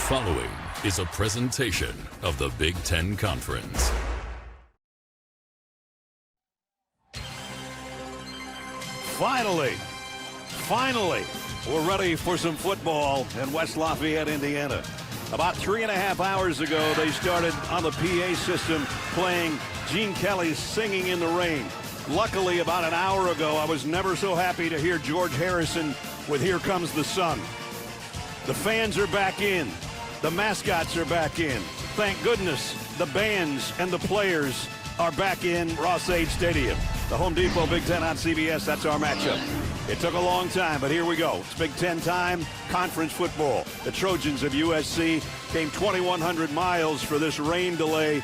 following is a presentation of the Big Ten Conference. Finally, we're ready for some football in West Lafayette, Indiana. About 3.5 hours ago, they started on the PA system playing Gene Kelly's Singing in the Rain. Luckily, about an hour ago, I was never so happy to hear George Harrison with Here Comes the Sun. The fans are back in. The mascots are back in. Thank goodness the bands and the players are back in Ross-Ade Stadium. The Home Depot Big Ten on CBS, that's our matchup. It took a long time, but here we go. It's Big Ten time, conference football. The Trojans of USC came 2,100 miles for this rain delay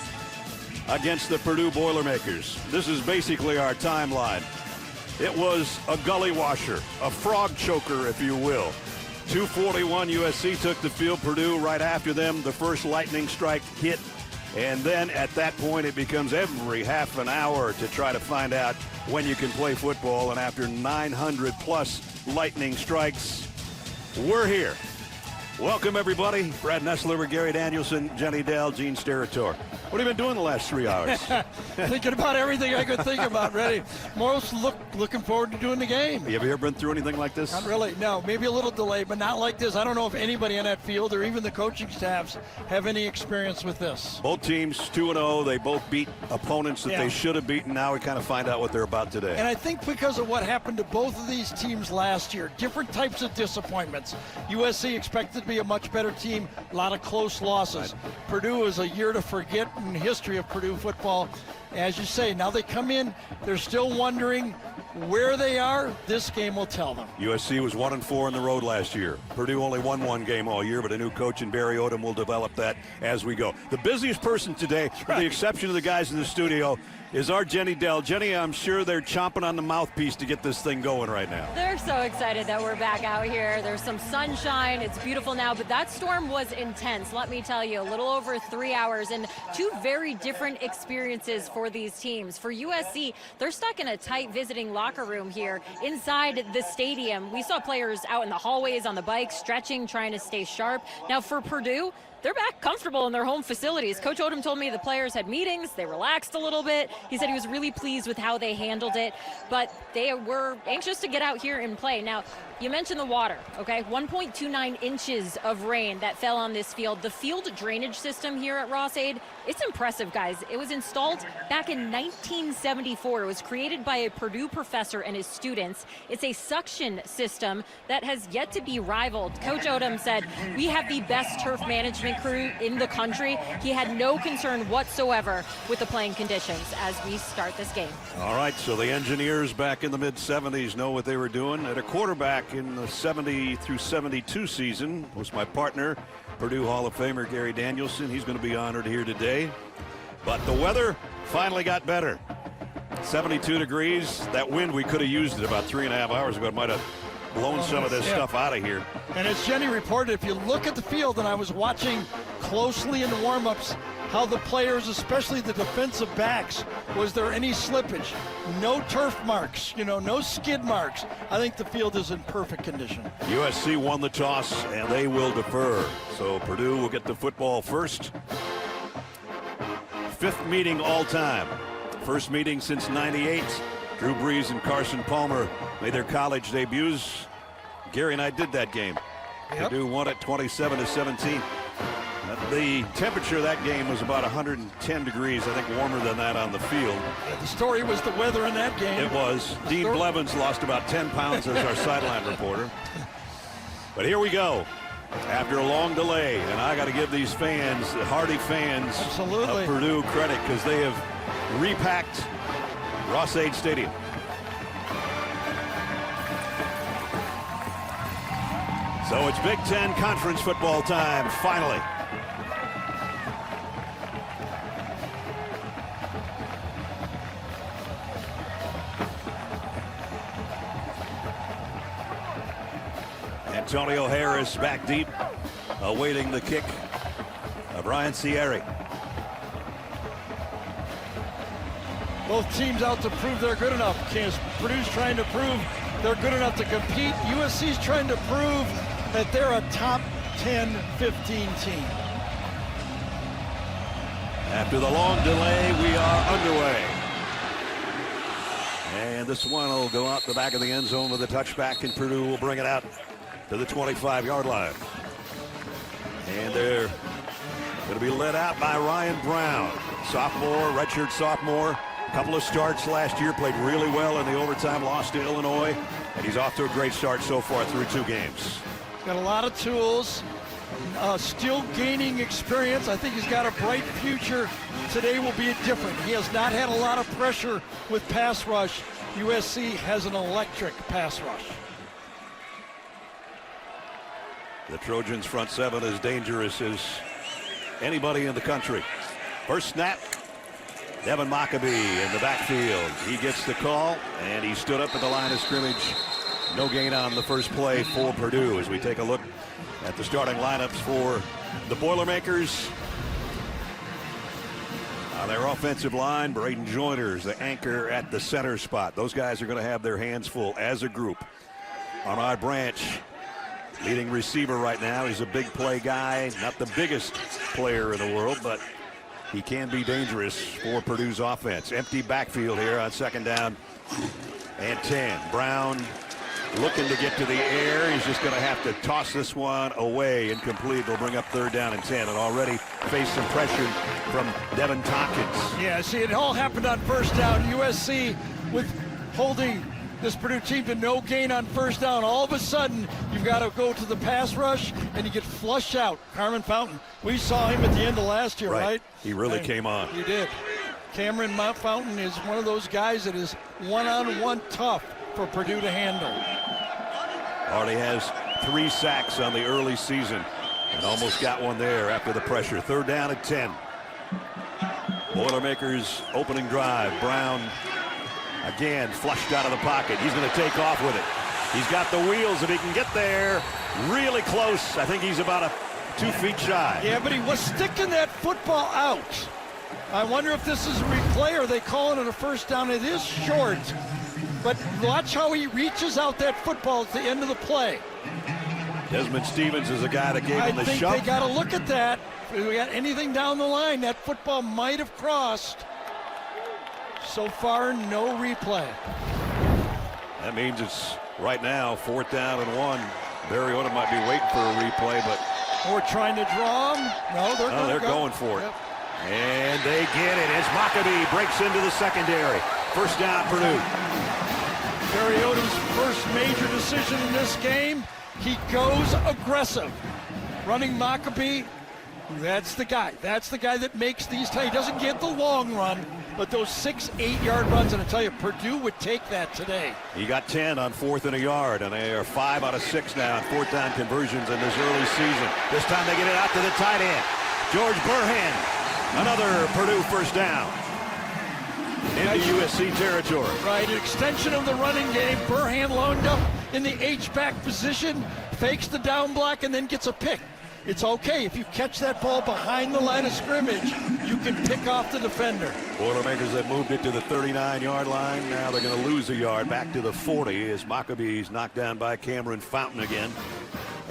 against the Purdue Boilermakers. This is basically our timeline. It was a gully washer, a frog choker, if you will. 2:41 USC took the field. Purdue right after them. The first lightning strike hit. And then at that point, it becomes every half an hour to try to find out when you can play football. And after 900 plus lightning strikes, we're here. Welcome, everybody. Brad Nessler with Gary Danielson, Jenny Dell, Gene Steratore. What have you been doing the last 3 hours? Thinking about everything I could think about, ready. Most looking forward to doing the game. Have you ever been through anything like this? Not really, no. Maybe a little delay, but not like this. I don't know if anybody on that field or even the coaching staffs have any experience with this. Both teams 2-0. They both beat opponents that they should have beaten. Now we kind of find out what they're about today. And I think because of what happened to both of these teams last year, different types of disappointments. USC expected to be a much better team, a lot of close losses. Right. Purdue is a year to forget in history of Purdue football. As you say, now they come in, they're still wondering where they are. This game will tell them. USC was 1-4 on the road last year. Purdue only won one game all year, but a new coach in Barry Odom will develop that as we go. The busiest person today, with the exception of the guys in the studio, is our Jenny Dell. Jenny, I'm sure they're chomping on the mouthpiece to get this thing going right now. They're so excited that we're back out here. There's some sunshine. It's beautiful now, but that storm was intense. Let me tell you, a little over 3 hours and two very different experiences for these teams. For USC, they're stuck in a tight visiting locker room here inside the stadium. We saw players out in the hallways on the bikes, stretching, trying to stay sharp. Now for Purdue, they're back comfortable in their home facilities. Coach Odom told me the players had meetings, they relaxed a little bit. He said he was really pleased with how they handled it, but they were anxious to get out here and play. Now, you mentioned the water, okay? 1.29 inches of rain that fell on this field. The field drainage system here at Ross-Ade, it's impressive, guys. It was installed back in 1974. It was created by a Purdue professor and his students. It's a suction system that has yet to be rivaled. Coach Odom said, we have the best turf management crew in the country. He had no concern whatsoever with the playing conditions as we start this game. All right, so the engineers back in the mid-70s know what they were doing. At a quarterback in the 70 through 72 season was my partner, Purdue Hall of Famer Gary Danielson. He's going to be honored here today. But the weather finally got better. 72 degrees. That wind, we could have used it about 3.5 hours ago. It might have blown some of this stuff out of here. And as Jenny reported, if you look at the field, and I was watching closely in the warm-ups, how the players, especially the defensive backs, was there any slippage? No turf marks, no skid marks. I think the field is in perfect condition. USC won the toss, and they will defer. So Purdue will get the football first. 5th meeting all time. First meeting since '98. Drew Brees and Carson Palmer made their college debuts. Gary and I did that game. Yep. Purdue won it 27-17. The temperature of that game was about 110 degrees, I think warmer than that on the field. The story was the weather in that game. It was. Dean Blevins lost about 10 pounds as our sideline reporter. But here we go. After a long delay, and I got to give these fans, the hardy fans of Purdue, credit because they have repacked Ross-Ade Stadium. So it's Big Ten Conference football time, finally. Antonio Harris back deep, awaiting the kick of Ryan Sierra. Both teams out to prove they're good enough. Purdue's trying to prove they're good enough to compete. USC's trying to prove that they're a top 10-15 team. After the long delay, we are underway. And this one will go out the back of the end zone with a touchback, and Purdue will bring it out to the 25-yard line. And they're going to be led out by Ryan Brown, sophomore, redshirt sophomore. A couple of starts last year, played really well in the overtime, lost to Illinois, and he's off to a great start so far through 2 games. Got a lot of tools, still gaining experience. I think he's got a bright future. Today will be different. He has not had a lot of pressure with pass rush. USC has an electric pass rush. The Trojans' front 7 is dangerous as anybody in the country. First snap, Devin Maccabee in the backfield. He gets the call, and he stood up at the line of scrimmage. No gain on the first play for Purdue as we take a look at the starting lineups for the Boilermakers. On their offensive line, Braden Joyner's the anchor at the center spot. Those guys are going to have their hands full as a group. Armad Branch, leading receiver right now. He's a big play guy, not the biggest player in the world, but he can be dangerous for Purdue's offense. Empty backfield here on 2nd down and 10. Brown looking to get to the air. He's just going to have to toss this one away. Incomplete. They'll bring up 3rd down and 10, and already face some pressure from Devin Tompkins. Yeah, see, it all happened on 1st down. USC with holding this Purdue team to no gain on 1st down. All of a sudden, you've got to go to the pass rush, and you get flushed out. Cameron Fountain, we saw him at the end of last year, right? He really came on. He did. Cameron Fountain is one of those guys that is one-on-one tough for Purdue to handle. Already has 3 sacks on the early season and almost got one there after the pressure. 3rd down and 10. Boilermakers opening drive. Brown again flushed out of the pocket. He's going to take off with it. He's got the wheels if he can get there. Really close. I think he's about 2 feet shy. Yeah, but he was sticking that football out. I wonder if this is a replay or they calling it a 1st down. It is short. But watch how he reaches out that football at the end of the play. Desmond Stevens is a guy that gave him the shove. I think they got to look at that. If we got anything down the line, that football might have crossed. So far, no replay. That means it's right now 4th down and 1. Mariota might be waiting for a replay, but we're trying to draw them. No, they're going for it. Yep. And they get it as Maccabee breaks into the secondary. 1st down, Purdue. Mariota's first major decision in this game. He goes aggressive. Running Maccabee, that's the guy. That's the guy that makes these. He doesn't get the long run, but those 6-8-yard runs, and I tell you, Purdue would take that today. He got 10 on 4th and a yard, and they are 5 out of 6 now on 4th down conversions in this early season. This time they get it out to the tight end. George Burhan, another Purdue 1st down. Into USC territory. Right, an extension of the running game. Burhan lined up in the H-back position, fakes the down block, and then gets a pick. It's okay. If you catch that ball behind the line of scrimmage, you can pick off the defender. Boilermakers have moved it to the 39-yard line. Now they're going to lose a yard back to the 40 as Maccabee's knocked down by Cameron Fountain again.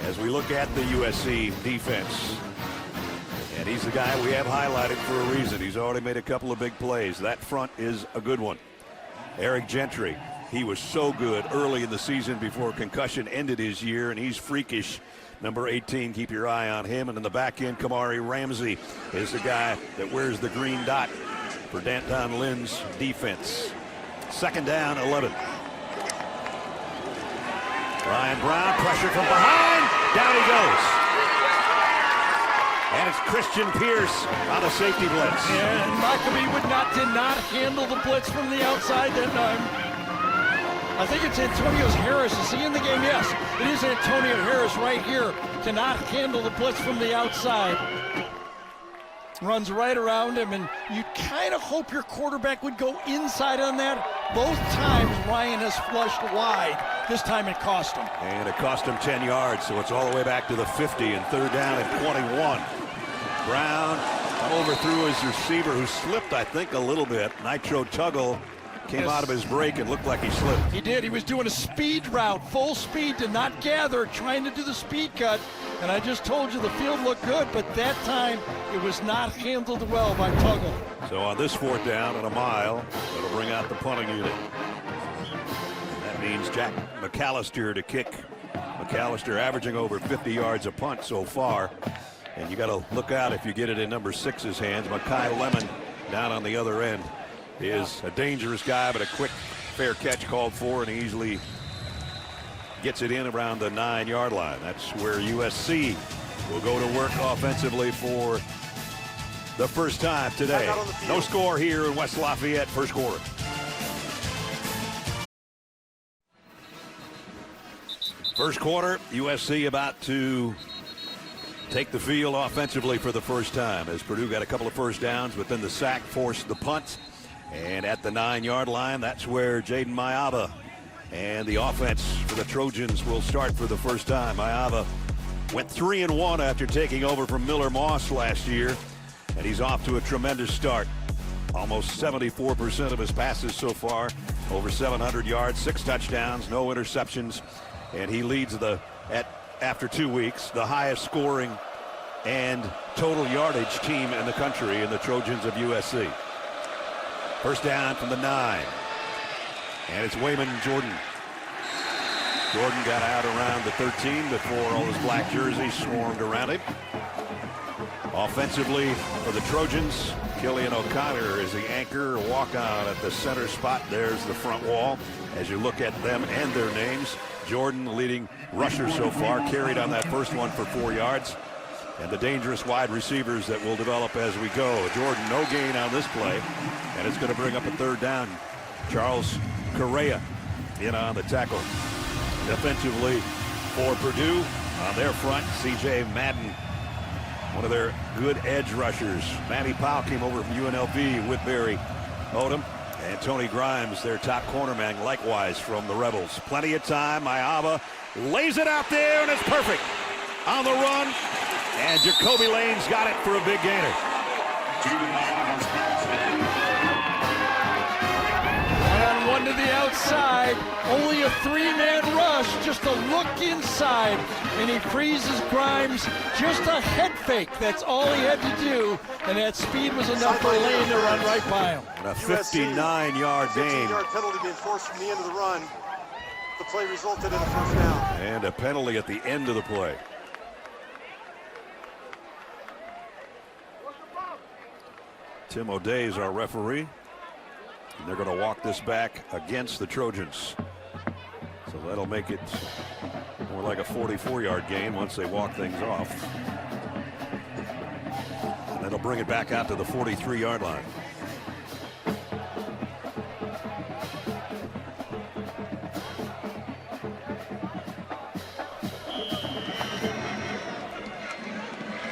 As we look at the USC defense. And he's the guy we have highlighted for a reason. He's already made a couple of big plays. That front is a good one. Eric Gentry, he was so good early in the season before concussion ended his year, and he's freakish. Number 18, keep your eye on him. And in the back end, Kamari Ramsey is the guy that wears the green dot for Danton Lynn's defense. 2nd down, 11. Ryan Brown, pressure from behind. Down he goes. And it's Christian Pierce on a safety blitz. And Maccabee did not handle the blitz from the outside that time. I think it's Antonio Harris. Is he in the game? Yes, it is Antonio Harris right here. Cannot handle the blitz from the outside. Runs right around him, and you kind of hope your quarterback would go inside on that. Both times Ryan has flushed wide. This time it cost him. And it cost him 10 yards, so it's all the way back to the 50 and 3rd down and 21. Brown overthrew his receiver who slipped, I think, a little bit. Nitro Tuggle came out of his break and looked like he slipped. He did. He was doing a speed route, full speed, did not gather, trying to do the speed cut. And I just told you the field looked good, but that time it was not handled well by Tuggle. So on this 4th down and a mile, it'll bring out the punting unit. That means Jack McAllister to kick. McAllister averaging over 50 yards a punt so far. And you got to look out if you get it in number 6's hands. Makai Lemon down on the other end is a dangerous guy, but a quick, fair catch called for, and he easily gets it in around the 9-yard line. That's where USC will go to work offensively for the first time today. No score here in West Lafayette, first quarter. First quarter, USC about to take the field offensively for the first time as Purdue got a couple of first downs, but then the sack forced the punt. And at the 9-yard line, that's where Jaden Mayava and the offense for the Trojans will start for the first time. Mayava went 3-1 after taking over from Miller Moss last year, and he's off to a tremendous start. Almost 74% of his passes so far, over 700 yards, 6 touchdowns, no interceptions, and he leads after 2 weeks, the highest scoring and total yardage team in the country in the Trojans of USC. First down from the 9. And it's Wayman Jordan. Jordan got out around the 13 before all his black jerseys swarmed around him. Offensively for the Trojans, Killian O'Connor is the anchor, walk-on at the center spot. There's the front wall. As you look at them and their names, Jordan, the leading rusher so far, carried on that first one for 4 yards. And the dangerous wide receivers that will develop as we go. Jordan, no gain on this play, and it's going to bring up a 3rd down. Charles Correa in on the tackle. Defensively for Purdue on their front, C.J. Madden, one of their good edge rushers. Manny Powell came over from UNLV with Barry Odom. And Tony Grimes, their top cornerman, likewise from the Rebels. Plenty of time. Mayava lays it out there, and it's perfect. On the run, and Jacoby Lane's got it for a big gainer. And one to the outside, only a 3-man rush, just a look inside, and he freezes Grimes, just a head fake. That's all he had to do, and that speed was enough for Lane to run right by him. A 59-yard gain. 15-yard penalty being forced from the end of the run. The play resulted in a first down. And a penalty at the end of the play. Tim O'Day is our referee. And they're going to walk this back against the Trojans. So that'll make it more like a 44-yard gain once they walk things off. And that'll bring it back out to the 43-yard line.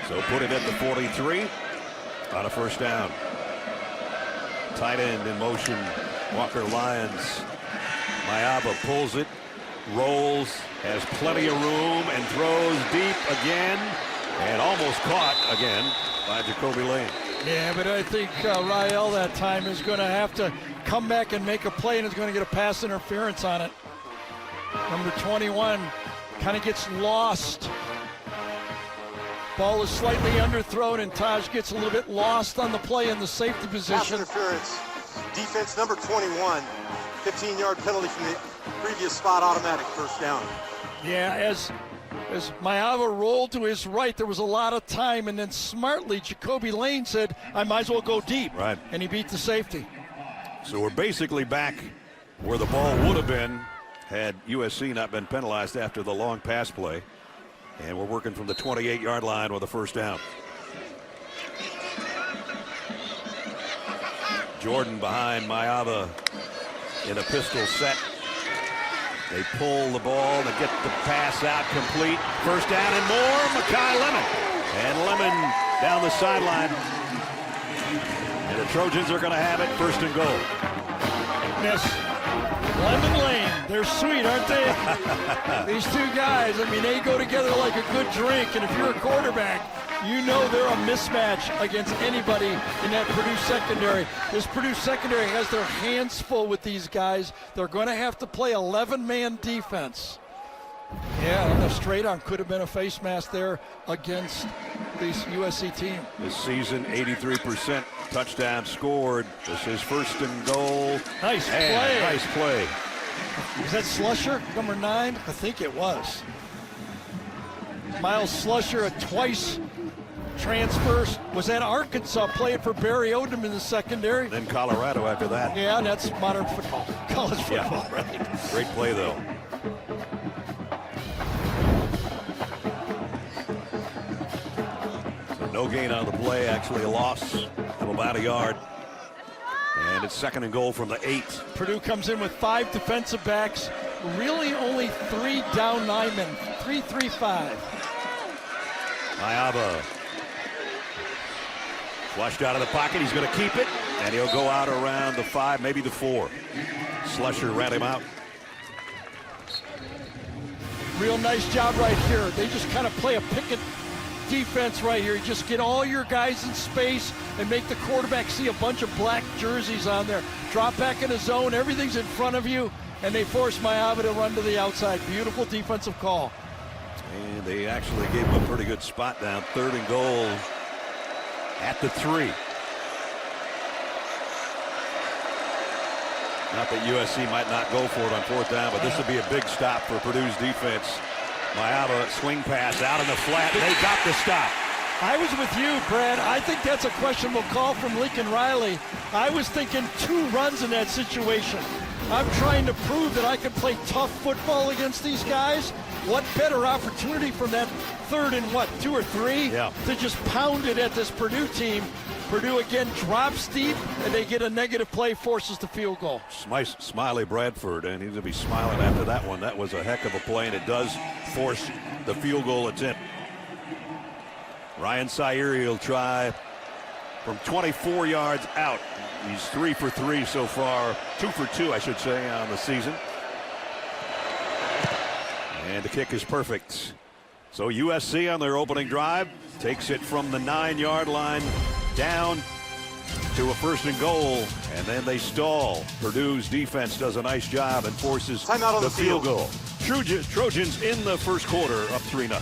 So put it at the 43 on a first down. Tight end in motion, Walker Lyons. Mayava pulls it, rolls, has plenty of room, and throws deep again, and almost caught again by Jacoby Lane. Yeah, but I think Rael that time is going to have to come back and make a play, and is going to get a pass interference on it. Number 21 kind of gets lost. Ball is slightly underthrown, and Taj gets a little bit lost on the play in the safety position. Pass interference. Defense number 21. 15-yard penalty from the previous spot, automatic first down. Yeah, as Mayava rolled to his right, there was a lot of time, and then smartly Jacoby Lane said, I might as well go deep. Right. And he beat the safety. So we're basically back where the ball would have been had USC not been penalized after the long pass play. And we're working from the 28-yard line with a first down. Jordan behind Mayava in a pistol set. They pull the ball to get the pass out complete. First down and more, Makai Lemon. And Lemon down the sideline. And the Trojans are going to have it first and goal. Yes. Lemon Lane, they're sweet, aren't they? These two guys, I mean, they go together like a good drink, and if you're a quarterback, You know they're a mismatch against anybody in that Purdue secondary. This Purdue secondary has their hands full with these guys. They're going to have to play 11-man defense. Yeah, and the straight arm could have been a face mask there against this USC team. This season, 83% touchdown scored. This is 1st and goal. Nice play. Nice play. Is that Slusher, number 9? I think it was. Miles Slusher, a twice transfers. Was at Arkansas, playing for Barry Odom in the secondary. Then Colorado after that. Yeah, and that's modern football, college football, Yeah. right? Great play, though. So no gain on the play, actually a loss of about a yard. And it's 2nd and goal from the 8. Purdue comes in with 5 defensive backs, really only 3 down linemen, 3-3-5. Mayaba flushed out of the pocket. He's going to keep it, and he'll go out around the 5, maybe the 4. Slusher ran him out. Real nice job right here. They just kind of play a picket defense right here. You just get all your guys in space and make the quarterback see a bunch of black jerseys on there. Drop back in the zone. Everything's in front of you, and they force Mayaba to run to the outside. Beautiful defensive call. And they actually gave him a pretty good spot down. 3rd and goal at the 3. Not that USC might not go for it on 4th down, but this would be a big stop for Purdue's defense. Mayaba swing pass out in the flat. They got the stop. I was with you, Brad. I think that's a questionable call from Lincoln Riley. I was thinking 2 runs in that situation. I'm trying to prove that I can play tough football against these guys. What better opportunity from that 3rd and 2 or 3 to just pound it at this Purdue team. Purdue again drops deep, and they get a negative play, forces the field goal. Smiley Bradford, and he's going to be smiling after that one. That was a heck of a play, and it does force the field goal attempt. Ryan Sayuri will try from 24 yards out. He's 3 for 3 so far, 2 for 2, I should say, on the season. And the kick is perfect. So USC on their opening drive takes it from the 9-yard line down to a 1st and goal, and then they stall. Purdue's defense does a nice job and forces the field goal. Trojans in the 1st quarter up 3-0.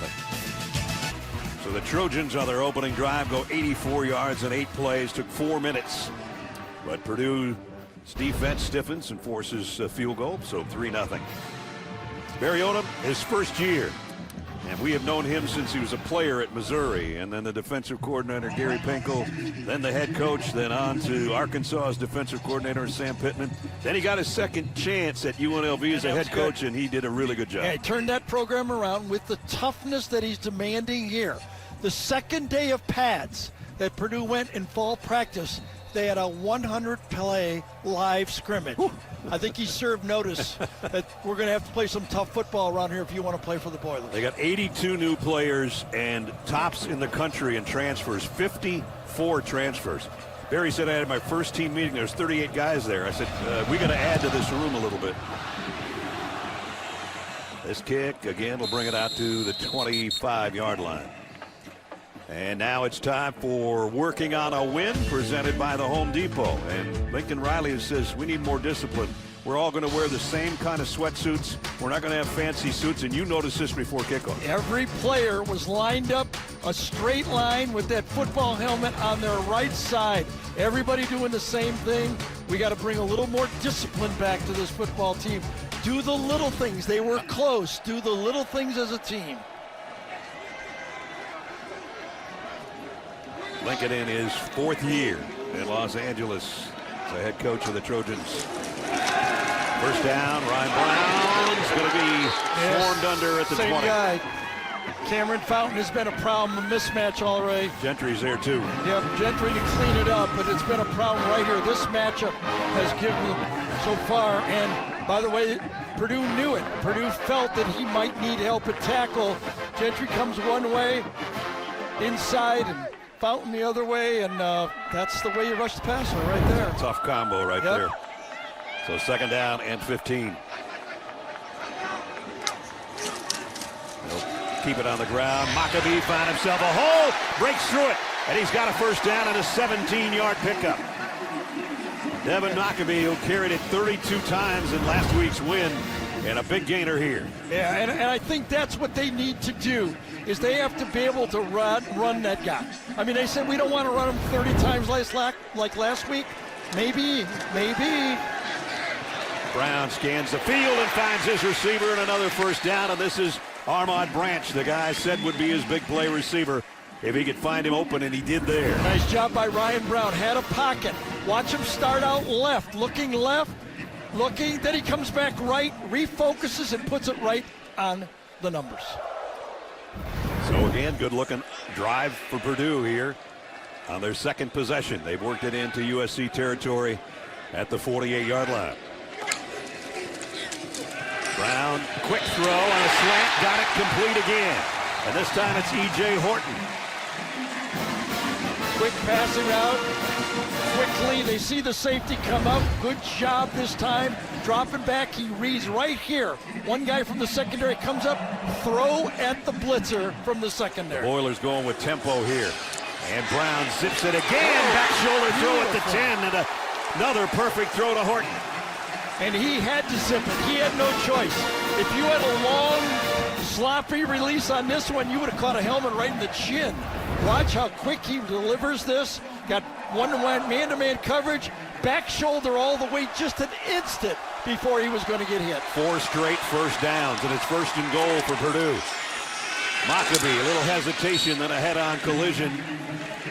So the Trojans on their opening drive go 84 yards in 8 plays, took 4 minutes. But Purdue's defense stiffens and forces a field goal, so 3-0. Barry Odom, his 1st year. And we have known him since he was a player at Missouri, and then the defensive coordinator, Gary Pinkel, then the head coach, then on to Arkansas's defensive coordinator, Sam Pittman. Then he got his 2nd chance at UNLV as a head coach, and he did a really good job. Yeah, he turned that program around with the toughness that he's demanding here. The 2nd day of pads that Purdue went in fall practice, they had a 100-play live scrimmage. Whew. I think he served notice that we're going to have to play some tough football around here if you want to play for the Boilers. They got 82 new players and tops in the country in transfers, 54 transfers. Barry said I had my first team meeting. There's 38 guys there. I said, we got to add to this room a little bit. This kick, again, will bring it out to the 25-yard line. And now it's time for Working on a Win, presented by the Home Depot. And Lincoln Riley says we need more discipline. We're all going to wear the same kind of sweatsuits. We're not going to have fancy suits, and you noticed this before kickoff. Every player was lined up a straight line with that football helmet on their right side. Everybody doing the same thing. We got to bring a little more discipline back to this football team. Do the little things. They were close. Do the little things as a team. Lincoln in his 4th year in Los Angeles as the head coach of the Trojans. 1st down, Ryan Brown's going to be formed under at the 20. Guy. Cameron Fountain has been a problem, a mismatch already. Gentry's there too. Yep, Gentry to clean it up, but it's been a problem right here. This matchup has given them so far, and by the way, Purdue knew it. Purdue felt that he might need help at tackle. Gentry comes one way, inside, and Fountain the other way, and that's the way you rush the passer right there. Tough combo right there. So 2nd down and 15. They'll keep it on the ground. Maccabee found himself a hole, breaks through it, and he's got a first down and a 17-yard pickup. Devin Maccabee, who carried it 32 times in last week's win, and a big gainer here. Yeah, and I think that's what they need to do, is they have to be able to run that guy. I mean, they said we don't want to run him 30 times like last week. Maybe. Brown scans the field and finds his receiver and another first down, and this is Armand Branch, the guy said would be his big play receiver if he could find him open, and he did there. Nice job by Ryan Brown. Had a pocket. Watch him start out left, looking, then he comes back right, refocuses, and puts it right on the numbers. So again, good looking drive for Purdue here on their second possession. They've worked it into USC territory at the 48-yard line. Brown, quick throw on a slant, got it complete again. And this time it's E.J. Horton. Quick passing out. Quickly, they see the safety come up. Good job this time. Dropping back, he reads right here. One guy from the secondary comes up, throw at the blitzer from the secondary. The Oilers going with tempo here. And Brown zips it again. Back shoulder throw at the 10, and another perfect throw to Horton. And he had to zip it. He had no choice. If you had a long, sloppy release on this one, you would have caught a helmet right in the chin. Watch how quick he delivers this. Got one-to-one man-to-man coverage. Back shoulder all the way, just an instant before he was going to get hit. 4 straight first downs, and it's first and goal for Purdue. Maccabee, a little hesitation, then a head-on collision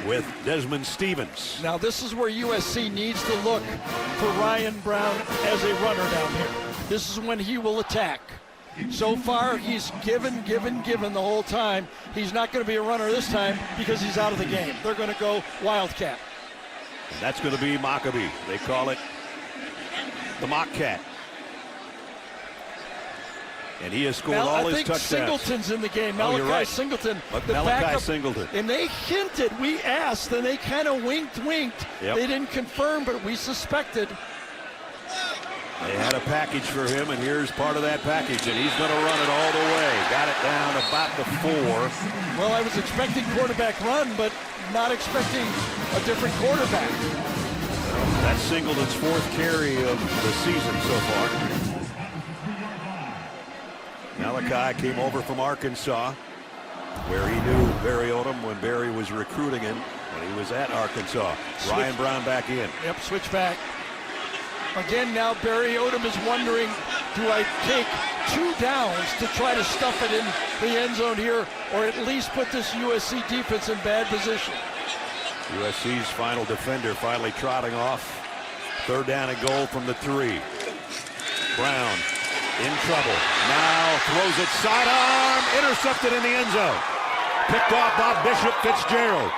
with Desmond Stevens. Now this is where USC needs to look for Ryan Brown as a runner down here. This is when he will attack. So far, he's given the whole time. He's not going to be a runner this time because he's out of the game. They're going to go Wildcat. And that's going to be Maccabee. They call it the Mock Cat. And he has scored all his touchdowns. Singleton's in the game. Malachi right. Singleton. Malachi Singleton. And they hinted, we asked, and they kind of winked. Yep. They didn't confirm, but we suspected. They had a package for him, and here's part of that package, and he's going to run it all the way. Got it down about the 4. Well, I was expecting quarterback run, but not expecting a different quarterback. Well, that's Singleton's 4th carry of the season so far. Malachi came over from Arkansas, where he knew Barry Odom when Barry was recruiting him when he was at Arkansas. Ryan Brown back in. Yep, switch back. Again, now Barry Odom is wondering, do I take 2 downs to try to stuff it in the end zone here, or at least put this USC defense in bad position? USC's final defender finally trotting off. 3rd down and goal from the 3. Brown in trouble. Now throws it sidearm, intercepted in the end zone. Picked off by Bishop Fitzgerald.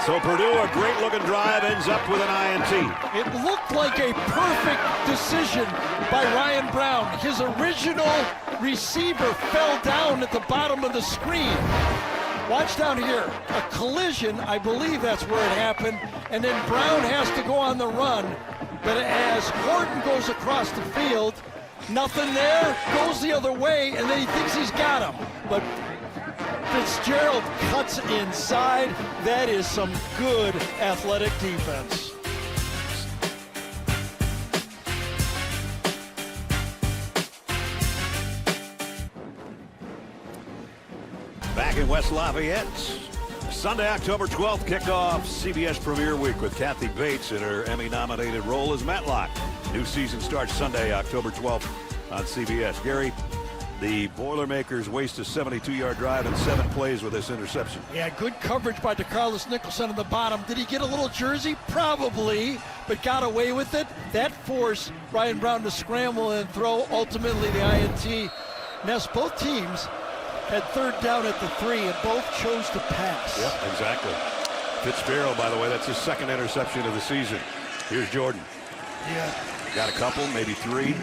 So Purdue, a great-looking drive, ends up with an INT. It looked like a perfect decision by Ryan Brown. His original receiver fell down at the bottom of the screen. Watch down here. A collision, I believe that's where it happened, and then Brown has to go on the run. But as Horton goes across the field, nothing there, goes the other way, and then he thinks he's got him. But Fitzgerald cuts inside. That is some good athletic defense. Back in West Lafayette, Sunday, October 12th, kickoff CBS Premiere Week with Kathy Bates in her Emmy-nominated role as Matlock. New season starts Sunday, October 12th on CBS. Gary, the Boilermakers waste a 72-yard drive in 7 plays with this interception. Yeah, good coverage by DeCarlos Nicholson on the bottom. Did he get a little jersey? Probably, but got away with it. That forced Ryan Brown to scramble and throw, ultimately the INT. Ness, both teams had 3rd down at the 3, and both chose to pass. Yep, exactly. Fitzgerald, by the way, that's his 2nd interception of the season. Here's Jordan. Yeah. Got a couple, maybe 3.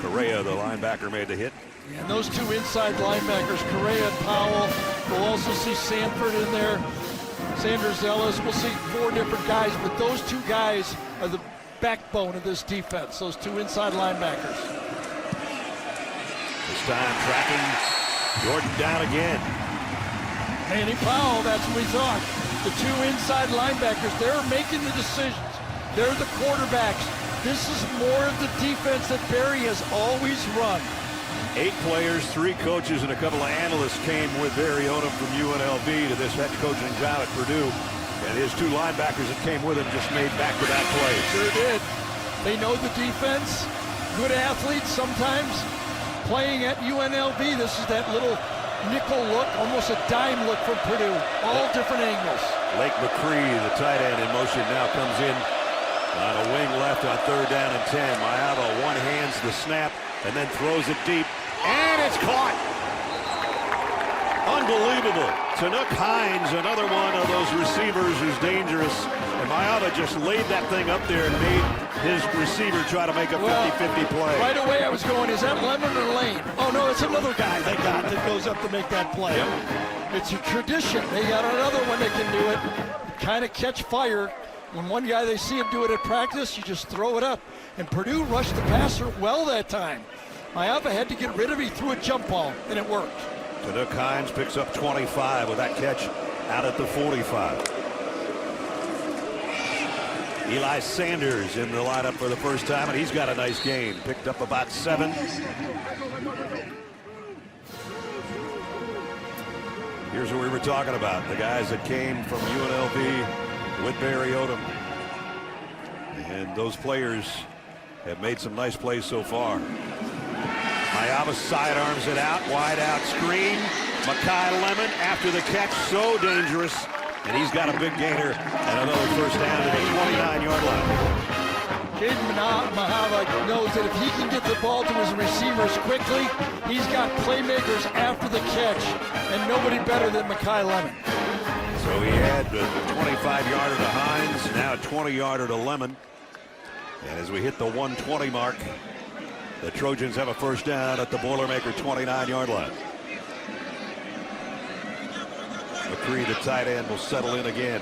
Correa, the linebacker, made the hit. And those 2 inside linebackers, Correa and Powell. We'll also see Sanford in there. Sanders Ellis. We'll see 4 different guys, but those 2 guys are the backbone of this defense, those 2 inside linebackers. This time tracking Jordan down again. Manny Powell, that's what we thought. The two inside linebackers, they're making the decisions. They're the quarterbacks. This is more of the defense that Barry has always run. 8 players, 3 coaches, and a couple of analysts came with Barry Odom from UNLV to this head coaching job at Purdue. And his 2 linebackers that came with him just made back-to-back plays. Sure did. They know the defense. Good athletes sometimes. Playing at UNLV, this is that little nickel look, almost a dime look from Purdue. All different angles. Lake McCree, the tight end in motion, now comes in on a wing left on 3rd down and 10. Mayava one-hands the snap and then throws it deep. And it's caught. Unbelievable. Tanook Hines, another one of those receivers who's dangerous. And Mayava just laid that thing up there and made his receiver try to make a 50-50 play. Right away I was going, is that Lemon or Lane? Oh no, it's another guy they got that goes up to make that play. Yep. It's a tradition. They got another one that can do it. Kind of catch fire. When one guy, they see him do it at practice, you just throw it up. And Purdue rushed the passer well that time. Mayava had to get rid of it. He threw a jump ball, and it worked. Tanook Hines picks up 25 with that catch out at the 45. Eli Sanders in the lineup for the first time, and he's got a nice game. Picked up about 7. Here's what we were talking about. The guys that came from UNLV with Barry Odom. And those players have made some nice plays so far. Mayava sidearms it out, wide out screen. Makai Lemon after the catch, so dangerous. And he's got a big gainer and another first down to the 29-yard line. Jaden Mayava knows that if he can get the ball to his receivers quickly, he's got playmakers after the catch, and nobody better than Makai Lemon. So he had the 25-yarder to Hines, now a 20-yarder to Lemon. And as we hit the 120 mark, the Trojans have a first down at the Boilermaker 29-yard line. McCree, the tight end, will settle in again.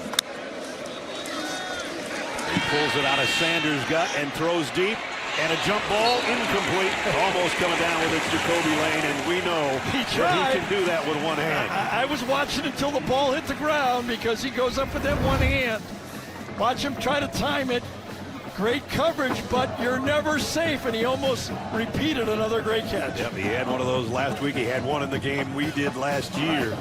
He pulls it out of Sanders' gut and throws deep. And a jump ball incomplete. Almost coming down with its Jacoby Lane, and we know that he can do that with one hand. I was watching until the ball hit the ground because he goes up with that one hand. Watch him try to time it. Great coverage, but you're never safe, and he almost repeated another great catch. Yep, he had one of those last week. He had one in the game we did last year.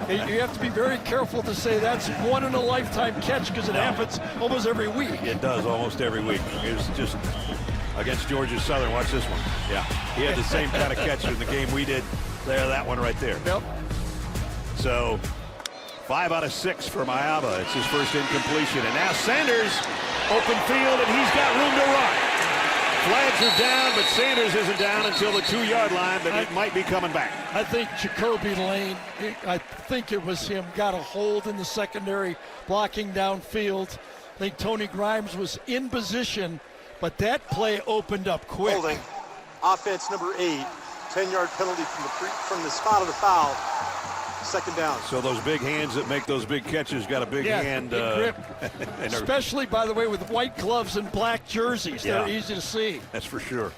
You have to be very careful to say that's one in a lifetime catch because it happens almost every week. It does almost every week. It's just against Georgia Southern. Watch this one. Yeah, he had the same kind of catch in the game we did. There, that one right there. Yep. So 5 out of 6 for Mayava. It's his first incompletion. And now Sanders, open field, and he's got room to run. Flags are down, but Sanders isn't down until the 2-yard line, but it might be coming back. I think Jacoby Lane, I think it was him, got a hold in the secondary, blocking downfield. I think Tony Grimes was in position, but that play opened up quick. Holding. Offense number 8. 10-yard penalty from the spot of the foul. Second down. So those big hands that make those big catches got a big hand. Big grip. Especially, by the way, with white gloves and black jerseys. Yeah. They're easy to see. That's for sure.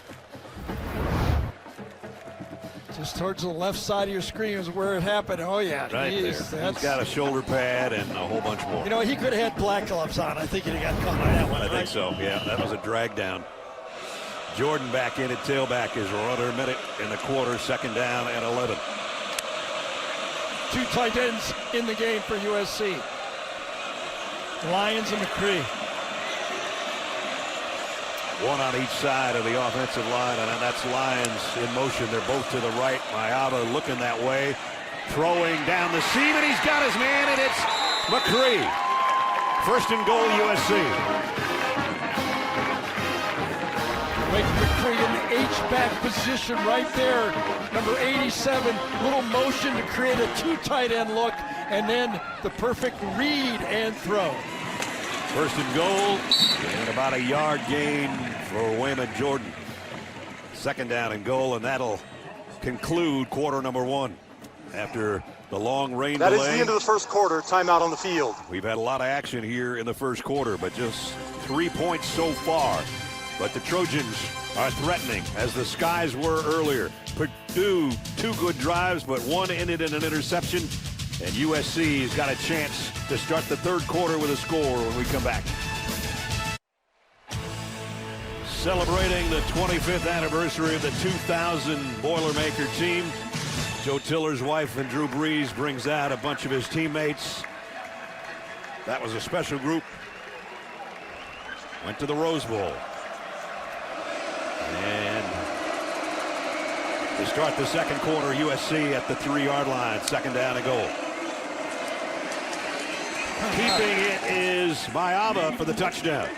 Just towards the left side of your screen is where it happened. Oh, yeah. Right there. He's got a shoulder pad and a whole bunch more. You know, he could have had black gloves on. I think he'd have got caught on that one. I think so, yeah. That was a drag down. Jordan back in at tailback as we're under a minute in the quarter. Second down and 11. 2 tight ends in the game for USC. Lyons and McCree. One on each side of the offensive line, and that's Lyons in motion. They're both to the right. Mayava looking that way. Throwing down the seam, and he's got his man, and it's McCree. First and goal, USC. Wake McCree in the H-back position right there. Number 87, little motion to create a 2 tight end look, and then the perfect read and throw. First and goal, and about a yard gain for Wayman Jordan. Second down and goal, and that'll conclude quarter number 1. After the long rain delay. That is the end of the first quarter. Timeout on the field. We've had a lot of action here in the first quarter, but just 3 points so far But the Trojans are threatening, as the Skies were earlier. Purdue, 2 good drives, but one ended in an interception. And USC's got a chance to start the third quarter with a score when we come back. Celebrating the 25th anniversary of the 2000 Boilermaker team. Joe Tiller's wife and Drew Brees brings out a bunch of his teammates. That was a special group. Went to the Rose Bowl. And to start the second quarter, USC at the 3-yard line, 2nd down and goal. Keeping it is Mayaba for the touchdown.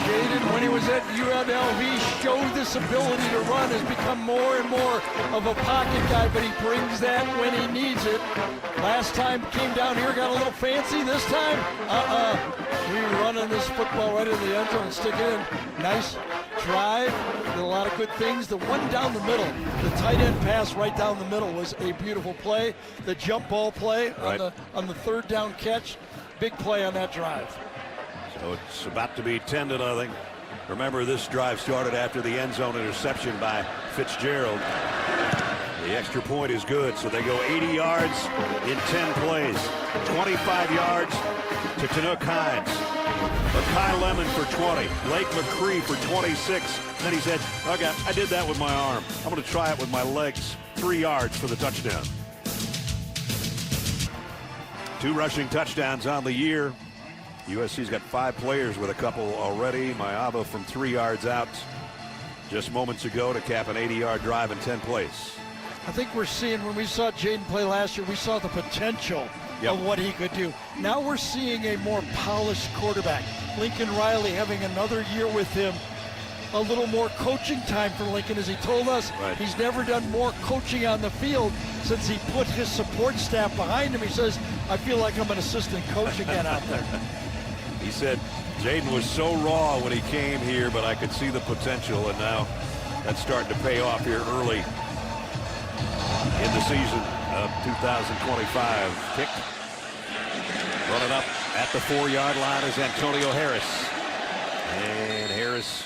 Jaden, when he was at UNLV, showed this ability to run, has become more and more of a pocket guy, but he brings that when he needs it. Last time came down here, got a little fancy. This time, we running this football right in the end zone and stick it in. Nice drive, did a lot of good things. The one down the middle, the tight end pass right down the middle was a beautiful play. The jump ball play right on the 3rd down catch, big play on that drive. So it's about to be 10-0. Remember, this drive started after the end zone interception by Fitzgerald. The extra point is good, so they go 80 yards in 10 plays. 25 yards to Tanook Hines. Makai Lemon for 20. Blake McCree for 26. Then he said, okay, I did that with my arm. I'm going to try it with my legs. 3 yards for the touchdown. 2 rushing touchdowns on the year. USC's got 5 players with a couple already. Mayaba from 3 yards out just moments ago to cap an 80-yard drive in 10 plays. I think we're seeing, when we saw Jaden play last year, we saw the potential of what he could do. Now we're seeing a more polished quarterback. Lincoln Riley having another year with him. A little more coaching time for Lincoln, as he told us. Right. He's never done more coaching on the field since he put his support staff behind him. He says, I feel like I'm an assistant coach again out there. He said Jaden was so raw when he came here, but I could see the potential, and now that's starting to pay off here early in the season of 2025. Kick running up at the 4-yard line is Antonio Harris. And Harris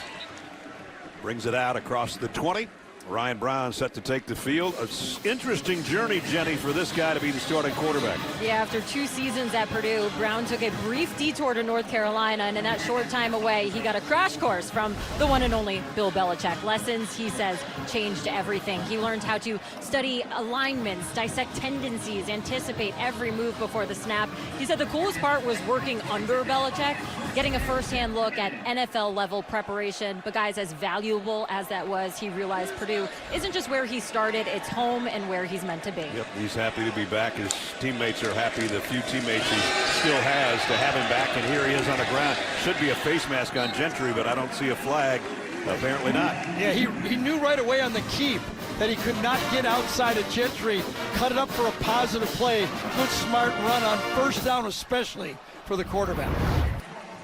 brings it out across the 20. Ryan Brown set to take the field. An interesting journey, Jenny, for this guy to be the starting quarterback. Yeah, after 2 seasons at Purdue, Brown took a brief detour to North Carolina, and in that short time away, he got a crash course from the one and only Bill Belichick. Lessons, he says, changed everything. He learned how to study alignments, dissect tendencies, anticipate every move before the snap. He said the coolest part was working under Belichick, getting a first-hand look at NFL-level preparation. But guys, as valuable as that was, he realized Purdue isn't just where he started, it's home and where he's meant to be. Yep, he's happy to be back. His teammates are happy. The few teammates he still has to have him back, and here he is on the ground. Should be a face mask on Gentry, but I don't see a flag. Apparently not. Yeah, he knew right away on the keep that he could not get outside of Gentry. Cut it up for a positive play. Good, smart run on 1st down, especially for the quarterback.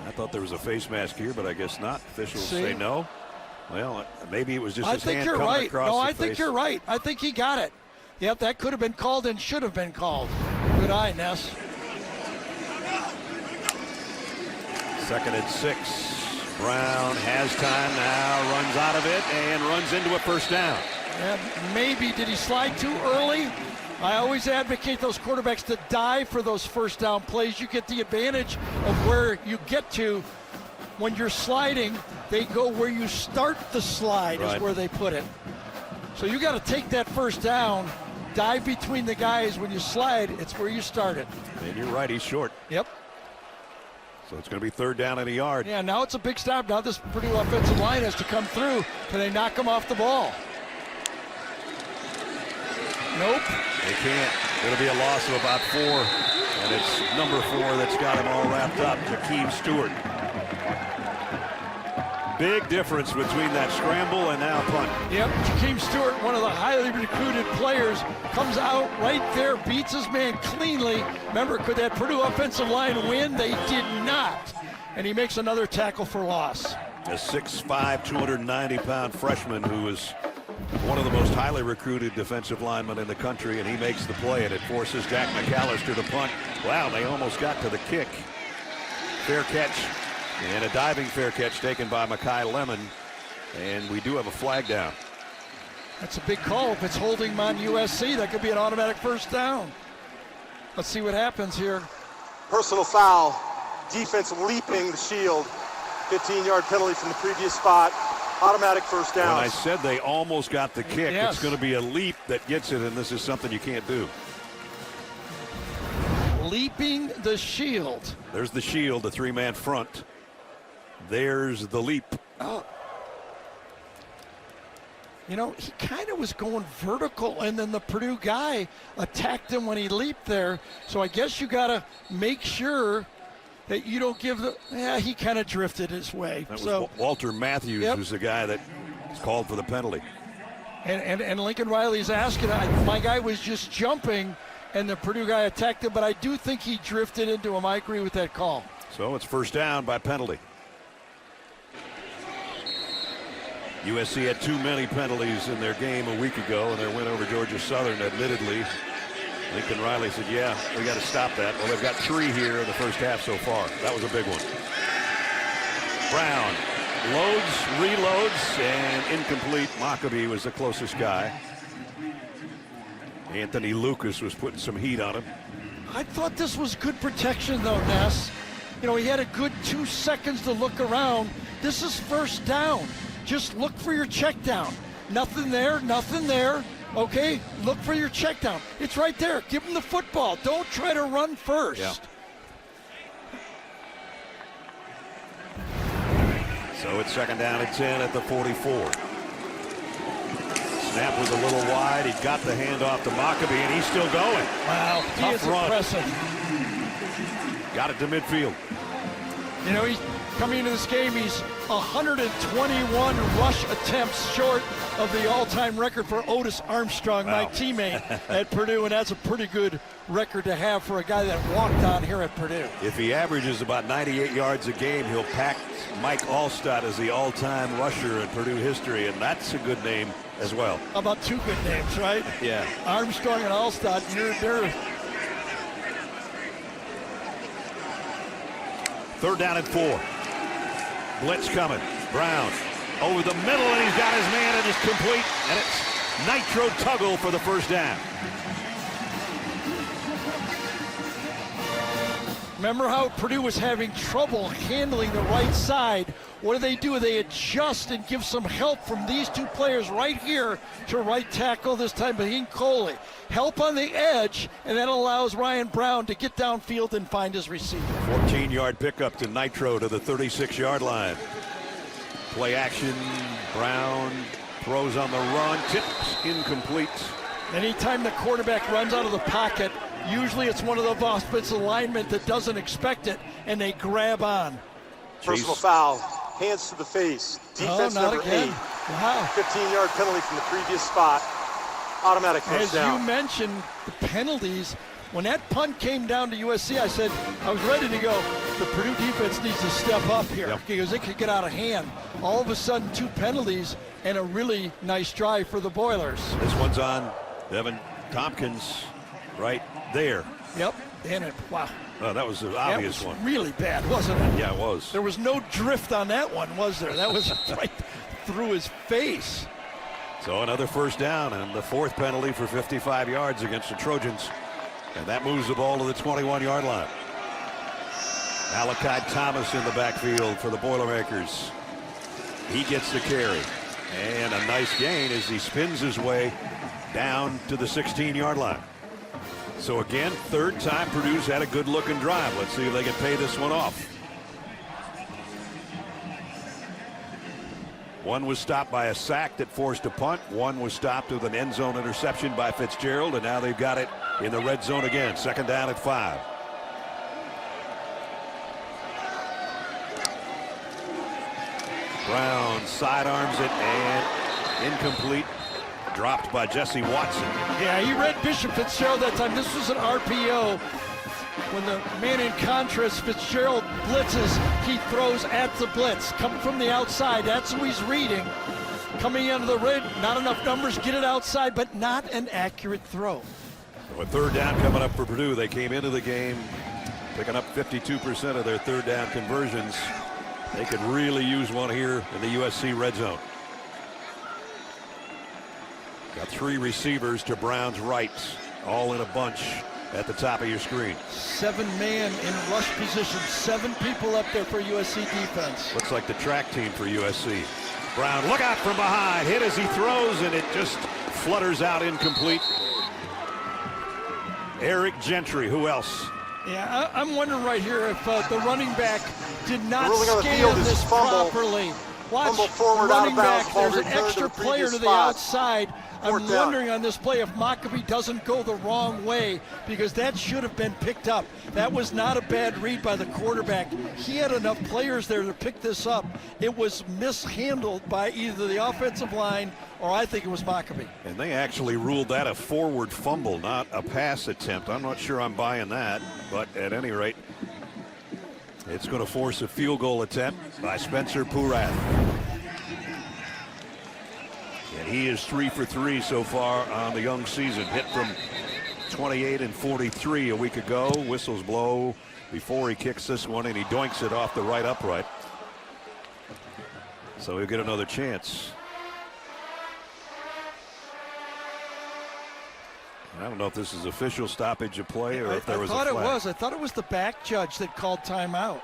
I thought there was a face mask here, but I guess not. Officials say no. Well, maybe it was just his hand coming across the face. I think you're right. I think he got it. Yep, that could have been called and should have been called. Good eye, Ness. 2nd and 6. Brown has time now, runs out of it, and runs into a 1st down. And maybe, did he slide too early? I always advocate those quarterbacks to dive for those 1st down plays. You get the advantage of where you get to. When you're sliding, they go where you start the slide, is where they put it. So you got to take that 1st down, dive between the guys. When you slide, it's where you start it. And you're right, he's short. Yep. So it's going to be 3rd down and a yard. Yeah, now it's a big stop. Now this Purdue offensive line has to come through. Can they knock him off the ball? Nope. They can't. It'll be a loss of about 4. And it's number 4 that's got him all wrapped up, Jakeem Stewart. Big difference between that scramble and now punt. Yep, Jakeem Stewart, one of the highly recruited players, comes out right there, beats his man cleanly. Remember, could that Purdue offensive line win? They did not. And he makes another tackle for loss. A 6'5", 290-pound freshman who is one of the most highly recruited defensive linemen in the country, and he makes the play, and it forces Jack McAllister to punt. Wow, they almost got to the kick. fair catch and a diving fair catch taken by Makai Lemon. And we do have a flag down. That's a big call. If it's holding him on USC, that could be an automatic first down. Let's see what happens here. Personal foul. Defense leaping the shield. 15-yard penalty from the previous spot. Automatic first down. When I said they almost got the kick, yes. It's going to be a leap that gets it, and this is something you can't do. Leaping the shield. There's the shield, the three-man front. There's the leap. Oh. You know, he kind of was going vertical, and then the Purdue guy attacked him when he leaped there. So I guess you got to make sure that you don't give the. Yeah, he kind of drifted his way. That was Walter Matthews, yep. who's the guy that was called for the penalty. And Lincoln Riley's asking, my guy was just jumping, and the Purdue guy attacked him, but I do think he drifted into him. I agree with that call. So it's first down by penalty. USC had too many penalties in their game a week ago in their win over Georgia Southern, admittedly. Lincoln Riley said, yeah, we got to stop that. Well, they've got 3 here in the first half so far. That was a big one. Brown loads, reloads, and incomplete. Maccabee was the closest guy. Anthony Lucas was putting some heat on him. I thought this was good protection, though, Ness. You know, he had a good 2 seconds to look around. This is first down. Just look for your check down. Nothing there, nothing there. Okay, look for your check down. It's right there. Give him the football. Don't try to run first. Yeah. So it's second down and 10 at the 44. Snap was a little wide. He got the handoff to Maccabee, and he's still going. Wow, he is impressive. Got it to midfield. You know, he's coming into this game, he's 121 rush attempts short of the all-time record for Otis Armstrong, wow. my teammate at Purdue, and that's a pretty good record to have for a guy that walked on here at Purdue. If he averages about 98 yards a game, he'll pack Mike Allstott as the all-time rusher in Purdue history, and that's a good name as well. How about 2 good names, right? Yeah. Armstrong and Allstott, they're third down and 4. Blitz coming. Brown over the middle, and he's got his man, and it's complete, and it's Nitro Tuggle for the first down. Remember how Purdue was having trouble handling the right side? What do? They adjust and give some help from these 2 players right here to right tackle, this time Baheen Coley. Help on the edge, and that allows Ryan Brown to get downfield and find his receiver. 14-yard pickup to Nitro to the 36-yard line. Play action. Brown throws on the run. Tips incomplete. Anytime the quarterback runs out of the pocket, usually it's one of the offensive linemen that doesn't expect it, and they grab on. Personal foul. Hands to the face. Defense not number again. 8. Wow. 15-yard penalty from the previous spot. Automatic first down. As you mentioned, the penalties. When that punt came down to USC, I said I was ready to go. The Purdue defense needs to step up here because it could get out of hand. All of a sudden, 2 penalties and a really nice drive for the Boilers. This one's on Devin Tompkins right there. Yep. And it, wow. Oh, that was the obvious one. Really bad, wasn't it? Yeah, it was. There was no drift on that one, was there? That was right through his face. So another first down and the 4th penalty for 55 yards against the Trojans. And that moves the ball to the 21-yard line. Malachi Thomas in the backfield for the Boilermakers. He gets the carry. And a nice gain as he spins his way down to the 16-yard line. So again, 3rd time Purdue's had a good-looking drive. Let's see if they can pay this one off. One was stopped by a sack that forced a punt. One was stopped with an end zone interception by Fitzgerald, and now they've got it in the red zone again. Second down at 5. Brown sidearms it and incomplete. Dropped by Jesse Watson. Yeah, he read Bishop Fitzgerald that time. This was an RPO. When the man in contrast, Fitzgerald blitzes, he throws at the blitz. Coming from the outside, that's who he's reading. Coming into the red, not enough numbers, get it outside, but not an accurate throw. So a third down coming up for Purdue. They came into the game picking up 52% of their third down conversions. They could really use one here in the USC red zone. Got 3 receivers to Brown's right, all in a bunch at the top of your screen. 7-man in rush position, 7 people up there for USC defense. Looks like the track team for USC. Brown, look out from behind, hit as he throws, and it just flutters out incomplete. Eric Gentry, who else? Yeah, I'm wondering right here if the running back did not ruling on the scan field is this fumble. properly. Watch Fumble forward, the out running of bounds, back. ball There's an returned to extra the player previous to the spot. outside. Fourth I'm down. wondering on this play if Mockabee doesn't go the wrong way, because that should have been picked up. That was not a bad read by the quarterback. He had enough players there to pick this up. It was mishandled by either the offensive line or I think it was Mockabee. And they actually ruled that a forward fumble, not a pass attempt. I'm not sure I'm buying that, but at any rate, it's going to force a field goal attempt by Spencer Purath. And he is 3 for 3 so far on the young season. Hit from 28 and 43 a week ago. Whistles blow before he kicks this one, and he doinks it off the right upright. So he'll get another chance. I don't know if this is official stoppage of play or if there was a flag. I thought it was the back judge that called timeout.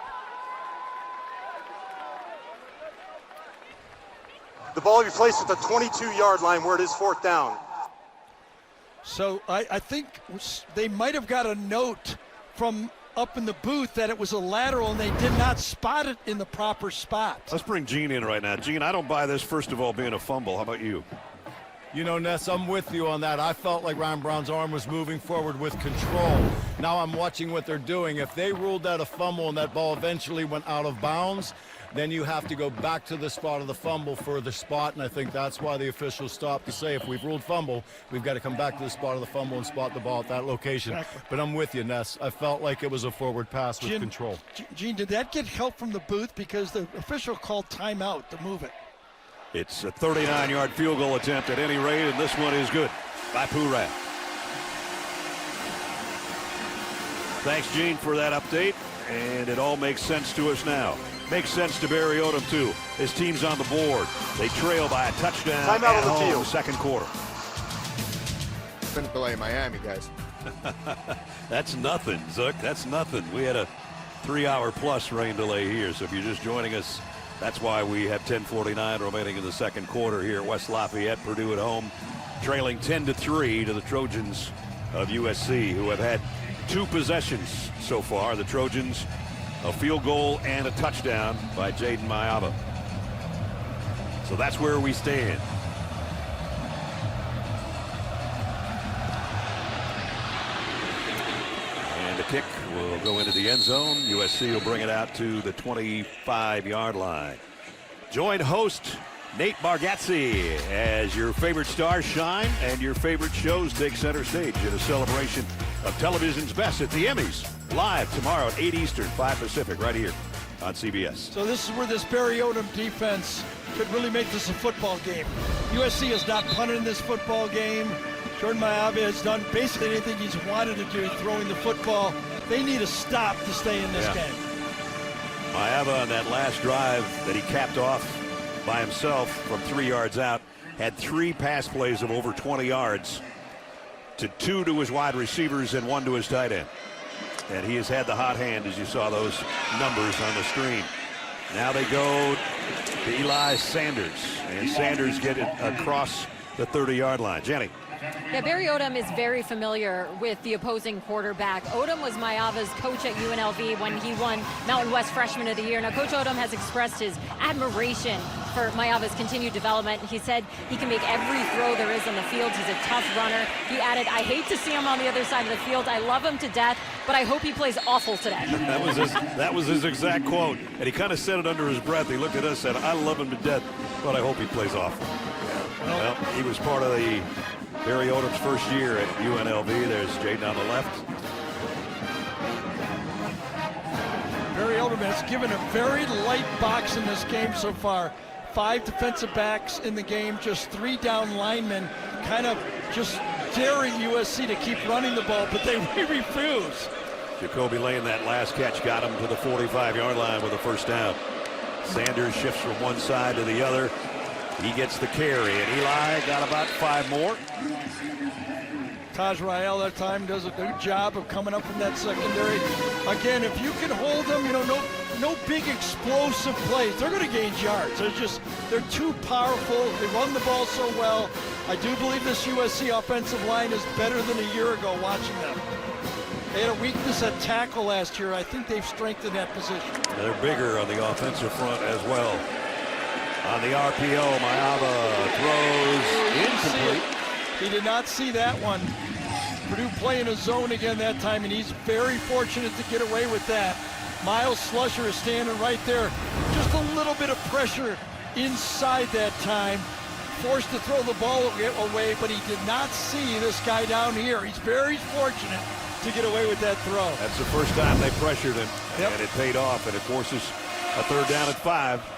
The ball will be placed at the 22-yard line where it is 4th down. So I think they might have got a note from up in the booth that it was a lateral, and they did not spot it in the proper spot. Let's bring Gene in right now. Gene, I don't buy this, first of all, being a fumble. How about you? You know, Ness, I'm with you on that. I felt like Ryan Brown's arm was moving forward with control. Now I'm watching what they're doing. If they ruled that a fumble and that ball eventually went out of bounds, then you have to go back to the spot of the fumble for the spot, and I think that's why the officials stopped to say if we've ruled fumble, we've got to come back to the spot of the fumble and spot the ball at that location. Exactly. But I'm with you, Ness. I felt like it was a forward pass with control. Gene, did that get help from the booth? Because the official called timeout to move it. It's a 39-yard field goal attempt at any rate, and this one is good by Purath. Thanks, Gene, for that update, and it all makes sense to us now. Makes sense to Barry Odom, too. His team's on the board. They trail by a touchdown Timeout at on the home, field. second quarter. Been delay Miami, guys. That's nothing, Zook. That's nothing. We had a 3-hour-plus rain delay here, so if you're just joining us, that's why we have 10:49 remaining in the second quarter here at West Lafayette. Purdue at home, trailing 10-3 to the Trojans of USC, who have had 2 possessions so far. The Trojans, a field goal and a touchdown by Jaden Mayava. So that's where we stand. And the kick will go into the end zone. USC will bring it out to the 25-yard line. Join host Nate Bargatze as your favorite stars shine and your favorite shows take center stage in a celebration of television's best at the Emmys. Live tomorrow at 8 Eastern, 5 Pacific, right here on CBS. So this is where this Barry Odom defense could really make this a football game. USC has not punted in this football game. Jordan Mayava has done basically anything he's wanted to do, throwing the football. They need a stop to stay in this game. Mayava on that last drive that he capped off by himself from 3 yards out had 3 pass plays of over 20 yards, to 2 to his wide receivers and 1 to his tight end. And he has had the hot hand, as you saw those numbers on the screen. Now they go to Eli Sanders, and Sanders get it across the 30-yard line. Jenny. Yeah, Barry Odom is very familiar with the opposing quarterback. Odom was Mayava's coach at UNLV when he won Mountain West Freshman of the Year. Now, Coach Odom has expressed his admiration for Mayava's continued development. He said he can make every throw there is on the field. He's a tough runner. He added, I hate to see him on the other side of the field. I love him to death, but I hope he plays awful today. That was his exact quote. And he kind of said it under his breath. He looked at us and said, I love him to death, but I hope he plays awful. Well, he was part of the Barry Odom's first year at UNLV. There's Jaden on the left. Barry Odom has given a very light box in this game so far. 5 defensive backs in the game, just 3 down linemen, kind of just daring USC to keep running the ball, but they refuse. Jacoby Lane, that last catch got him to the 45-yard line with a first down. Sanders shifts from one side to the other. He gets the carry, and Eli got about 5 more. Taj Rael that time does a good job of coming up from that secondary. Again, if you can hold them, no big explosive plays. They're going to gain yards. They're too powerful. They run the ball so well. I do believe this USC offensive line is better than a year ago watching them. They had a weakness at tackle last year. I think they've strengthened that position. They're bigger on the offensive front as well. On the RPO, Mayava throws incomplete. He did not see that one. Purdue playing a zone again that time, and he's very fortunate to get away with that. Miles Slusher is standing right there. Just a little bit of pressure inside that time. Forced to throw the ball away, but he did not see this guy down here. He's very fortunate to get away with that throw. That's the first time they pressured him, and it paid off, and it forces a 3rd down at 5.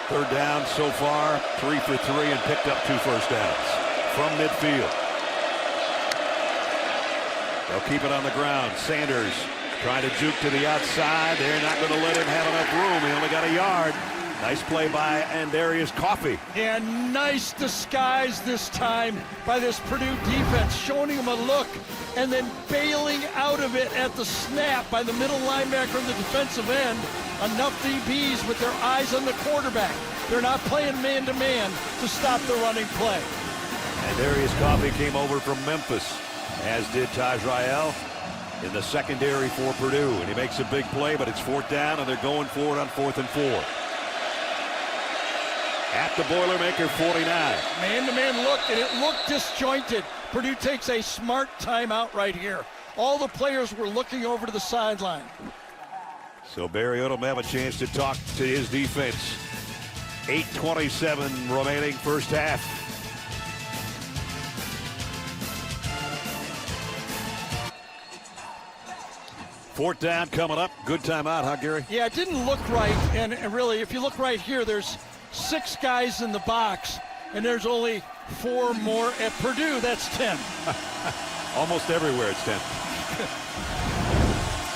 Third down so far, 3 for 3, and picked up 2 first downs from midfield. They'll keep it on the ground. Sanders trying to juke to the outside. They're not going to let him have enough room. He only got a yard. Nice play by Andarius Coffey. And nice disguise this time by this Purdue defense, showing him a look and then bailing out of it at the snap by the middle linebacker and the defensive end. Enough DBs with their eyes on the quarterback. They're not playing man-to-man to stop the running play. Andarius Coffey came over from Memphis, as did Taj Rael in the secondary for Purdue. And he makes a big play, but it's 4th down, and they're going for it on 4th and 4. At the Boilermaker 49. Man-to-man look, and it looked disjointed. Purdue takes a smart timeout right here. All the players were looking over to the sideline. So Barry Odom have a chance to talk to his defense. 8:27 remaining first half. Fourth down coming up. Good timeout, huh, Gary? Yeah, it didn't look right. And really, if you look right here, there's 6 guys in the box, and there's only 4 more at Purdue. That's 10. Almost everywhere it's 10.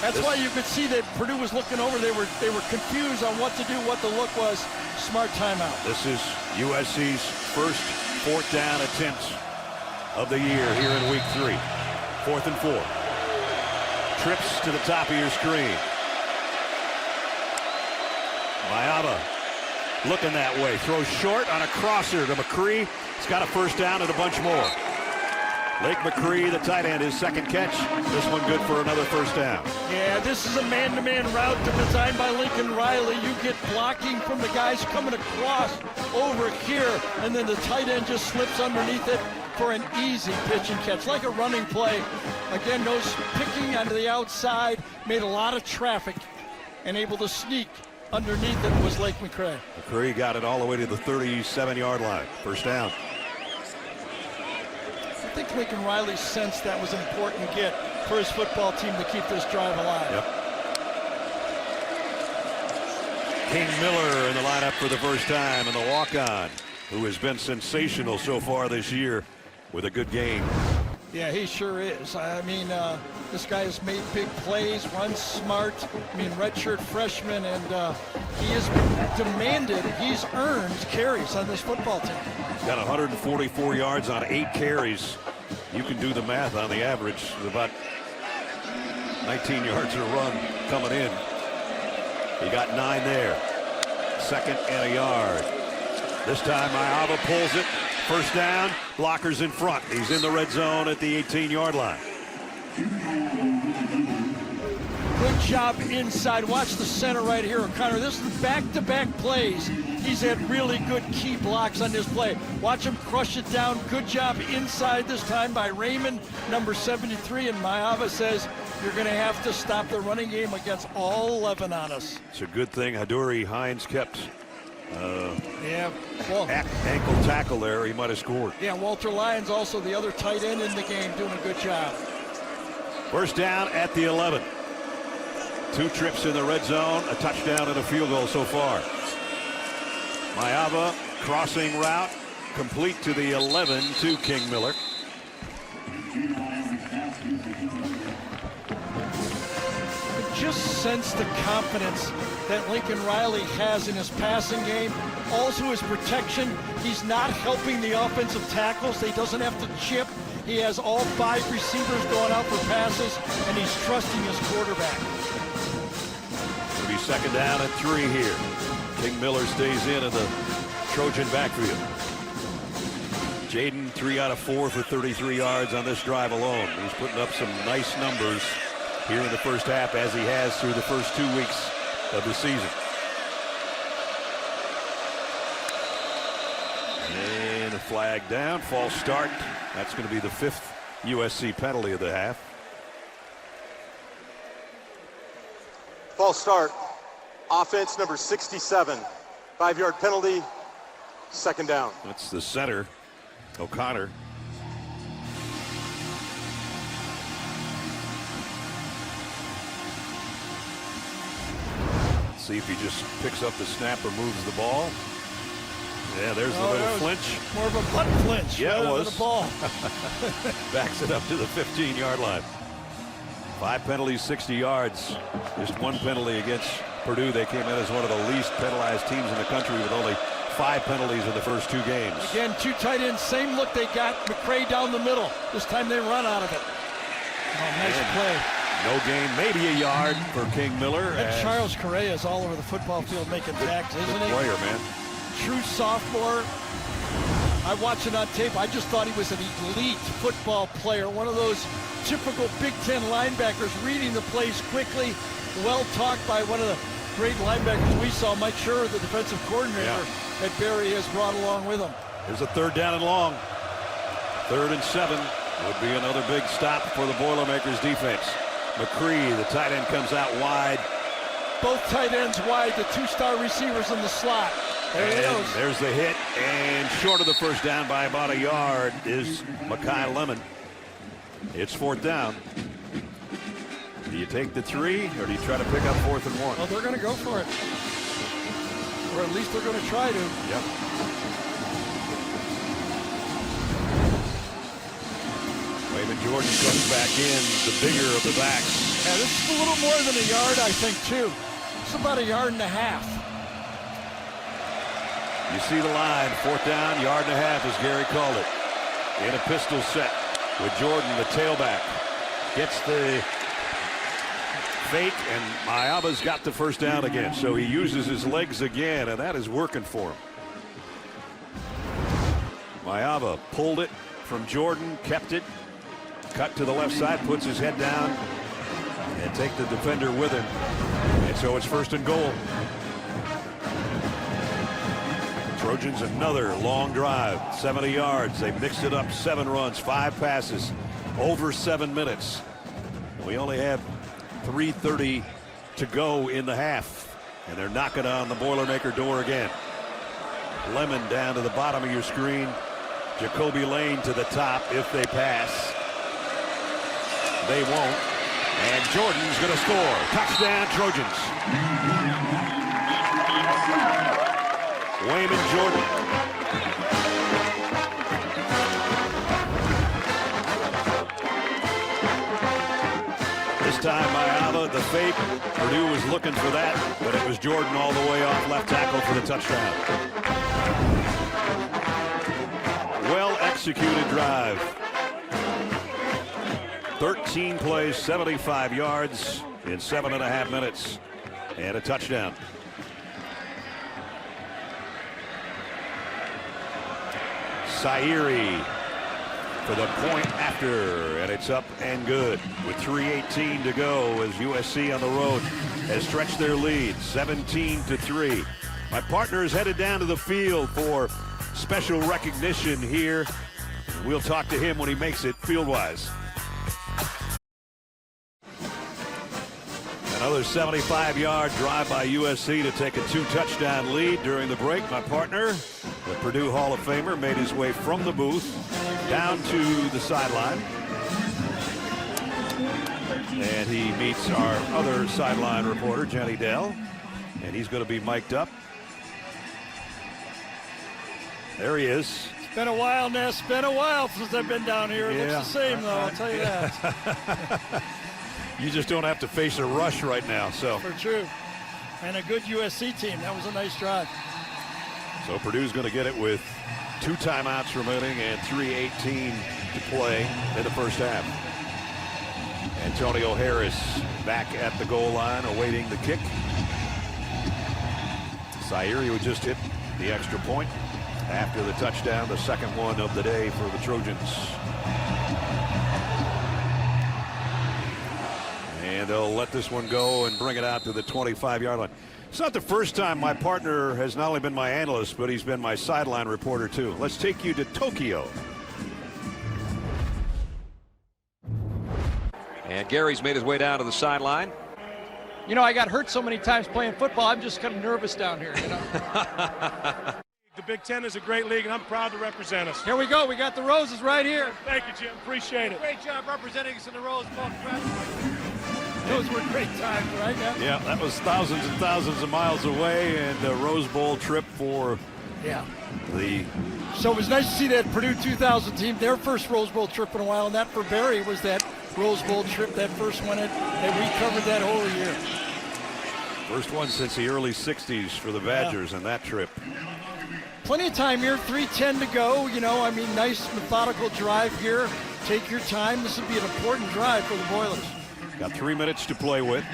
That's why you could see that Purdue was looking over. They were confused on what to do, what the look was. Smart timeout. This is USC's first 4th down attempt of the year here in week 3. 4th and 4. Trips to the top of your screen. Mayava looking that way. Throws short on a crosser to McCree. He's got a first down and a bunch more. Lake McCree, the tight end, his 2nd catch. This one good for another first down. Yeah, this is a man-to-man route designed by Lincoln Riley. You get blocking from the guys coming across over here, and then the tight end just slips underneath it for an easy pitch and catch, like a running play. Again, those picking onto the outside, made a lot of traffic, and able to sneak underneath it was Lake McCree. McCree got it all the way to the 37-yard line. First down. I think Lincoln Riley sensed that was an important get for his football team to keep this drive alive. Yep. King Miller in the lineup for the first time, and the walk-on, who has been sensational so far this year with a good game. Yeah, he sure is. I mean, this guy has made big plays, runs smart. I mean, redshirt freshman, and he has demanded, he's earned carries on this football team. He's got 144 yards on 8 carries. You can do the math on the average. About 19 yards a run coming in. He got 9 there. 2nd and a yard. This time Mayava pulls it. First down, blockers in front. He's in the red zone at the 18-yard line. Good job inside. Watch the center right here, O'Connor. This is back-to-back plays. He's had really good key blocks on this play. Watch him crush it down. Good job inside this time by Raymond, number 73. And Mayava says, you're going to have to stop the running game against all 11 on us. It's a good thing Haduri Hines kept ankle tackle there. He might have scored. Yeah, Walter Lyons, also the other tight end in the game, doing a good job. First down at the 11. 2 trips in the red zone, a touchdown and a field goal so far. Mayava crossing route, complete to the 11 to King Miller. sense the confidence that Lincoln Riley has in his passing game. Also his protection. He's not helping the offensive tackles. He doesn't have to chip. He has all 5 receivers going out for passes, and he's trusting his quarterback. It'll be second down and 3 here. King Miller stays in the Trojan backfield. Jaden 3 out of 4 for 33 yards on this drive alone. He's putting up some nice numbers here in the first half, as he has through the first 2 weeks of the season. And a flag down, false start. That's going to be the 5th USC penalty of the half. False start. Offense number 67. 5-yard penalty. Second down. That's the center, O'Connor. See if he just picks up the snap or moves the ball. Yeah, there's the little flinch. More of a butt flinch. Yeah, it was. The ball. Backs it up to the 15-yard line. 5 penalties, 60 yards. Just 1 penalty against Purdue. They came in as one of the least penalized teams in the country with only 5 penalties in the first 2 games. Again, 2 tight ends, same look they got. McCray down the middle. This time they run out of it. Oh, nice play. No gain, maybe a yard for King Miller. And Charles Correa is all over the football field making tacks, isn't he? Player, man. True sophomore. I watched it on tape. I just thought he was an elite football player. One of those typical Big Ten linebackers, reading the plays quickly, well talked by one of the great linebackers we saw, Mike Schurer, the defensive coordinator that Barry has brought along with him. There's a 3rd down and long. 3rd and 7 would be another big stop for the Boilermakers defense. McCree, the tight end, comes out wide. Both tight ends wide, the 2-star receivers in the slot. There he goes. There's the hit, and short of the first down by about a yard is Mekhi Lemon. It's 4th down. Do you take the 3, or do you try to pick up 4th and 1? Well, they're going to go for it. Or at least they're going to try to. Yep. Wayman Jordan comes back in, the bigger of the backs. Yeah, this is a little more than a yard, I think, too. It's about a yard and a half. You see the line, 4th down, yard and a half, as Gary called it. In a pistol set with Jordan, the tailback. Gets the fake, and Maiava's got the first down again. So he uses his legs again, and that is working for him. Maiava pulled it from Jordan, kept it, cut to the left side, puts his head down, and take the defender with him. And so it's 1st and goal. Trojans another long drive, 70 yards. They mixed it up, 7 runs, 5 passes, over 7 minutes. We only have 3:30 to go in the half, and they're knocking on the Boilermaker door again. Lemon down to the bottom of your screen. Jacoby Lane to the top if they pass. They won't. And Jordan's going to score. Touchdown, Trojans. Wayman Jordan. This time Maiava, the fake. Purdue was looking for that, but it was Jordan all the way off left tackle for the touchdown. Well executed drive. 13 plays, 75 yards in 7.5 minutes, and a touchdown. Sairi for the point after, and it's up and good with 3:18 to go as USC on the road has stretched their lead 17-3. My partner is headed down to the field for special recognition here. We'll talk to him when he makes it field-wise. Another 75-yard drive by USC to take a 2-touchdown lead during the break. My partner, the Purdue Hall of Famer, made his way from the booth down to the sideline. And he meets our other sideline reporter, Jenny Dell. And he's going to be mic'd up. There he is. It's been a while, Ness. Been a while since I've been down here. It looks the same, though, I'll tell you that. You just don't have to face a rush right now. So For true. And a good USC team. That was a nice drive. So Purdue's going to get it with 2 timeouts remaining and 3:18 to play in the first half. Antonio Harris back at the goal line awaiting the kick. Zaire, who just hit the extra point after the touchdown, the second one of the day for the Trojans. And they'll let this one go and bring it out to the 25-yard line. It's not the first time my partner has not only been my analyst, but he's been my sideline reporter too. Let's take you to Tokyo. And Gary's made his way down to the sideline. You know, I got hurt so many times playing football, I'm just kind of nervous down here, you know. The Big Ten is a great league, and I'm proud to represent us. Here we go. We got the Roses right here. Thank you, Jim. Appreciate it. Great job representing us in the Rose Bowl. Those were great times, right? Yeah, that was thousands and thousands of miles away, and a Rose Bowl trip for the. So it was nice to see that Purdue 2000 team, their first Rose Bowl trip in a while, and that for Barry was that Rose Bowl trip, that first one that we covered that whole year. First one since the early 60s for the Badgers and that trip. Plenty of time here, 3:10 to go. You know, I mean, nice methodical drive here. Take your time. This would be an important drive for the Boilers. Got 3 minutes to play with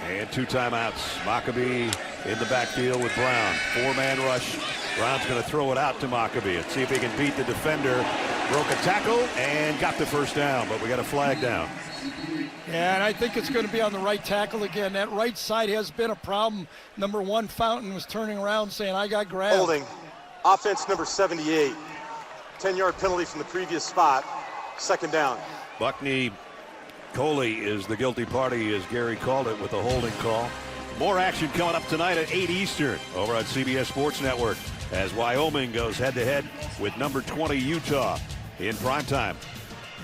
and 2 timeouts. Maccabee in the backfield with Brown. 4-man rush. Brown's going to throw it out to Maccabee and see if he can beat the defender. Broke a tackle and got the first down, but we got a flag down. Yeah, and I think it's going to be on the right tackle again. That right side has been a problem. Number 1, Fountain, was turning around saying, I got grabbed. Holding. Offense number 78. 10-yard penalty from the previous spot. Second down. Buckney Coley is the guilty party, as Gary called it, with a holding call. More action coming up tonight at 8 Eastern over on CBS Sports Network as Wyoming goes head-to-head with number 20 Utah in primetime.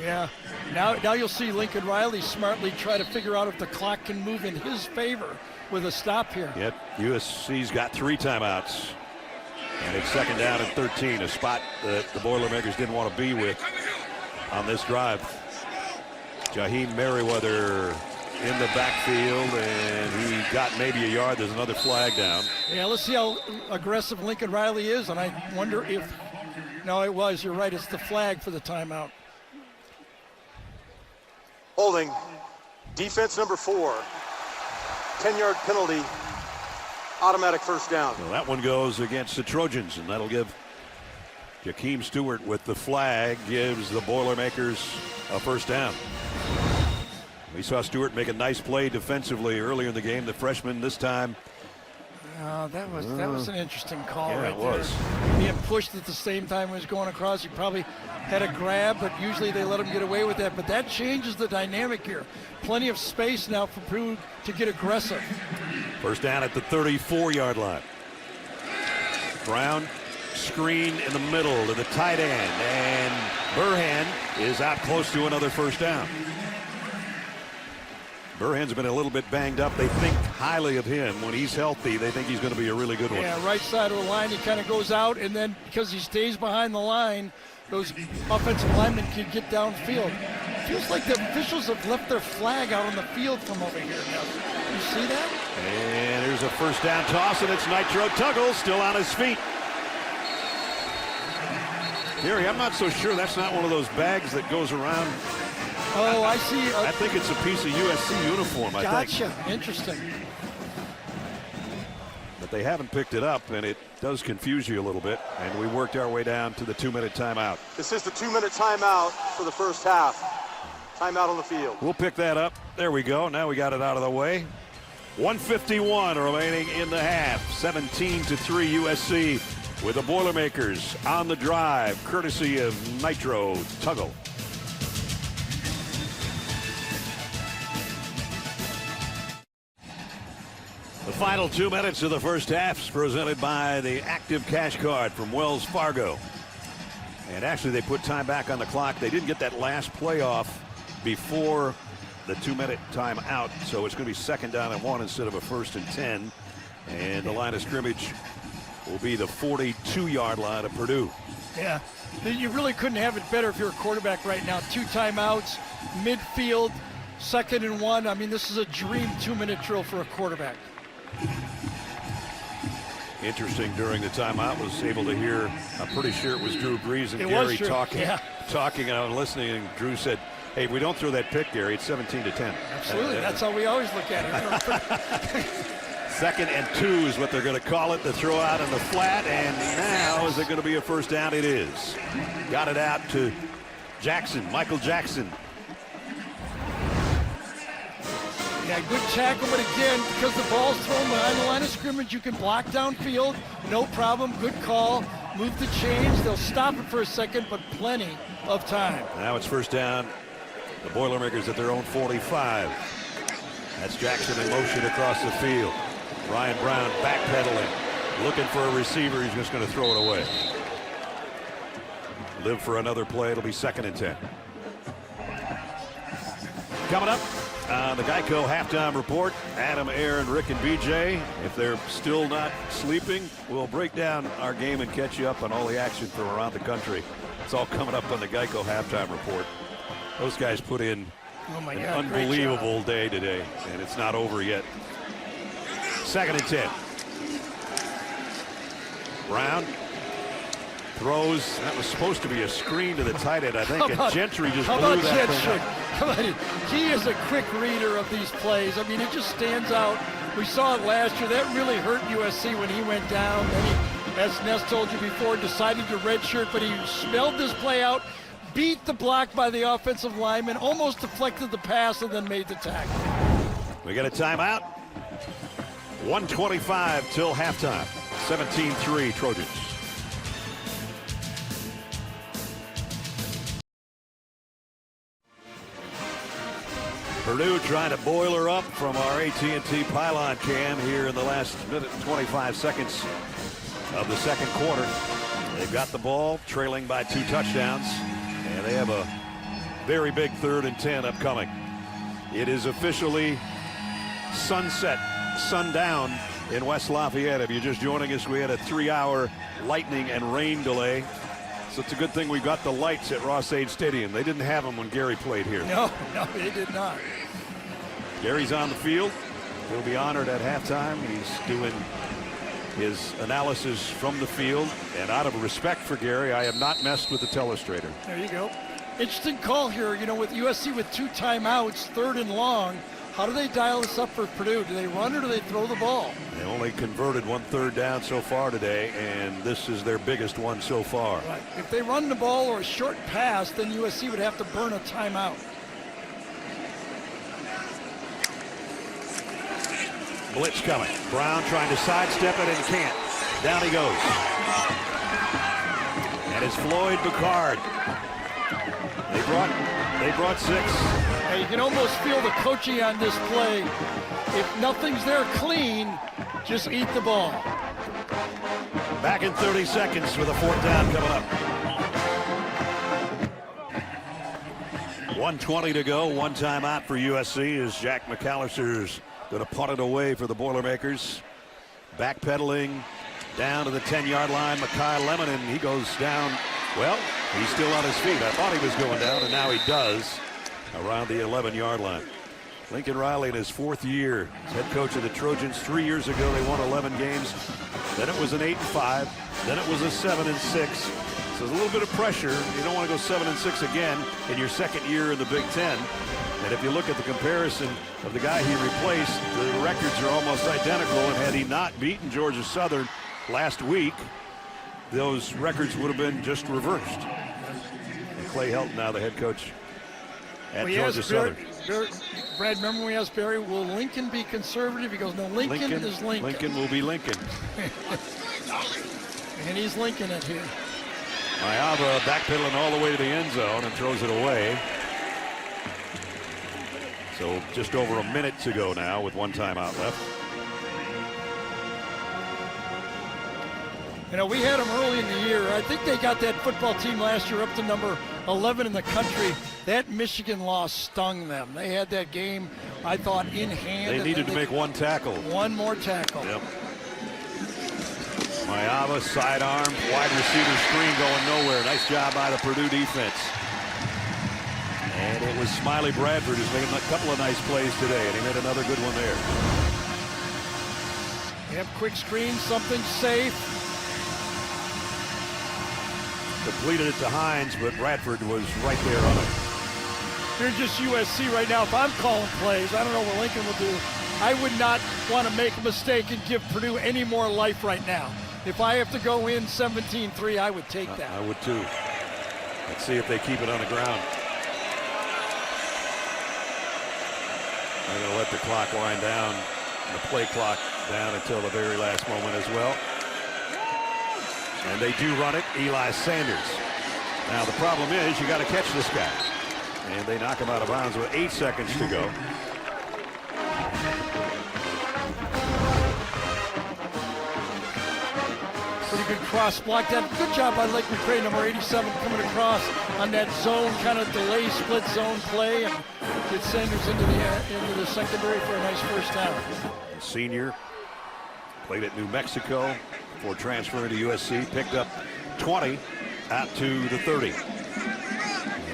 Yeah, now you'll see Lincoln Riley smartly try to figure out if the clock can move in his favor with a stop here. Yet USC's got 3 timeouts. And it's second down and 13, a spot that the Boilermakers didn't want to be with on this drive. Jaheim Merriweather in the backfield, and he got maybe a yard. There's another flag down. Yeah, let's see how aggressive Lincoln Riley is, and I wonder if, no, it was, you're right, it's the flag for the timeout. Holding. Defense number 4. 10-yard penalty. Automatic first down. So that one goes against the Trojans, and that'll give Jakeem Stewart with the flag, gives the Boilermakers a first down. We saw Stewart make a nice play defensively earlier in the game. The freshman this time. That was an interesting call Yeah, right it was. there. Being pushed at the same time he was going across. He probably had a grab, but usually they let him get away with that. But that changes the dynamic here. Plenty of space now for Purdue to get aggressive. First down at the 34-yard line. Brown screen in the middle to the tight end, and Burhan is out close to another first down. Burhan's been a little bit banged up. They think highly of him. When he's healthy, they think he's going to be a really good one. Yeah, right side of the line, he kind of goes out, and then because he stays behind the line, those offensive linemen can get downfield. Feels like the officials have left their flag out on the field from over here now. You see that? And here's a first down toss, and it's Nitro Tuggle still on his feet. Gary, I'm not so sure that's not one of those bags that goes around. Oh, I see. I think it's a piece of USC uniform, I think. Gotcha. Interesting. But they haven't picked it up, and it does confuse you a little bit. And we worked our way down to the 2-minute timeout. This is the 2-minute timeout for the first half. Timeout on the field. We'll pick that up. There we go. Now we got it out of the way. 1:51 remaining in the half. 17-3 USC with the Boilermakers on the drive, courtesy of Nitro Tuggle. The final 2 minutes of the first half is presented by the Active Cash Card from Wells Fargo. And actually, they put time back on the clock. They didn't get that last play off before the 2-minute timeout, so it's going to be second down and 1 instead of a 1st and 10. And the line of scrimmage will be the 42-yard line of Purdue. Yeah, you really couldn't have it better if you're a quarterback right now. 2 timeouts, midfield, 2nd and 1. I mean, this is a dream 2-minute drill for a quarterback. Interesting, during the timeout, was able to hear, I'm pretty sure it was Drew Brees and Gary talking, and I was listening, and Drew said, hey, if we don't throw that pick, Gary, it's 17-10. Absolutely, that's how we always look at it. 2nd and 2 is what they're going to call it. The throw out in the flat, and now is it going to be a first down? It is. Got it out to Jackson, Michael Jackson. Yeah, good tackle, but again, because the ball's thrown behind the line of scrimmage, you can block downfield, no problem, good call. Move the chains, they'll stop it for a second, but plenty of time. Now it's first down. The Boilermakers at their own 45. That's Jackson in motion across the field. Ryan Brown backpedaling, looking for a receiver. He's just going to throw it away. Live for another play. It'll be 2nd and 10. Coming up on the Geico halftime report, Adam, Aaron, Rick, and BJ. If they're still not sleeping, we'll break down our game and catch you up on all the action from around the country. It's all coming up on the Geico halftime report. Those guys put in an unbelievable day today, and it's not over yet. 2nd and 10. Brown throws. That was supposed to be a screen to the tight end, I think, and Gentry just blew that thing up. Come on, he is a quick reader of these plays. I mean, it just stands out. We saw it last year. That really hurt USC when he went down. Then he, as Ness told you before, decided to redshirt, but he smelled this play out, beat the block by the offensive lineman, almost deflected the pass, and then made the tackle. We got a timeout. 1:25 till halftime. 17-3 Trojans. Purdue trying to boil her up from our AT&T pylon cam here in the last minute and 25 seconds of the second quarter. They've got the ball, trailing by 2 touchdowns, and they have a very big 3rd and 10 upcoming. It is officially sundown in West Lafayette. If you're just joining us, we had a 3-hour lightning and rain delay. So it's a good thing we got the lights at Ross-Ade Stadium. They didn't have them when Gary played here. No, they did not. Gary's on the field. He'll be honored at halftime. He's doing his analysis from the field. And out of respect for Gary, I have not messed with the telestrator. There you go. Interesting call here, you know, with USC with 2 timeouts, 3rd and long. How do they dial this up for Purdue? Do they run or do they throw the ball? They only converted 1 3rd down so far today, and this is their biggest one so far. Right. If they run the ball or a short pass, then USC would have to burn a timeout. Blitz coming. Brown trying to sidestep it and can't. Down he goes. And it's Floyd Bacard. They brought 6. You can almost feel the coaching on this play. If nothing's there clean, just eat the ball. Back in 30 seconds with a 4th down coming up. 1:20 to go. 1 timeout for USC as Jack McAllister's going to punt it away for the Boilermakers. Backpedaling down to the 10-yard line. Mekhi Lemon, and he goes down. Well, he's still on his feet. I thought he was going down, and now he does. Around the 11-yard line. Lincoln Riley in his 4th year as head coach of the Trojans. 3 years ago they won 11 games. Then it was an 8-5. Then it was a 7-6. So there's a little bit of pressure. You don't want to go 7-6 again in your 2nd year in the Big Ten. And if you look at the comparison of the guy he replaced, the records are almost identical. And had he not beaten Georgia Southern last week, those records would have been just reversed. And Clay Helton now the head coach at Georgia Southern. Brad, remember when we asked Barry, will Lincoln be conservative? He goes, no, Lincoln is Lincoln. Lincoln will be Lincoln. And he's Lincoln it here. Mayava backpedaling all the way to the end zone and throws it away. So just over a minute to go now with 1 timeout left. You know, we had them early in the year. I think they got that football team last year up to number 11 in the country. That Michigan loss stung them. They had that game, I thought, in hand. They needed to make 1 tackle. 1 more tackle. Yep. Mayava sidearm, wide receiver screen going nowhere. Nice job by the Purdue defense. And it was Smiley Bradford who's making a couple of nice plays today, and he made another good one there. Yep, quick screen, something safe. Completed it to Hines, but Bradford was right there on it. Here's just USC right now. If I'm calling plays, I don't know what Lincoln will do. I would not want to make a mistake and give Purdue any more life right now. If I have to go in 17-3, I would take that. I would too. Let's see if they keep it on the ground. They're going to let the clock wind down, the play clock down until the very last moment as well. And they do run it, Eli Sanders. Now the problem is you got to catch this guy. And they knock him out of bounds with 8 seconds to go. Pretty good cross block. That good job by Lake McRae, number 87, coming across on that zone, kind of delay split zone play, and get Sanders into the secondary for a nice first down. The senior played at New Mexico before transferring to USC. Picked up 20 out to the 30.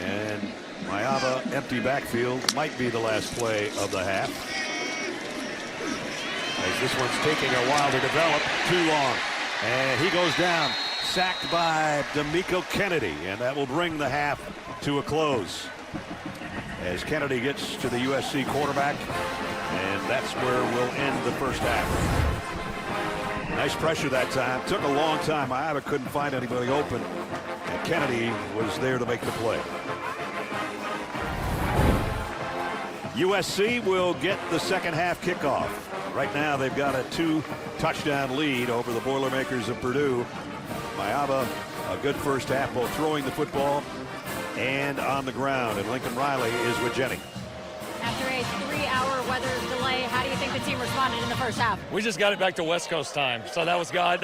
And Mayava, empty backfield, might be the last play of the half. As this one's taking a while to develop, too long. And he goes down, sacked by D'Amico Kennedy, and that will bring the half to a close. As Kennedy gets to the USC quarterback, and that's where we'll end the first half. Nice pressure that time. Took a long time. Iowa couldn't find anybody open, and Kennedy was there to make the play. USC will get the second half kickoff. Right now they've got a 2-touchdown lead over the Boilermakers of Purdue. Mayava, a good first half, both throwing the football and on the ground. And Lincoln Riley is with Jenny. After a 3-hour weather delay, how do you think the team responded in the first half? We just got it back to West Coast time. So that was God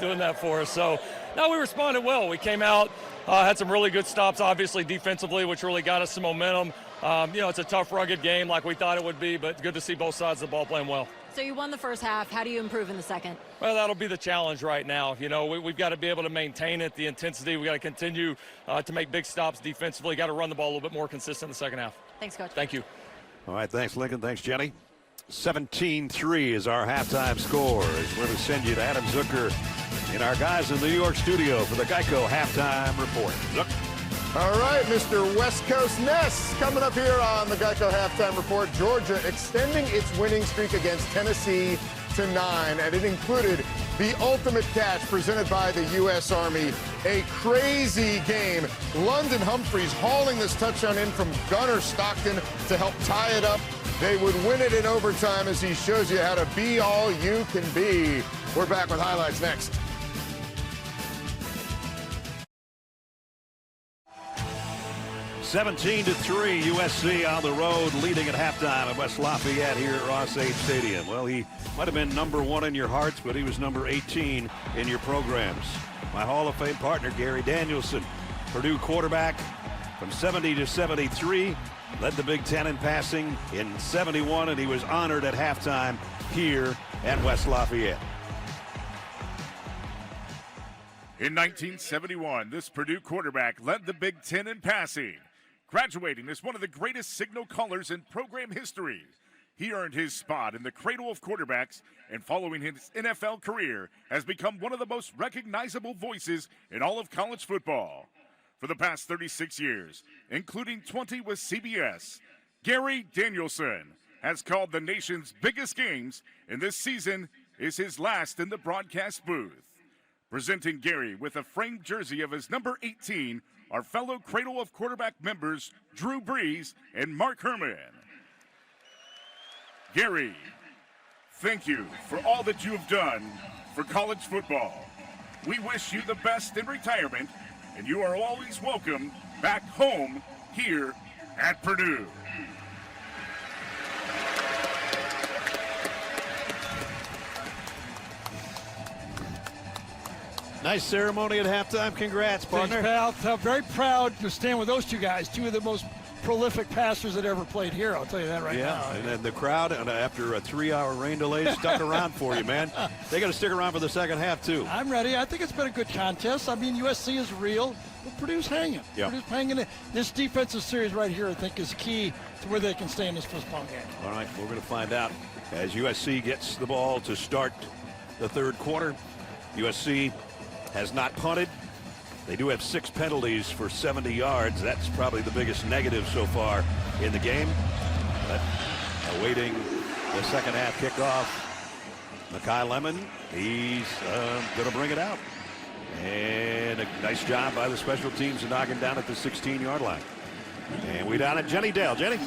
doing that for us. So no, we responded well. We came out, had some really good stops, obviously defensively, which really got us some momentum. It's a tough, rugged game like we thought it would be, but good to see both sides of the ball playing well. So you won the first half. How do you improve in the second? Well, that'll be the challenge right now. We've got to be able to maintain it, the intensity. We've got to continue to make big stops defensively. Got to run the ball a little bit more consistent in the second half. Thanks, Coach. Thank you. All right, thanks, Lincoln. Thanks, Jenny. 17-3 is our halftime score. As we're going to send you to Adam Zucker and our guys in the New York studio for the Geico halftime report. Zuck. All right, Mr. West Coast Ness coming up here on the Geico halftime report. Georgia extending its winning streak against Tennessee to 9, and it included the ultimate catch presented by the U.S. Army. A crazy game. London Humphreys hauling this touchdown in from Gunnar Stockton to help tie it up. They would win it in overtime as he shows you how to be all you can be. We're back with highlights next. $17-3, USC on the road, leading at halftime at West Lafayette here at Ross-Age Stadium. Well, he might have been number 1 in your hearts, but he was number 18 in your programs. My Hall of Fame partner, Gary Danielson, Purdue quarterback from 70 to 73, led the Big Ten in passing in 71, and he was honored at halftime here at West Lafayette. In 1971, this Purdue quarterback led the Big Ten in passing, graduating as one of the greatest signal callers in program history. He earned his spot in the cradle of quarterbacks, and following his NFL career, has become one of the most recognizable voices in all of college football. For the past 36 years, including 20 with CBS, Gary Danielson has called the nation's biggest games, and this season is his last in the broadcast booth. Presenting Gary with a framed jersey of his number 18, our fellow Cradle of Quarterback members, Drew Brees and Mark Herman. Gary, thank you for all that you have done for college football. We wish you the best in retirement, and you are always welcome back home here at Purdue. Nice ceremony at halftime. Congrats, partner. Thanks, pal. Very proud to stand with those two guys, two of the most prolific passers that ever played here. I'll tell you that right now. Yeah, and then the crowd, after a 3-hour rain delay, stuck around for you, man. They got to stick around for the second half, too. I'm ready. I think it's been a good contest. I mean, USC is real, but Purdue's hanging. Yeah. Purdue's hanging. This defensive series right here, I think, is key to where they can stay in this football game. All right, we're going to find out as USC gets the ball to start the third quarter. USC has not punted. They do have 6 penalties for 70 yards. That's probably the biggest negative so far in the game. But awaiting the second half kickoff, Makai Lemon, he's going to bring it out. And a nice job by the special teams to knock him down at the 16-yard line. And we down at Jenny Dale. Jenny?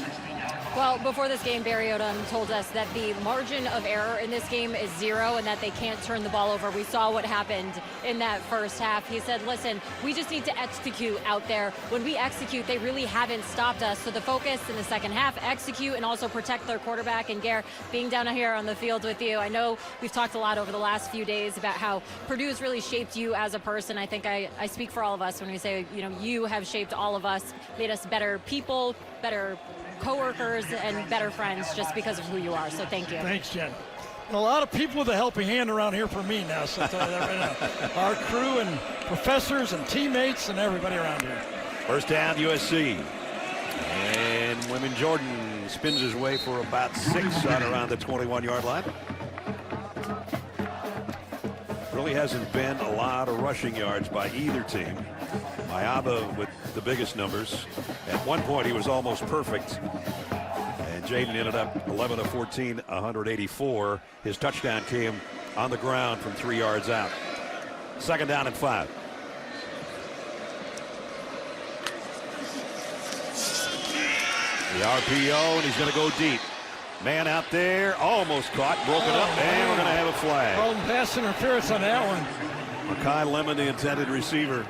Well, before this game, Barry Odom told us that the margin of error in this game is 0 and that they can't turn the ball over. We saw what happened in that first half. He said, listen, we just need to execute out there. When we execute, they really haven't stopped us. So the focus in the second half, execute and also protect their quarterback. And Gare, being down here on the field with you, I know we've talked a lot over the last few days about how Purdue's really shaped you as a person. I think I speak for all of us when we say, you have shaped all of us, made us better people, better co-workers, and better friends just because of who you are. So thank you. Thanks, Jen. And a lot of people with a helping hand around here for me now. So I'll tell you that right now. Our crew and professors and teammates and everybody around here. First down, USC. And Wyman Jordan spins his way for about 6 out around the 21-yard line. Really hasn't been a lot of rushing yards by either team. Mayaba with the biggest numbers. At one point, he was almost perfect. And Jaden ended up 11 of 14, 184. His touchdown came on the ground from 3 yards out. Second down and 5. The RPO, and he's going to go deep. Man out there, almost caught, broken up, and we're going to have a flag. Called pass interference on that one. Makai Lemon, the intended receiver.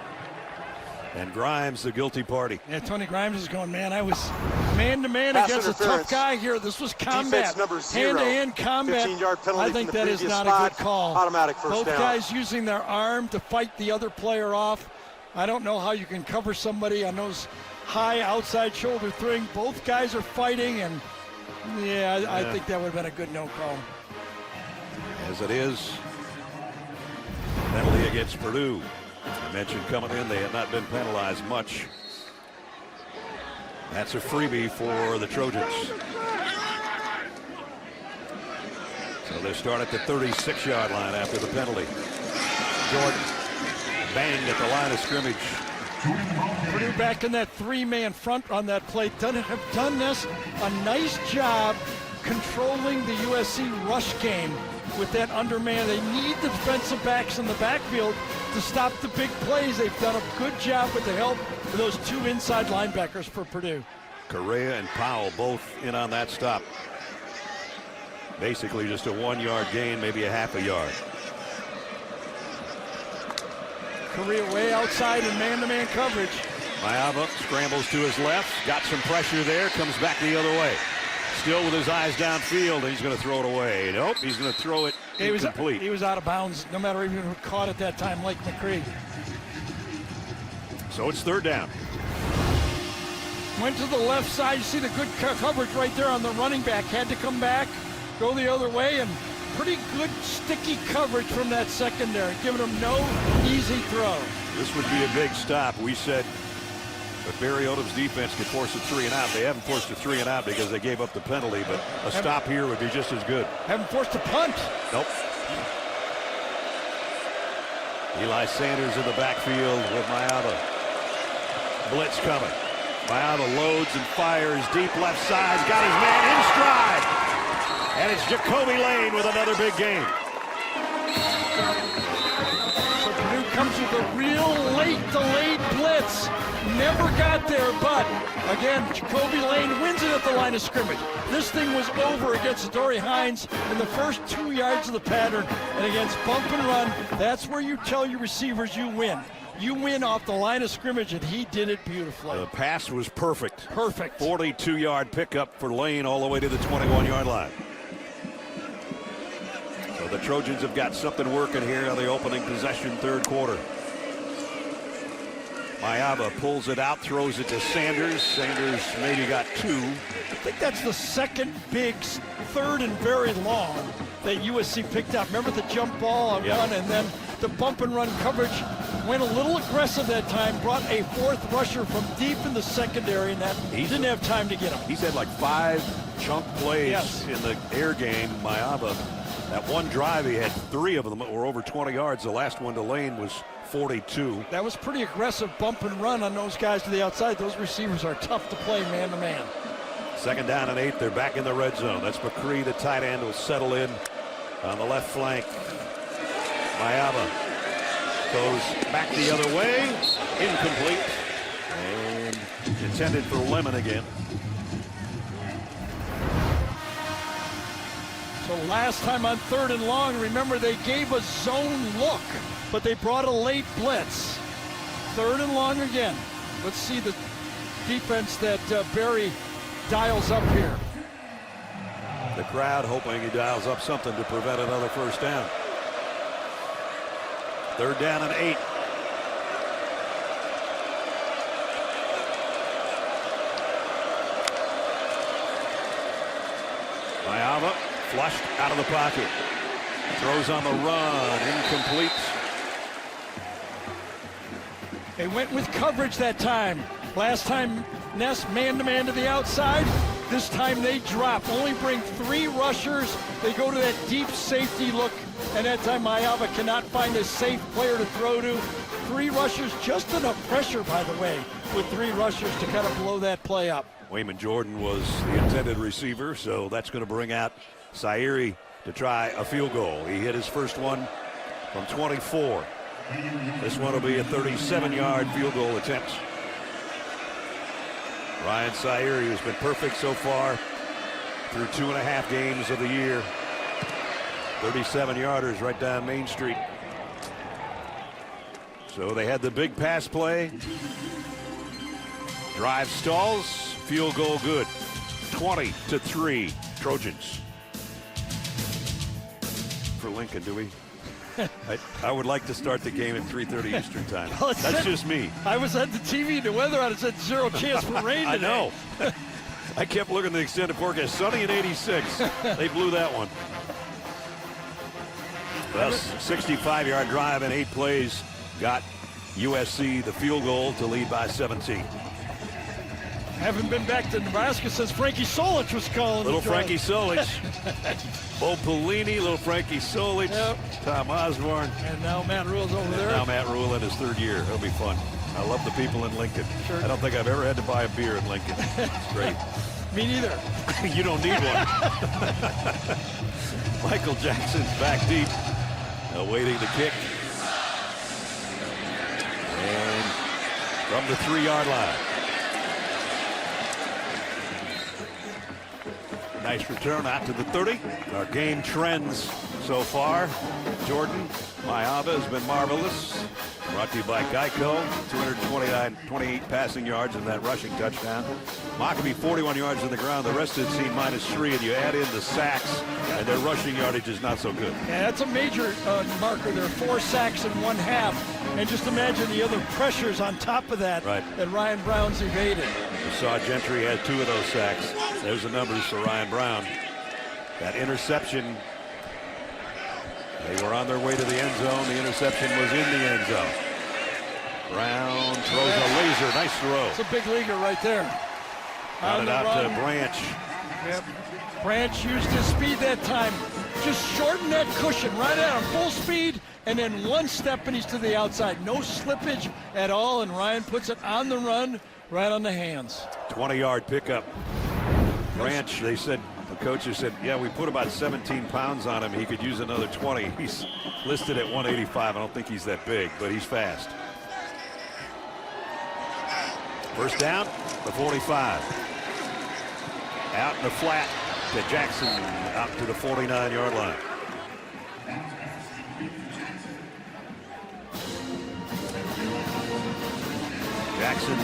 And Grimes, the guilty party. Yeah, Tony Grimes is going, man, I was man-to-man against a tough guy here. This was combat, hand-to-hand combat. I think that is not a good call. Automatic first Both down. guys using their arm to fight the other player off. I don't know how you can cover somebody on those high outside shoulder thing. Both guys are fighting, and I think that would have been a good no call. As it is, penalty against Purdue. I mentioned coming in, they had not been penalized much. That's a freebie for the Trojans. So they start at the 36-yard line after the penalty. Jordan banged at the line of scrimmage. Purdue back in that 3-man front on that play. Have done this a nice job controlling the USC rush game with that underman. They need the defensive backs in the backfield to stop the big plays. They've done a good job with the help of those 2 inside linebackers for Purdue. Correa and Powell both in on that stop. Basically just a 1-yard gain, maybe a half a yard. Correa way outside in man-to-man coverage. Mayaba scrambles to his left, got some pressure there, comes back the other way. Still with his eyes downfield, and he's going to throw it away. Nope, he's going to throw it incomplete. He was out of bounds, no matter even who caught at that time, like McCree. So it's third down. Went to the left side. You see the good coverage right there on the running back. Had to come back, go the other way, and pretty good sticky coverage from that secondary, giving him no easy throw. This would be a big stop. We said but Barry Odom's defense could force a 3 and out. They haven't forced a 3 and out because they gave up the penalty, but a stop here would be just as good. Haven't forced a punt. Nope. Eli Sanders in the backfield with Mayaba. Blitz coming. Mayaba loads and fires deep left side. Got his man in stride. And it's Jacoby Lane with another big game. So Purdue comes with a real delayed blitz. Never got there, but again, Jacoby Lane wins it at the line of scrimmage. This thing was over against Dory Hines in the first 2 yards of the pattern, and against bump and run, that's where you tell your receivers you win. You win off the line of scrimmage, and he did it beautifully. The pass was perfect. Perfect. 42-yard pickup for Lane all the way to the 21-yard line. So the Trojans have got something working here on the opening possession, third quarter. Mayava pulls it out, throws it to Sanders. Sanders maybe got 2. I think that's the second big third and very long that USC picked up. Remember the jump ball on one, and then the bump and run coverage went a little aggressive that time, brought a 4th rusher from deep in the secondary, and that he didn't have time to get him. He's had like 5 chunk plays in the air game, Mayava. That one drive, he had 3 of them that were over 20 yards. The last one to Lane was 42. That was pretty aggressive bump and run on those guys to the outside. Those receivers are tough to play man to man. 2nd down and 8. They're back in the red zone. That's McCree, the tight end, will settle in on the left flank. Mayava goes back the other way. Incomplete. And intended for Lemon again. So last time on 3rd and long, remember they gave a zone look, but they brought a late blitz. 3rd and long again. Let's see the defense that Barry dials up here. The crowd hoping he dials up something to prevent another first down. 3rd down and 8. Mayava flushed out of the pocket. Throws on the run. Incomplete. They went with coverage that time. Last time, Ness man-to-man to the outside. This time they drop. Only bring 3 rushers. They go to that deep safety look. And that time Mayava cannot find a safe player to throw to. 3 rushers, just enough pressure, by the way, with 3 rushers to kind of blow that play up. Wayman Jordan was the intended receiver, so that's going to bring out Sairi to try a field goal. He hit his first one from 24. This one will be a 37-yard field goal attempt. Ryan Sairi, who's been perfect so far through 2.5 games of the year. 37-yarders right down Main Street. So they had the big pass play. Drive stalls, field goal good. 20-3 Trojans. For Lincoln, do we? I would like to start the game at 3:30 Eastern time. Well, that's just me. I was at the TV, the weather on it said 0 chance for rain today. I know. I kept looking at the extended forecast. Sunny and 86. They blew that one. Thus, 65-yard drive and 8 plays got USC the field goal to lead by 17. Haven't been back to Nebraska since Frankie Solich was calling. Little Frankie Solich. Bo Pelini, little Frankie Solich, Tom Osborne. And now Matt Rule's over there. Now Matt Rule in his 3rd year. It'll be fun. I love the people in Lincoln. Sure. I don't think I've ever had to buy a beer in Lincoln. It's great. Me neither. You don't need one. Michael Jackson's back deep, awaiting the kick. And from the 3-yard line. Nice return out to the 30. Our game trends so far. Jordan Mayava has been marvelous. Brought to you by Geico. 228 passing yards and that rushing touchdown. Mockabee 41 yards on the ground. The rest of the team -3, and you add in the sacks, and their rushing yardage is not so good. Yeah, that's a major marker. There are 4 sacks in 1 half. And just imagine the other pressures on top of that that Ryan Brown's evaded. We saw Gentry had 2 of those sacks. There's the numbers for Ryan Brown. That interception, they were on their way to the end zone. The interception was in the end zone. Brown throws a laser. Nice throw. It's a big leaguer right there. Got it out to Branch. Yep. Branch used his speed that time. Just shorten that cushion right out on full speed, and then 1 step and he's to the outside. No slippage at all, and Ryan puts it on the run right on the hands. 20-yard pickup. Branch, they said, the coaches said, yeah, we put about 17 pounds on him. He could use another 20. He's listed at 185. I don't think he's that big, but he's fast. First down, the 45. Out in the flat to Jackson, out to the 49-yard line. Jackson,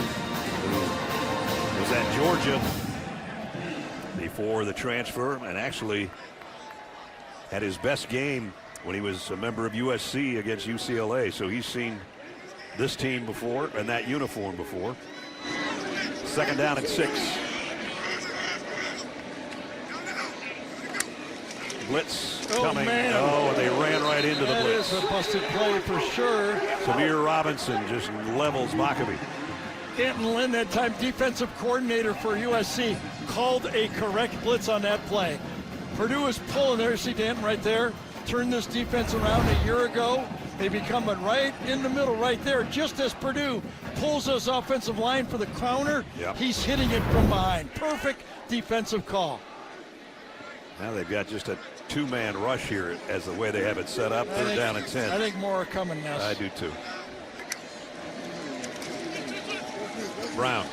who was at Georgia before the transfer, and actually had his best game when he was a member of USC against UCLA. So he's seen this team before and that uniform before. 2nd down and 6. Blitz coming. Man. Oh, and they ran right into the blitz. That is a busted play for sure. Samir Robinson just levels Maccabi. Anton Lynn, that time defensive coordinator for USC, called a correct blitz on that play. Purdue is pulling there. See Danton right there? Turned this defense around a year ago. They become it right in the middle right there. Just as Purdue pulls this offensive line for the counter, he's hitting it from behind. Perfect defensive call. Now they've got just a 2-man rush here as the way they have it set up. 3rd down and 10. I think more are coming now. I do too. Brown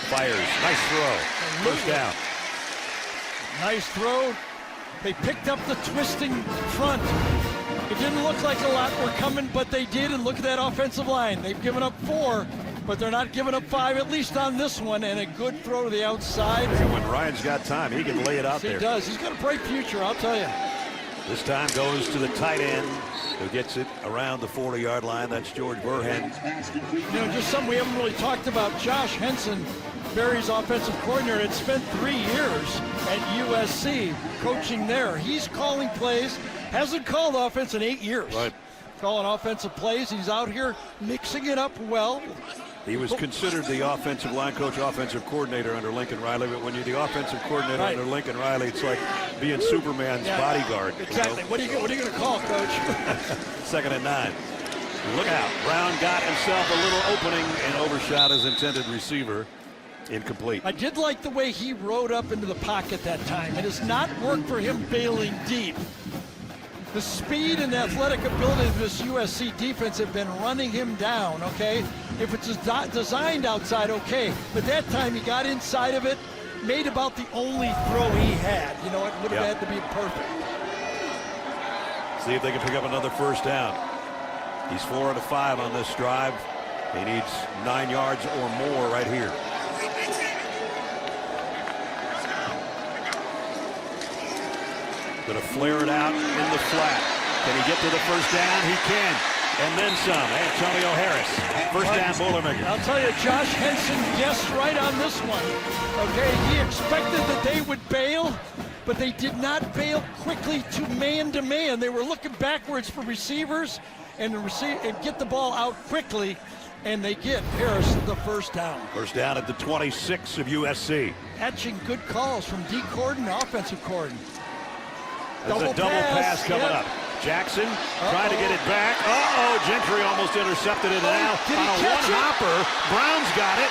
fires. Nice throw. 1st down. Nice throw. They picked up the twisting front. It didn't look like a lot were coming, but they did, and look at that offensive line. They've given up 4, but they're not giving up 5, at least on this one, and a good throw to the outside. And when Ryan's got time, he can lay it out there. He does. He's got a bright future, I'll tell you. This time goes to the tight end, who gets it around the 40-yard line. That's George Burhan. You know, just something we haven't really talked about. Josh Henson, Barry's offensive coordinator, had spent 3 years at USC coaching there. He's calling plays. Hasn't called offense in 8 years. Right. Calling offensive plays. He's out here mixing it up well. He was considered the offensive line coach, offensive coordinator under Lincoln Riley, but when you're the offensive coordinator under Lincoln Riley, it's like being Superman's bodyguard. Exactly. You know? What are you going to call, Coach? 2nd and 9. Look out. Brown got himself a little opening and overshot his intended receiver. Incomplete. I did like the way he rode up into the pocket that time. It has not worked for him bailing deep. The speed and athletic ability of this USC defense have been running him down, okay? If it's designed outside, okay. But that time he got inside of it, made about the only throw he had. You know, it would have had to be perfect. See if they can pick up another 1st down. He's 4 out of 5 on this drive. He needs 9 yards or more right here. Going to flare it out in the flat. Can he get to the 1st down? He can. And then some. Antonio Harris. 1st down, Boilermaker. I'll tell you, Josh Henson guessed right on this one. Okay, he expected that they would bail, but they did not bail quickly to man. They were looking backwards for receivers and get the ball out quickly, and they get Harris the 1st down. 1st down at the 26 of USC. Catching good calls from D. Corden, offensive Corden. There's a double pass coming up. Jackson trying to get it back. Gentry almost intercepted it now. On a one-hopper, Brown's got it.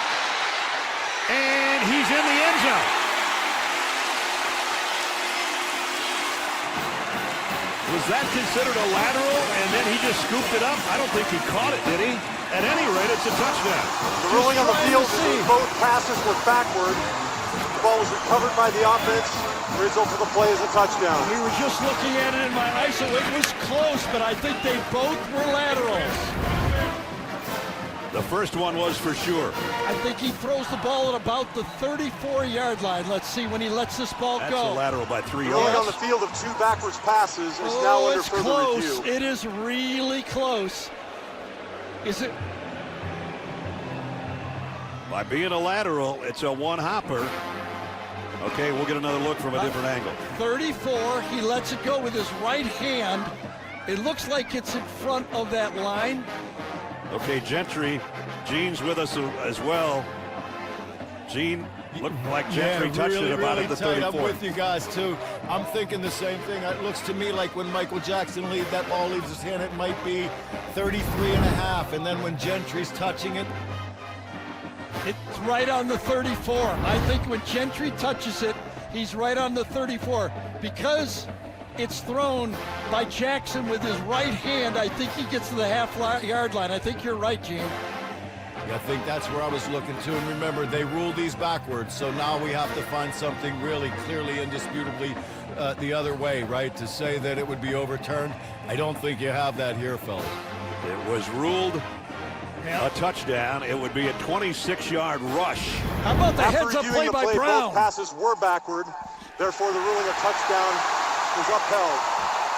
And he's in the end zone. Was that considered a lateral, and then he just scooped it up? I don't think he caught it, did he? At any rate, it's a touchdown. The ruling on the field is both passes were backward. The ball was recovered by the offense. Result for the play is a touchdown. We were just looking at it in my eyes, so it was close, but I think they both were laterals. The first one was for sure. I think he throws the ball at about the 34-yard line. Let's see when he lets this ball go. That's a lateral by 3 yards. Ruling on the field of 2 backwards passes is now under further close. review. It is really close. Is it? By being a lateral, it's a one-hopper. Okay, we'll get another look from a different angle. 34, he lets it go with his right hand. It looks like it's in front of that line. Okay, Gentry, Gene's with us as well. Gene looked like Gentry touched it about at the 34. I'm with you guys, too. I'm thinking the same thing. It looks to me like when Michael Jackson that ball leaves his hand, it might be 33.5. And then when Gentry's touching it, it's right on the 34. I think when Gentry touches it, he's right on the 34. Because it's thrown by Jackson with his right hand, I think he gets to the half-yard line. I think you're right, Gene. I think that's where I was looking to. And remember, they rule these backwards, so now we have to find something really clearly, indisputably the other way, right? To say that it would be overturned, I don't think you have that here, fellas. It was ruled a touchdown. It would be a 26-yard rush. How about the heads-up play by Brown? Both passes were backward. Therefore, the ruling of touchdown is upheld.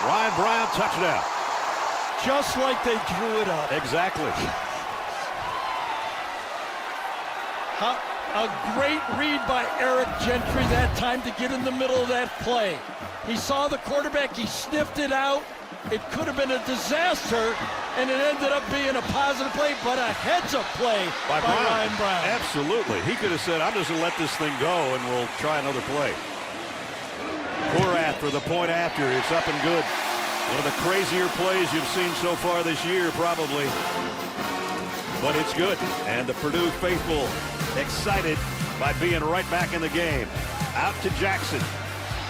Ryan Brown, touchdown. Just like they drew it up. Exactly. A great read by Eric Gentry that time to get in the middle of that play. He saw the quarterback, he sniffed it out. It could have been a disaster, and it ended up being a positive play, but a heads-up play by Ryan Brown. Absolutely. He could have said, I'm just going to let this thing go, and we'll try another play. Porath for the point after. It's up and good. One of the crazier plays you've seen so far this year, probably. But it's good. And the Purdue faithful excited by being right back in the game. Out to Jackson.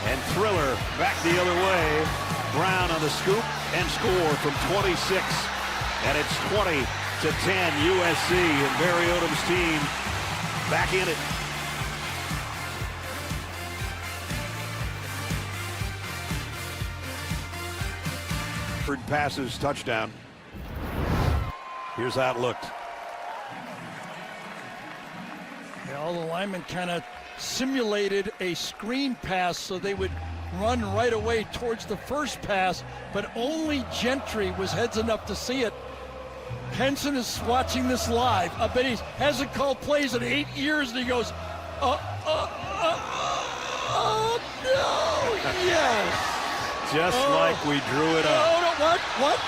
And Thriller back the other way. Brown on the scoop and score from 26. And it's 20-10 USC, and Barry Odom's team back in it. Passes, touchdown. Here's how it looked. Yeah, all the linemen kind of simulated a screen pass so they would run right away towards the first pass, but only Gentry was heads enough to see it. Henson is watching this live. I bet he hasn't called plays in 8 years, and he goes, no, yes. Just like we drew it up. Oh, no, what?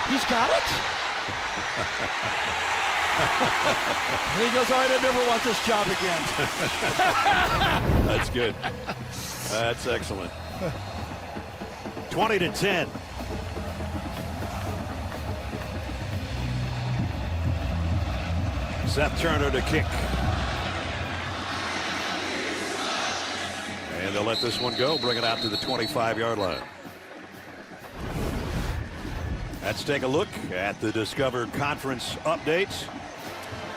He's got it? He goes, all right, I never want this job again. That's good. That's excellent. 20-10. Seth Turner to kick. And they'll let this one go, bring it out to the 25-yard line. Let's take a look at the Discover Conference updates.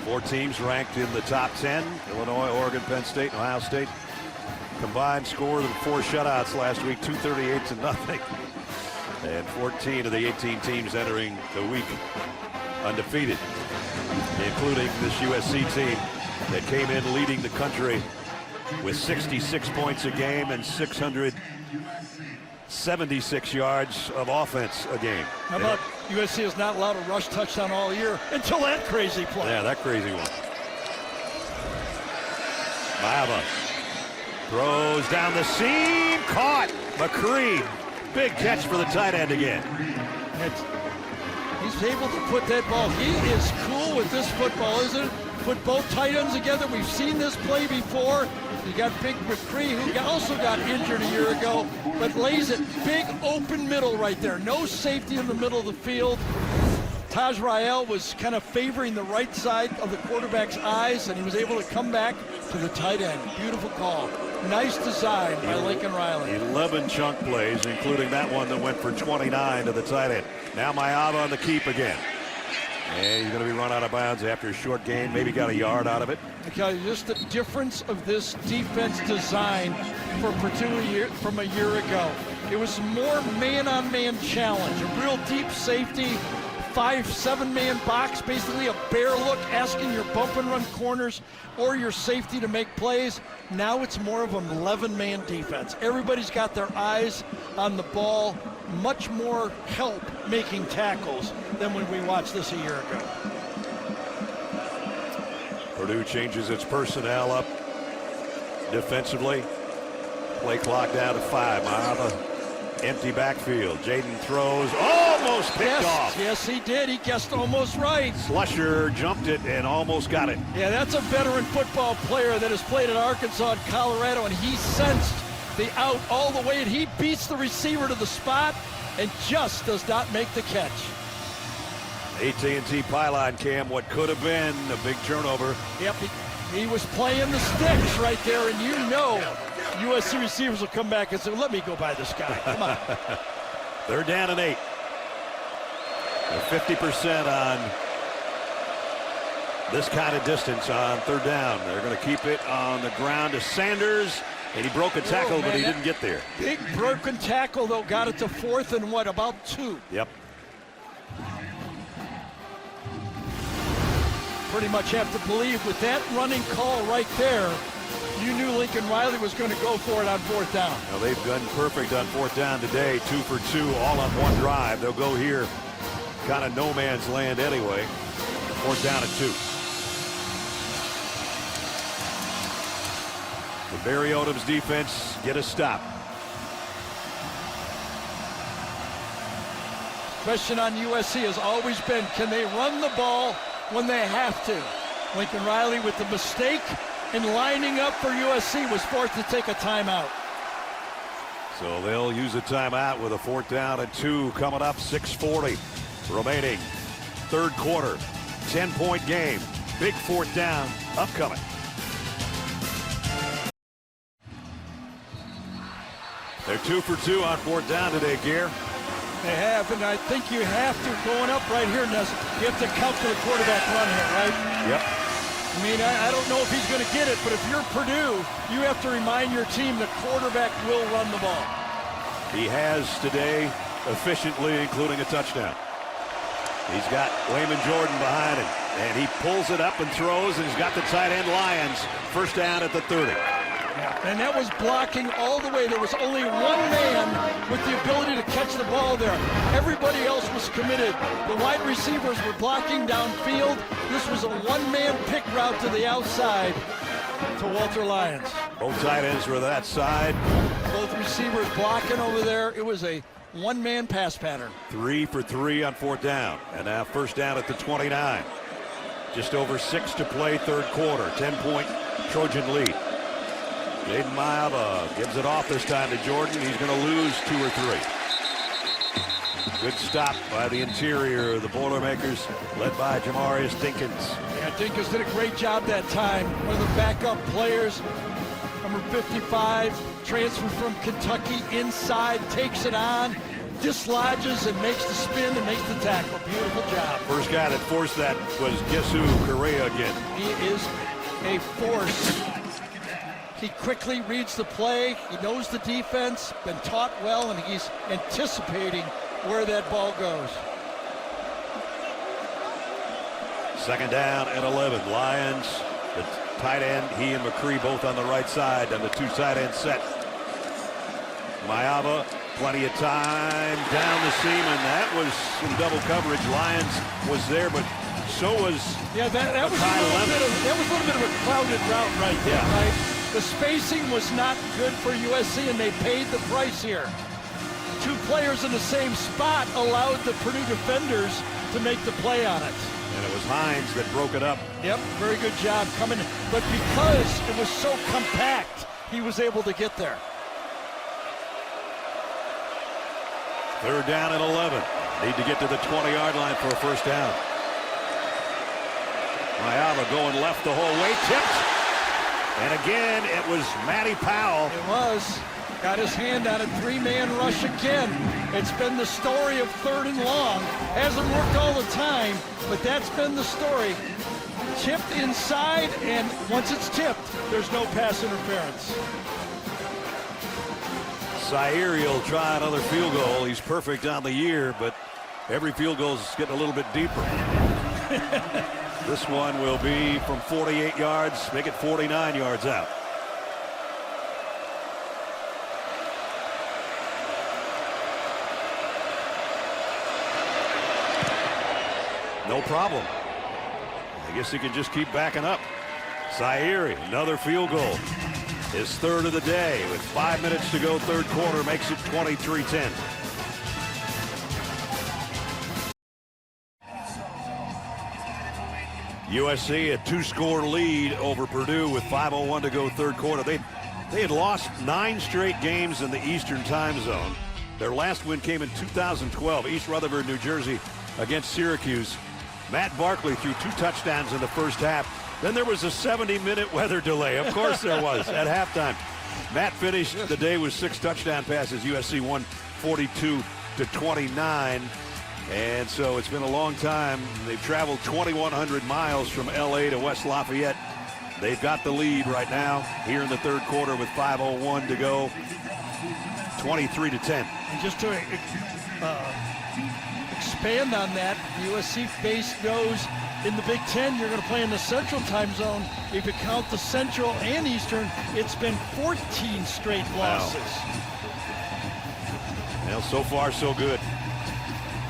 4 teams ranked in the top 10. Illinois, Oregon, Penn State, and Ohio State. Combined score of 4 shutouts last week, 238-0. And 14 of the 18 teams entering the week undefeated, including this USC team that came in leading the country with 66 points a game and 676 yards of offense a game. How about USC is not allowed a rush touchdown all year until that crazy play. Yeah, that crazy one. Maava throws down the seam, caught. McCree, big catch for the tight end again. He's able to put that ball. He is cool with this football, isn't it? Put both tight ends together. We've seen this play before. You got Big McCree, who also got injured a year ago, but lays it big open middle right there. No safety in the middle of the field. Taj Rael was kind of favoring the right side of the quarterback's eyes, and he was able to come back to the tight end. Beautiful call. Nice design by Lincoln Riley. 11 chunk plays, including that one that went for 29 to the tight end. Now Maava on the keep again. And he's going to be run out of bounds after a short gain. Maybe got a yard out of it. Okay, just the difference of this defense design for Purdue from a year ago. It was more man-on-man challenge, a real deep safety, 5-7-man box, basically a bear look, asking your bump and run corners or your safety to make plays. Now it's more of an 11-man defense. Everybody's got their eyes on the ball, much more help making tackles than when we watched this a year ago. Purdue changes its personnel up defensively. Play clock down to 5. Maava, empty backfield. Jaden throws, almost picked off. Yes, he did. He guessed almost right. Slusher jumped it and almost got it. Yeah, that's a veteran football player that has played at Arkansas and Colorado, and he sensed the out all the way, and he beats the receiver to the spot and just does not make the catch. AT&T pylon cam, what could have been a big turnover. Yep, he was playing the sticks right there, and you know USC receivers will come back and say, let me go by this guy. Come on. 3rd down and 8. They're 50% on this kind of distance on 3rd down. They're going to keep it on the ground to Sanders, and he broke a tackle, but he didn't get there. Big broken tackle, though, got it to 4th and what, about 2. Yep. Pretty much have to believe with that running call right there, you knew Lincoln Riley was going to go for it on 4th down. Now they've done perfect on 4th down today, 2 for 2, all on one drive. They'll go here, kind of no man's land anyway. 4th down and 2. The Barry Odom's defense get a stop. Question on USC has always been, can they run the ball when they have to? Lincoln Riley, with the mistake in lining up for USC, was forced to take a timeout. So they'll use a timeout with a 4th down and 2 coming up. 6:40 remaining. Third quarter. 10-point game. Big 4th down upcoming. They're 2 for 2 on 4th down today, Gear. They have, and I think you have to, going up right here, Ness, you have to count for the quarterback run here, right? Yep. I mean, I don't know if he's going to get it, but if you're Purdue, you have to remind your team the quarterback will run the ball. He has today, efficiently, including a touchdown. He's got Wayman Jordan behind him, and he pulls it up and throws, and he's got the tight end Lyons. First down at the 30. And that was blocking all the way. There was only one man with the ability to catch the ball there. Everybody else was committed. The wide receivers were blocking downfield. This was a one-man pick route to the outside to Walter Lyons. Both tight ends were that side. Both receivers blocking over there. It was a one-man pass pattern. 3 for 3 on 4th down. And now first down at the 29. Just over 6 to play, third quarter. 10-point Trojan lead. Jaden Mayaba gives it off this time to Jordan. He's going to lose 2 or 3. Good stop by the interior of the Boilermakers, led by Jamarius Dinkins. Yeah, Dinkins did a great job that time. One of the backup players, number 55, transferred from Kentucky inside, takes it on, dislodges and makes the spin and makes the tackle. Beautiful job. First guy that forced that was Gisu Correa again. He is a force. He quickly reads the play. He knows the defense, been taught well, and he's anticipating where that ball goes. Second down and 11. Lions, the tight end, he and McCree both on the right side, and the 2 tight end set. Mayaba, plenty of time down the seam, and that was in double coverage. Lyons was there, but so was that was a little bit of a crowded route right there, right? The spacing was not good for USC, and they paid the price here. 2 players in the same spot allowed the Purdue defenders to make the play on it. And it was Hines that broke it up. Yep, very good job coming. But because it was so compact, he was able to get there. Third down and 11. Need to get to the 20-yard line for a first down. Mayaba going left the whole way, tipped. And again, it was Matty Powell. It was. Got his hand on a 3-man rush again. It's been the story of 3rd and long. Hasn't worked all the time, but that's been the story. Tipped inside, and once it's tipped, there's no pass interference. Zaire will try another field goal. He's perfect on the year, but every field goal is getting a little bit deeper. This one will be from 48 yards, make it 49 yards out. No problem. I guess he can just keep backing up. Zaire, another field goal. His 3rd of the day with 5 minutes to go, third quarter, makes it 23-10. USC a 2-score lead over Purdue with 5:01 to go, third quarter. They had lost 9 straight games in the Eastern time zone. Their last win came in 2012, East Rutherford, New Jersey, against Syracuse. Matt Barkley threw 2 touchdowns in the first half. Then there was a 70-minute weather delay. Of course there was at halftime. Matt finished the day with 6 touchdown passes. USC won 42-29. And so it's been a long time. They've traveled 2,100 miles from L.A. to West Lafayette. They've got the lead right now here in the third quarter with 5:01 to go. 23-10. And just to expand on that, USC faced those in the Big Ten. You're going to play in the Central time zone. If you count the Central and Eastern, it's been 14 straight losses. Wow. Well, so far so good.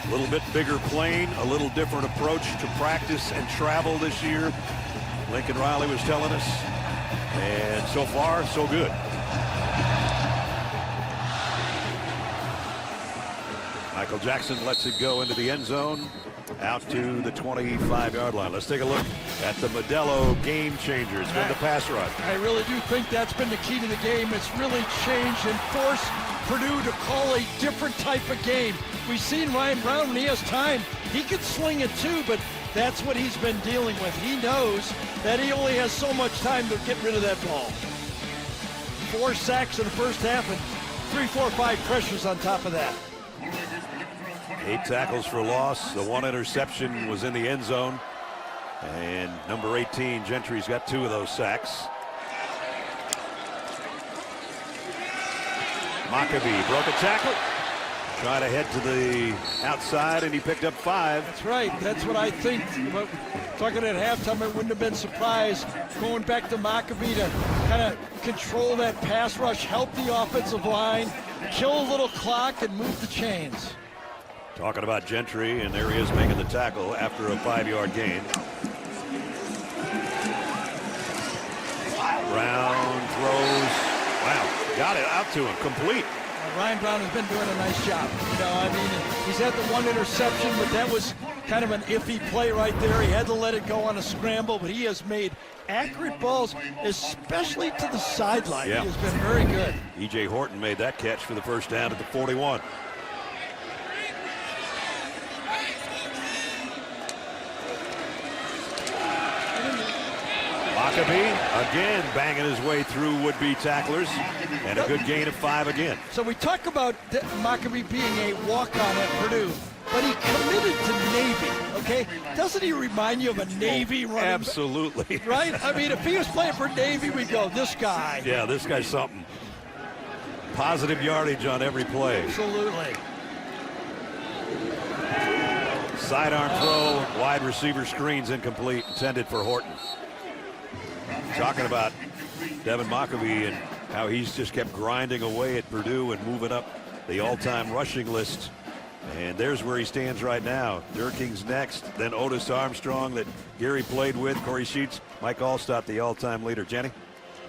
A little bit bigger plane, a little different approach to practice and travel this year. Lincoln Riley was telling us. And so far, so good. Michael Jackson lets it go into the end zone, out to the 25-yard line. Let's take a look at the Modelo game changers with the pass rush. I really do think that's been the key to the game. It's really changed and forced Purdue to call a different type of game. We've seen Ryan Brown, when he has time, he can sling it too, but that's what he's been dealing with. He knows that he only has so much time to get rid of that ball. 4 sacks in the first half and 3, 4, 5 pressures on top of that. 8 tackles for loss. The 1 interception was in the end zone. And number 18, Gentry's got 2 of those sacks. Maccabee broke a tackle. Tried to head to the outside, and he picked up 5. That's right. That's what I think. But talking at halftime, I wouldn't have been surprised going back to Maccabee to kind of control that pass rush, help the offensive line, kill a little clock, and move the chains. Talking about Gentry, and there he is making the tackle after a 5-yard gain. Brown throws. Wow, got it out to him, complete. Ryan Brown has been doing a nice job. You know, I mean, he's had the 1 interception, but that was kind of an iffy play right there. He had to let it go on a scramble, but he has made accurate balls, especially to the sideline. Yeah. He has been very good. E.J. Horton made that catch for the first down at the 41. Maccabee again banging his way through would-be tacklers, and a good gain of 5 again. So we talk about Maccabee being a walk-on at Purdue, but he committed to Navy, okay? Doesn't he remind you of a Navy running back? Absolutely. Right? I mean, if he was playing for Navy, we'd go, this guy. Yeah, this guy's something. Positive yardage on every play. Absolutely. Sidearm throw, wide receiver screens incomplete, intended for Horton. Talking about Devin Maccabee and how he's just kept grinding away at Purdue and moving up the all-time rushing list. And there's where he stands right now. Durking's next, then Otis Armstrong that Gary played with, Corey Sheets, Mike Allstott, the all-time leader. Jenny?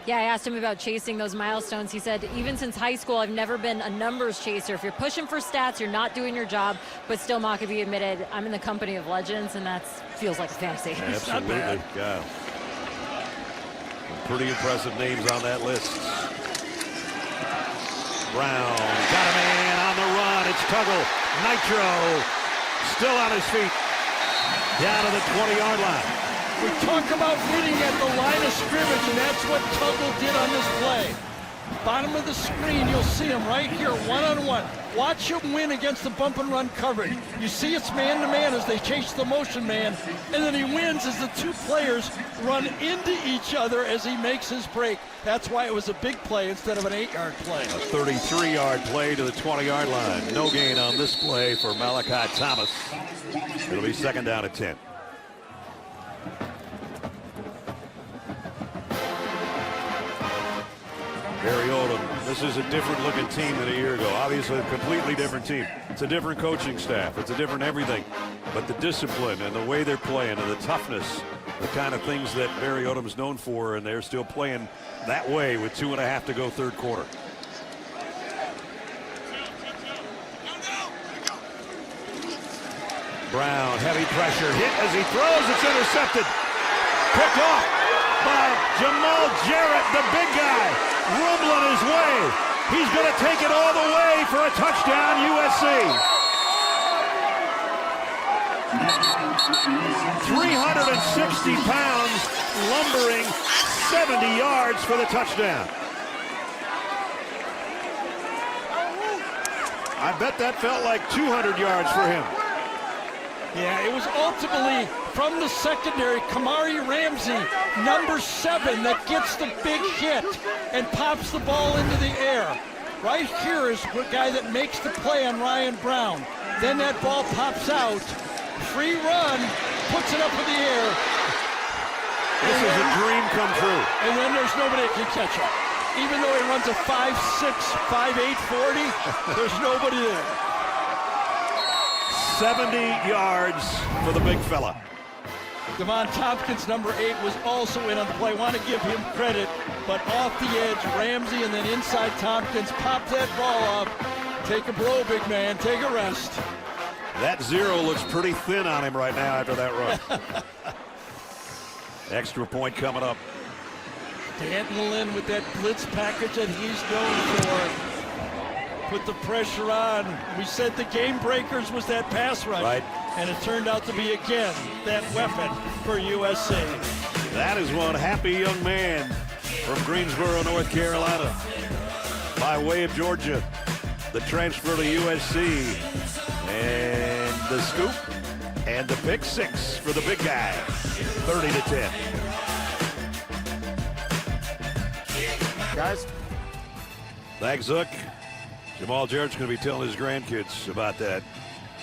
Yeah, I asked him about chasing those milestones. He said, even since high school, I've never been a numbers chaser. If you're pushing for stats, you're not doing your job. But still, Maccabee admitted, I'm in the company of legends, and that feels like a fantasy. Absolutely. Yeah. Pretty impressive names on that list. Brown got a man on the run. It's Tuggle. Nitro still on his feet. Down to the 20-yard line. We talk about winning at the line of scrimmage, and that's what Tuggle did on this play. Bottom of the screen, you'll see him right here, one-on-one. Watch him win against the bump and run coverage. You see it's man-to-man as they chase the motion man, and then he wins as the 2 players run into each other as he makes his break. That's why it was a big play instead of an 8-yard play. A 33-yard play to the 20-yard line. No gain on this play for Malachi Thomas. It'll be 2nd down at 10. Barry Odom, this is a different looking team than a year ago. Obviously a completely different team. It's a different coaching staff. It's a different everything. But the discipline and the way they're playing and the toughness, the kind of things that Barry Odom's known for, and they're still playing that way with 2.5 to go 3rd quarter. Brown, heavy pressure, hit as he throws, it's intercepted. Picked off by Jamal Jarrett, the big guy. Rumbling his way. He's going to take it all the way for a touchdown, USC. 360 pounds, lumbering 70 yards for the touchdown. I bet that felt like 200 yards for him. Yeah, it was ultimately from the secondary, Kamari Ramsey, number 7, that gets the big hit and pops the ball into the air. Right here is the guy that makes the play on Ryan Brown. Then that ball pops out, free run, puts it up in the air. This is a dream come true. And then there's nobody that can catch him. Even though he runs a 5'6", 5'8", 40, there's nobody there. 70 yards for the big fella. Devon Tompkins, number 8, was also in on the play. Want to give him credit, but off the edge, Ramsey and then inside Tompkins popped that ball up. Take a blow, big man. Take a rest. That 0 looks pretty thin on him right now after that run. Extra point coming up. Danton Lynn with that blitz package that he's known for. Put the pressure on. We said the game breakers was that pass rush. Right. And it turned out to be, again, that weapon for USC. That is one happy young man from Greensboro, North Carolina. By way of Georgia, the transfer to USC. And the scoop and the pick 6 for the big guy. 30-10. Guys. Thanks, Zook. Jamal Jarrett's going to be telling his grandkids about that.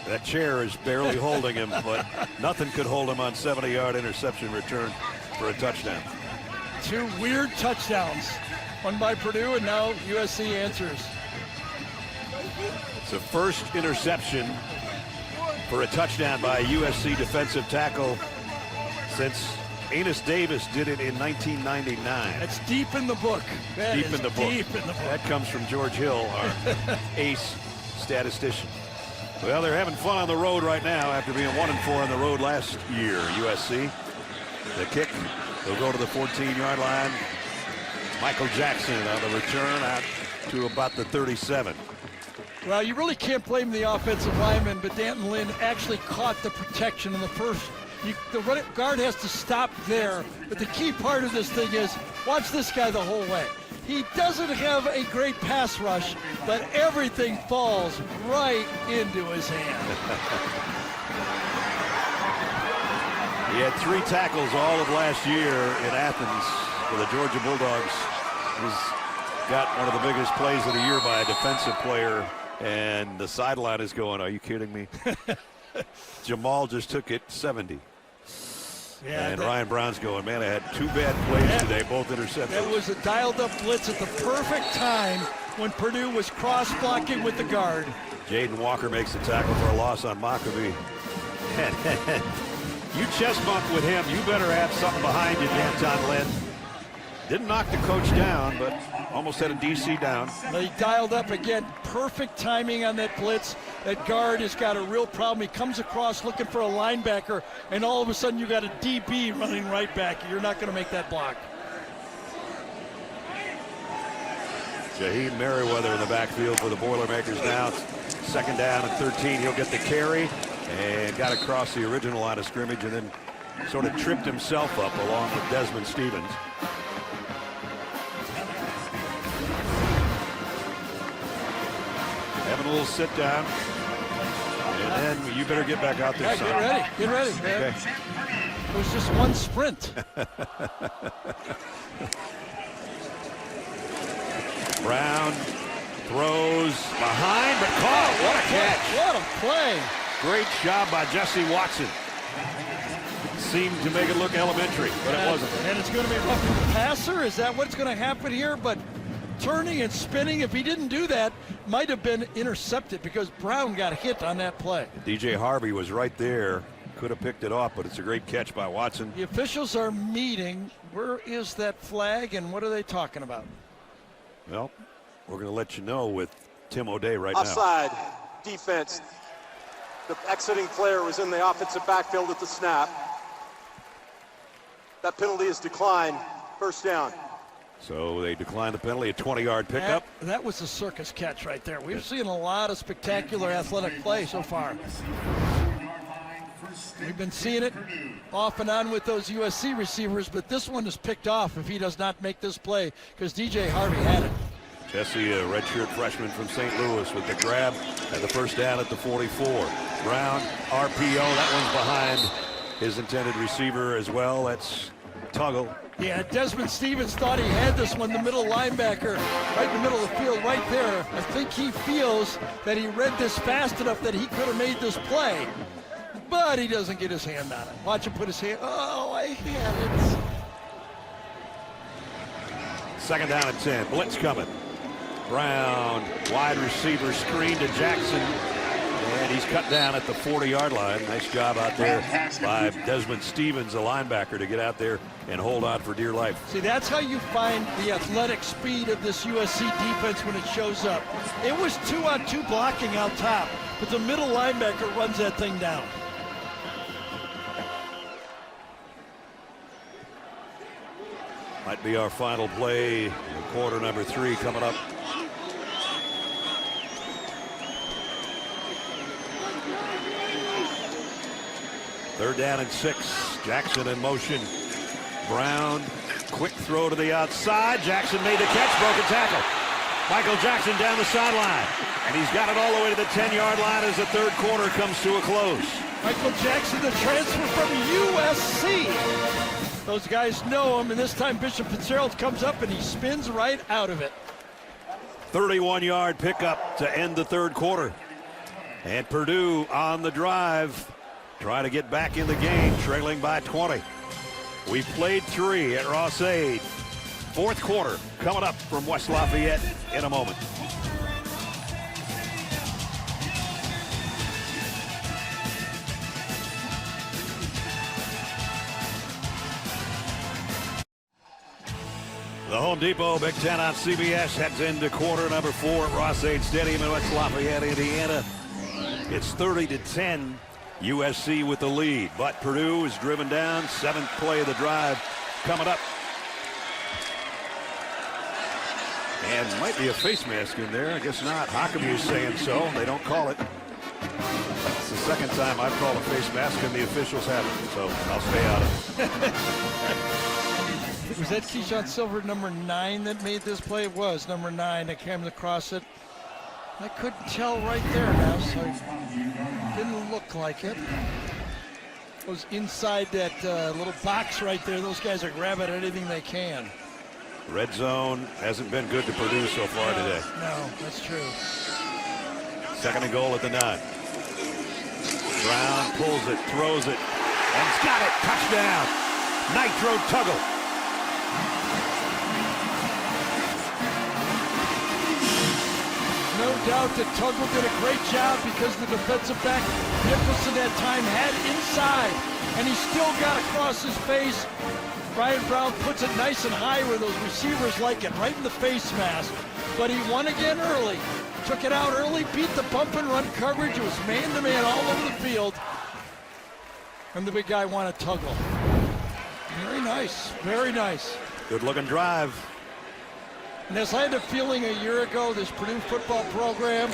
That chair is barely holding him, but nothing could hold him on 70-yard interception return for a touchdown. 2 weird touchdowns. One by Purdue, and now USC answers. It's the first interception for a touchdown by a USC defensive tackle since Enos Davis did it in 1999. That's deep in the book. Deep in the book. That comes from George Hill, our ace statistician. Well, they're having fun on the road right now after being 1-4 on the road last year, USC. The kick, they'll go to the 14-yard line. Michael Jackson on the return out to about the 37. Well, you really can't blame the offensive lineman, but Danton Lynn actually caught the protection in the first. The guard has to stop there, but the key part of this thing is watch this guy the whole way. He doesn't have a great pass rush, but everything falls right into his hand. He had 3 tackles all of last year in Athens for the Georgia Bulldogs. He's got one of the biggest plays of the year by a defensive player, and the sideline is going, are you kidding me? Jamal just took it 70. Yeah, and Ryan Brown's going, man, I had 2 bad plays today, both interceptions. That was a dialed-up blitz at the perfect time when Purdue was cross-blocking with the guard. Jaden Walker makes the tackle for a loss on Mockabee. You chest bump with him, you better have something behind you, Danton Lynn. Didn't knock the coach down, but almost had a DC down. They dialed up again. Perfect timing on that blitz. That guard has got a real problem. He comes across looking for a linebacker, and all of a sudden you got a DB running right back. You're not going to make that block. Jaheim Merriweather in the backfield for the Boilermakers now. 2nd down and 13. He'll get the carry and got across the original line of scrimmage and then sort of tripped himself up along with Desmond Stevens. Having a little sit down. And then you better get back out there. Yeah, get ready. Okay. It was just one sprint. Brown throws behind, but caught. What a catch. What a play. Great job by Jesse Watson. Seemed to make it look elementary, but it wasn't. And it's going to be roughing the passer. Is that what's going to happen here? But turning and spinning, if he didn't do that, might have been intercepted because Brown got hit on that play. DJ Harvey was right there. Could have picked it off, but it's a great catch by Watson. The officials are meeting. Where is that flag, and what are they talking about? Well, we're going to let you know with Tim O'Day right now. Offside defense. The exiting player was in the offensive backfield at the snap. That penalty is declined. 1st down. So they declined the penalty, a 20-yard pickup. That was a circus catch right there. We've seen a lot of spectacular athletic play so far. We've been seeing it off and on with those USC receivers, but this one is picked off if he does not make this play because DJ Harvey had it. Jesse, a redshirt freshman from St. Louis with the grab and the 1st down at the 44. Brown, RPO, that one's behind his intended receiver as well. That's Tuggle. Yeah, Desmond Stevens thought he had this one, the middle linebacker, right in the middle of the field, right there. I think he feels that he read this fast enough that he could have made this play, but he doesn't get his hand on it. Watch him put his hand, oh, I had it. 2nd down and 10, blitz coming. Brown, wide receiver screen to Jackson, And he's cut down at the 40-yard line. Nice job out there by Desmond Stevens, a linebacker, to get out there and hold on for dear life. See, that's how you find the athletic speed of this USC defense when it shows up. It was 2-on-2 blocking out top, but the middle linebacker runs that thing down. Might be our final play in quarter number 3 coming up. Third down and 6. Jackson in motion. Brown, quick throw to the outside. Jackson made the catch, broken tackle. Michael Jackson down the sideline. And he's got it all the way to the 10-yard line as the third quarter comes to a close. Michael Jackson, the transfer from USC. Those guys know him, and this time Bishop Fitzgerald comes up and he spins right out of it. 31-yard pickup to end the third quarter. And Purdue on the drive, trying to get back in the game, trailing by 20. We've played 3 at Ross-Ade. Fourth quarter coming up from West Lafayette in a moment. The Home Depot Big Ten on CBS heads into quarter number 4 at Ross-Ade Stadium in West Lafayette, Indiana. It's 30-10, USC with the lead, but Purdue is driven down. 7th play of the drive coming up. And might be a face mask in there. I guess not. Huckabee's saying so. They don't call it. It's the second time I've called a face mask and the officials haven't, so I'll stay out of it. Was that Keyshawn Silver, number 9, that made this play? It was number 9 that came across it. I couldn't tell right there now, so it didn't look like it. It was inside that little box right there. Those guys are grabbing anything they can. Red zone hasn't been good to Purdue so far today. No, that's true. 2nd and goal at the 9. Brown pulls it, throws it, and he's got it. Touchdown. Nitro Tuggle. No doubt that Tuggle did a great job because the defensive back Nicholson that time had inside, and he still got across his face. Ryan Brown puts it nice and high where those receivers like it, right in the face mask. But he won again early. Took it out early, beat the bump and run coverage. It was man-to-man all over the field. And the big guy won a Tuggle. Very nice, very nice. Good-looking drive. And as I had a feeling a year ago, this Purdue football program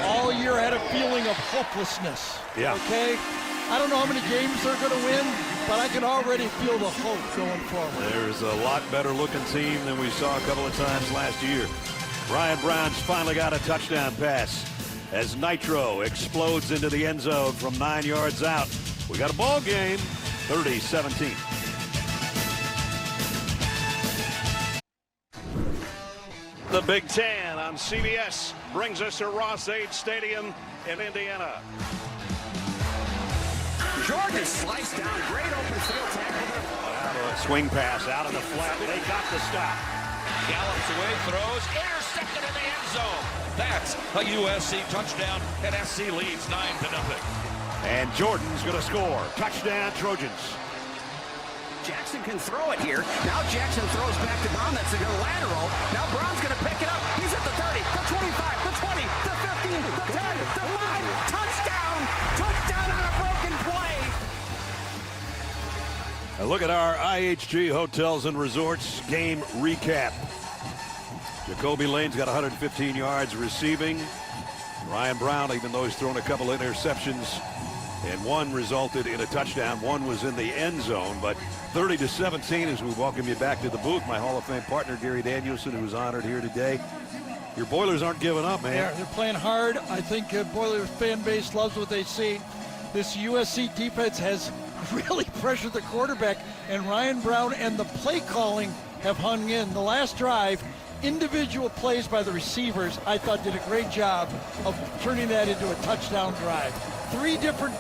all year had a feeling of hopelessness. Yeah. Okay? I don't know how many games they're going to win, but I can already feel the hope going forward. There's a lot better looking team than we saw a couple of times last year. Ryan Brown's finally got a touchdown pass as Nitro explodes into the end zone from 9 yards out. We got a ball game, 30-17. The Big Ten on CBS brings us to Ross-Ade Stadium in Indiana. Jordan sliced down, great open field tackle. Swing pass out of the flat. They got the stop. Gallops away, throws, intercepted in the end zone. That's a USC touchdown, and SC leads 9-0. And Jordan's going to score. Touchdown, Trojans. Jackson can throw it here. Now Jackson throws back to Brown. That's a good lateral. Now Brown's going to pick it up. He's at the 30, the 25, the 20, the 15, the 10, the 5. Touchdown! Touchdown on a broken play. Now look at our IHG Hotels and Resorts game recap. Jacoby Lane's got 115 yards receiving. Ryan Brown, even though he's thrown a couple of interceptions, and one resulted in a touchdown. One was in the end zone, but 30-17 as we welcome you back to the booth. My Hall of Fame partner, Gary Danielson, who's honored here today. Your Boilers aren't giving up, man. They're playing hard. I think Boilers fan base loves what they see. This USC defense has really pressured the quarterback, and Ryan Brown and the play calling have hung in. The last drive, individual plays by the receivers, I thought did a great job of turning that into a touchdown drive. 3 different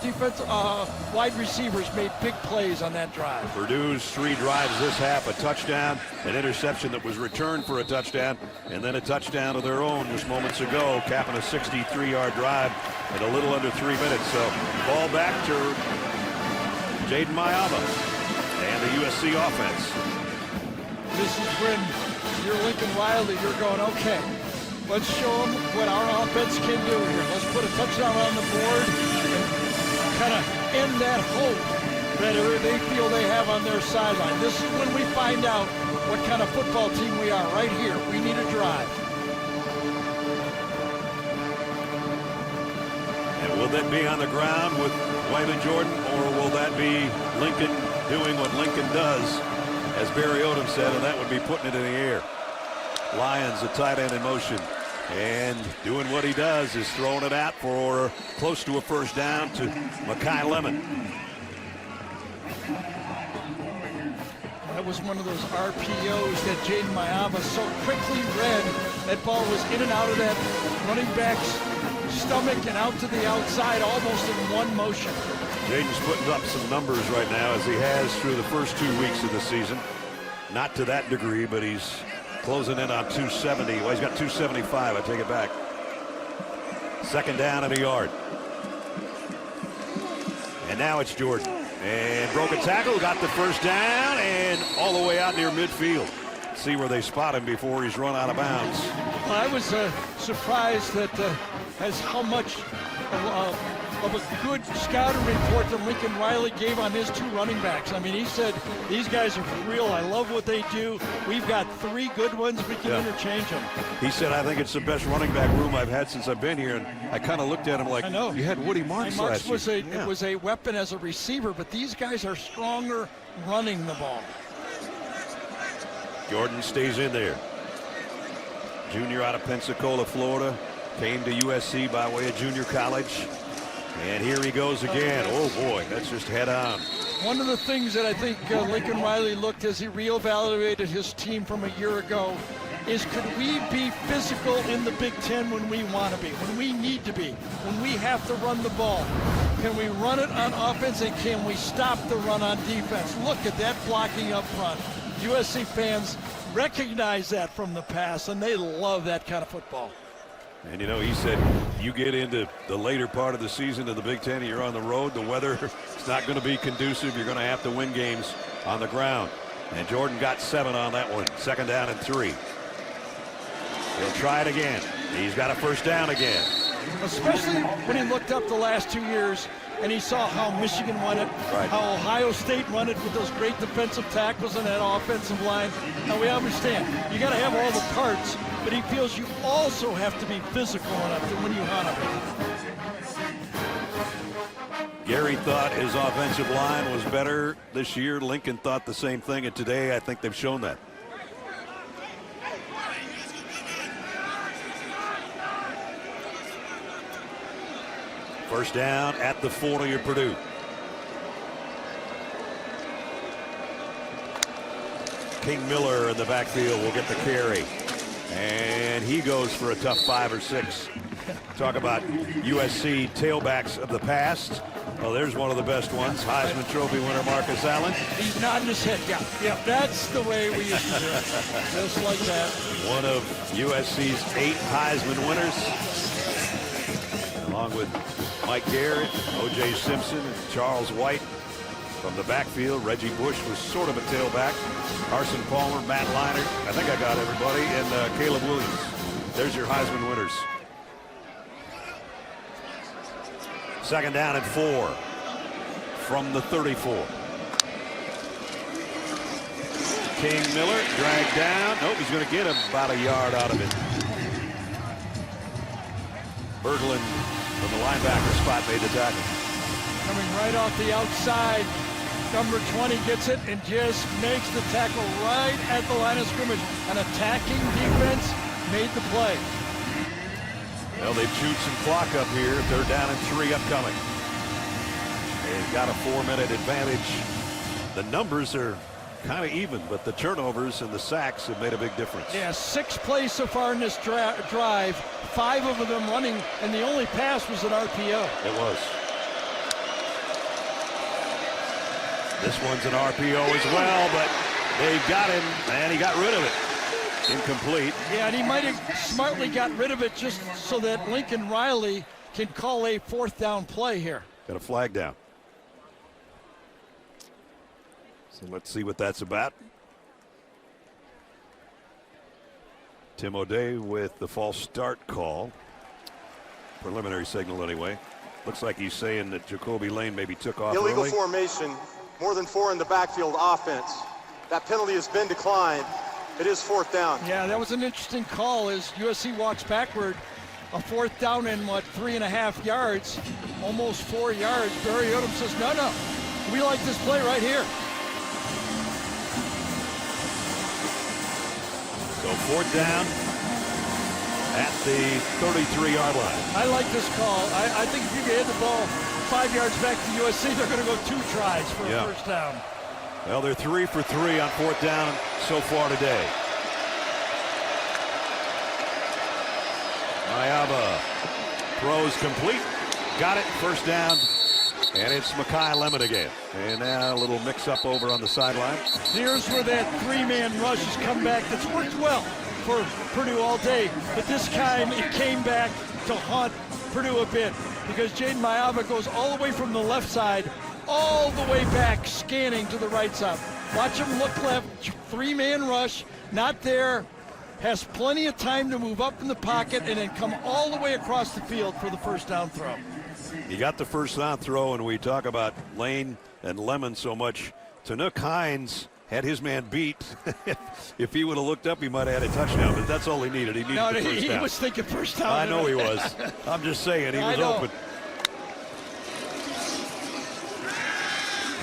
wide receivers made big plays on that drive. Purdue's 3 drives this half, a touchdown, an interception that was returned for a touchdown, and then a touchdown of their own just moments ago, capping a 63-yard drive in a little under 3 minutes. So ball back to Jaden Mayava and the USC offense. This is when you're Lincoln Riley, you're going, okay, let's show them what our offense can do here. Let's put a touchdown on the board and kind of end that hope that they feel they have on their sideline. This is when we find out what kind of football team we are right here. We need a drive. And will that be on the ground with Wyman Jordan, or will that be Lincoln doing what Lincoln does, as Barry Odom said, and that would be putting it in the air? Lyons, a tight end in motion, and doing what he does is throwing it out for close to a first down to Makai Lemon. That was one of those RPOs that Jaden Mayava so quickly read. That ball was in and out of that running back's stomach and out to the outside almost in one motion. Jaden's putting up some numbers right now, as he has through the first 2 weeks of the season. Not to that degree, but he's closing in on 270. Well, he's got 275. I take it back. Second down and a yard. And now it's Jordan. And broken tackle, got the first down, and all the way out near midfield. See where they spot him before he's run out of bounds. Well, I was surprised that as how much of a good scouting report that Lincoln Riley gave on his 2 running backs. I mean, he said, these guys are for real. I love what they do. We've got 3 good ones. We can interchange them. He said, I think it's the best running back room I've had since I've been here. And I kind of looked at him like, I know. You had Woody Marks last year. It was a weapon as a receiver, but these guys are stronger running the ball. Jordan stays in there. Junior out of Pensacola, Florida. Came to USC by way of junior college. And here he goes again. Oh, boy, that's just head on. One of the things that I think Lincoln Riley looked as he reevaluated his team from a year ago is, could we be physical in the Big Ten when we want to be, when we need to be, when we have to run the ball? Can we run it on offense, and can we stop the run on defense? Look at that blocking up front. USC fans recognize that from the past, and they love that kind of football. And, you know, he said, you get into the later part of the season of the Big Ten, you're on the road, the weather is not going to be conducive. You're going to have to win games on the ground. And Jordan got 7 on that one. Second down and 3. He'll try it again. He's got a first down again. Especially when he looked up the last 2 years and he saw how Michigan won it, how Ohio State won it with those great defensive tackles and that offensive line. Now, we understand you got to have all the parts, but he feels you also have to be physical enough to win you hunt. Gary thought his offensive line was better this year. Lincoln thought the same thing, and today I think they've shown that. First down at the 40 of Purdue. King Miller in the backfield will get the carry. And he goes for a tough 5 or 6. Talk about USC tailbacks of the past. Well, there's one of the best ones. Heisman Trophy winner Marcus Allen. He's nodding his head. Yeah, that's the way we used to do it. Just like that. One of USC's 8 Heisman winners. Along with Mike Garrett, O.J. Simpson, and Charles White. From the backfield, Reggie Bush was sort of a tailback. Carson Palmer, Matt Leinart. I think I got everybody. And Caleb Williams. There's your Heisman winners. Second down and 4 from the 34. King Miller dragged down. Nope, he's going to get about a yard out of it. Berglund from the linebacker spot made the tackle. Coming right off the outside. Number 20 gets it and just makes the tackle right at the line of scrimmage. An attacking defense made the play. Well, they've chewed some clock up here. They're down and 3 upcoming. They've got a 4-minute advantage. The numbers are kind of even, but the turnovers and the sacks have made a big difference. Yeah, 6 plays so far in this drive, 5 of them running, and the only pass was an RPO. It was. This one's an RPO as well, but they got him, and he got rid of it. Incomplete. Yeah, and he might have smartly got rid of it just so that Lincoln Riley can call a 4th down play here. Got a flag down. So let's see what that's about. Tim O'Day with the false start call. Preliminary signal anyway. Looks like he's saying that Jacoby Lane maybe took off Illegal early. formation, more than 4 in the backfield offense. That penalty has been declined. It is 4th down. Yeah, that was an interesting call as USC walks backward. A 4th down in, 3.5 yards, almost 4 yards. Barry Odom says, no, we like this play right here. So 4th down at the 33-yard line. I like this call. I think if you get the ball 5 yards back to USC, they're going to go 2 tries for a 1st down. Well, they're 3 for 3 on 4th down so far today. Mayaba throws complete. Got it, 1st down. And it's Mekhi Lemon again. And now a little mix-up over on the sideline. Here's where that 3-man rush has come back. That's worked well for Purdue all day. But this time it came back to haunt Purdue a bit because Jaden Mayaba goes all the way from the left side all the way back, scanning to the right side. Watch him look left, 3-man rush, not there, has plenty of time to move up in the pocket and then come all the way across the field for the 1st down throw. He got the 1st down throw, and we talk about Lane and Lemon so much. Tanook Hines had his man beat. If he would have looked up, he might have had a touchdown, but that's all he needed. He needed the 1st down. He was thinking 1st down. I know he was. I'm just saying, he was open.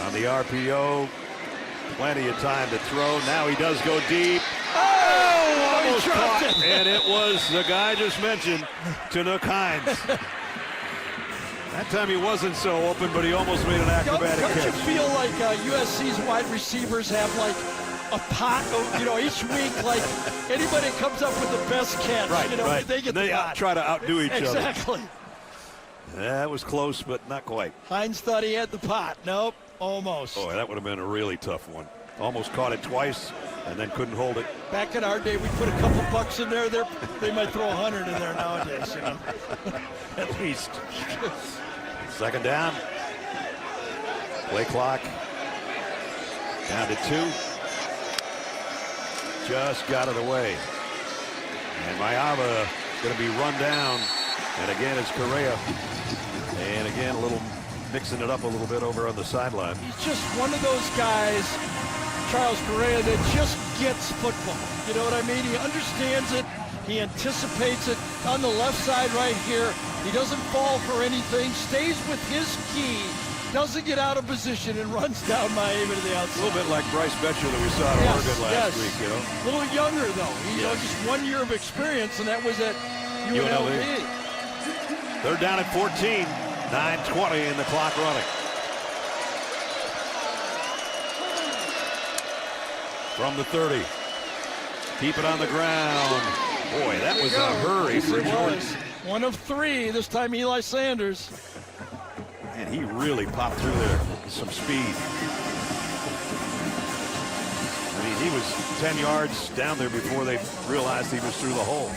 On the RPO, plenty of time to throw. Now he does go deep. Oh, almost he dropped caught. it. And it was the guy I just mentioned, Tanook Hines. That time he wasn't so open, but he almost made an acrobatic Don't catch. you feel like USC's wide receivers have like a pot of, each week, like anybody comes up with the best catch, Right. they get the pot. Try to outdo each other. Exactly. That was close, but not quite. Hines thought he had the pot. Nope, almost. Boy, that would have been a really tough one. Almost caught it twice and then couldn't hold it. Back in our day, we put a couple bucks in there. They might throw 100 in there nowadays, At least. 2nd down. Play clock down to 2. Just got it away. And Mayaba going to be run down. And again, it's Correa. And again, mixing it up a little bit over on the sideline. He's just one of those guys, Charles Correa, that just gets football. You know what I mean? He understands it. He anticipates it. On the left side right here, he doesn't fall for anything, stays with his key, doesn't get out of position, and runs down Miami to the outside. A little bit like Bryce Betcher that we saw at Oregon last week, A little younger, though. Just 1 year of experience, and that was at UNLV. 3rd down at 14. 9:20 in the clock running. From the 30. Keep it on the ground. Boy, that was a hurry for Jordan. 1 of 3, this time Eli Sanders. And he really popped through there with some speed. I mean, he was 10 yards down there before they realized he was through the hole.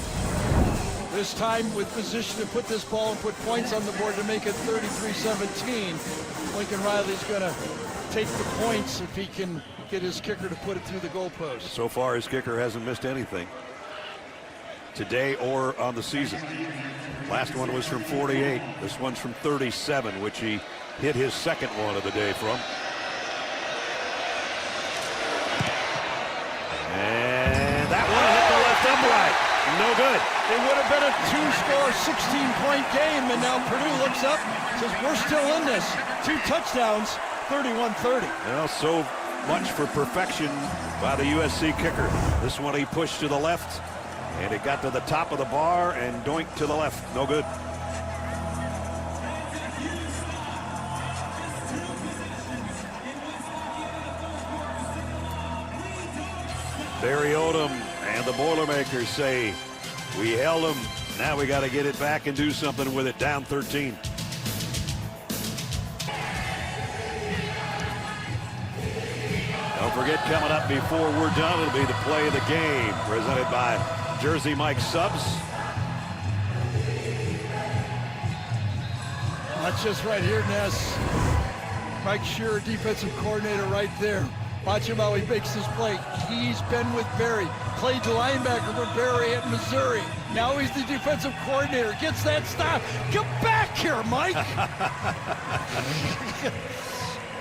This time with position to put this ball and put points on the board to make it 33-17. Lincoln Riley's going to take the points if he can get his kicker to put it through the goalpost. So far, his kicker hasn't missed anything today or on the season. Last one was from 48. This one's from 37, which he hit his 2nd one of the day from. And that one hit the left upright. No good. It would have been a 2-score, 16-point game, and now Purdue looks up, says we're still in this. 2 touchdowns, 31-30. Well, so much for perfection by the USC kicker. This one he pushed to the left, and it got to the top of the bar and doinked to the left. No good. Barry Odom and the Boilermakers say, we held them. Now we got to get it back and do something with it. Down 13. forget, coming up before we're done, it'll be the play of the game, presented by Jersey Mike Subs. That's just right here, Ness. Mike Shearer, defensive coordinator, right there. Watch him how he makes this play. He's been with Barry. Played linebacker for Barry at Missouri. Now he's the defensive coordinator. Gets that stop. Get back here, Mike.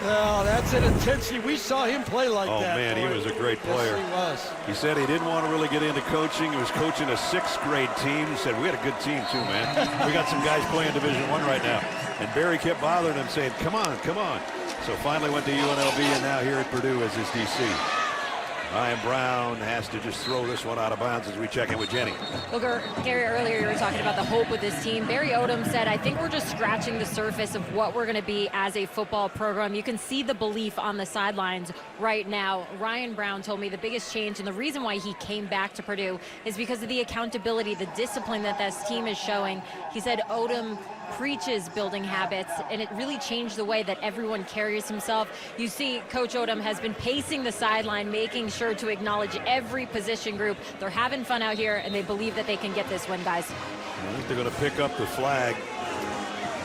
Oh, that's an intensity. We saw him play like that. Oh, man, he was a great player. Yes, he was. He said he didn't want to really get into coaching. He was coaching a 6th grade team. He said, we had a good team too, man. We got some guys playing Division I right now. And Barry kept bothering him, saying, come on, come on. So finally went to UNLV, and now here at Purdue as his DC. Ryan Brown has to just throw this one out of bounds as we check in with Jenny. Well, Gary, earlier you were talking about the hope with this team. Barry Odom said, I think we're just scratching the surface of what we're going to be as a football program. You can see the belief on the sidelines right now. Ryan Brown told me the biggest change and the reason why he came back to Purdue is because of the accountability, the discipline that this team is showing. He said Odom preaches building habits, and it really changed the way that everyone carries himself. You see, Coach Odom has been pacing the sideline, making sure to acknowledge every position group. They're having fun out here, and they believe that they can get this win, guys. I think they're going to pick up the flag.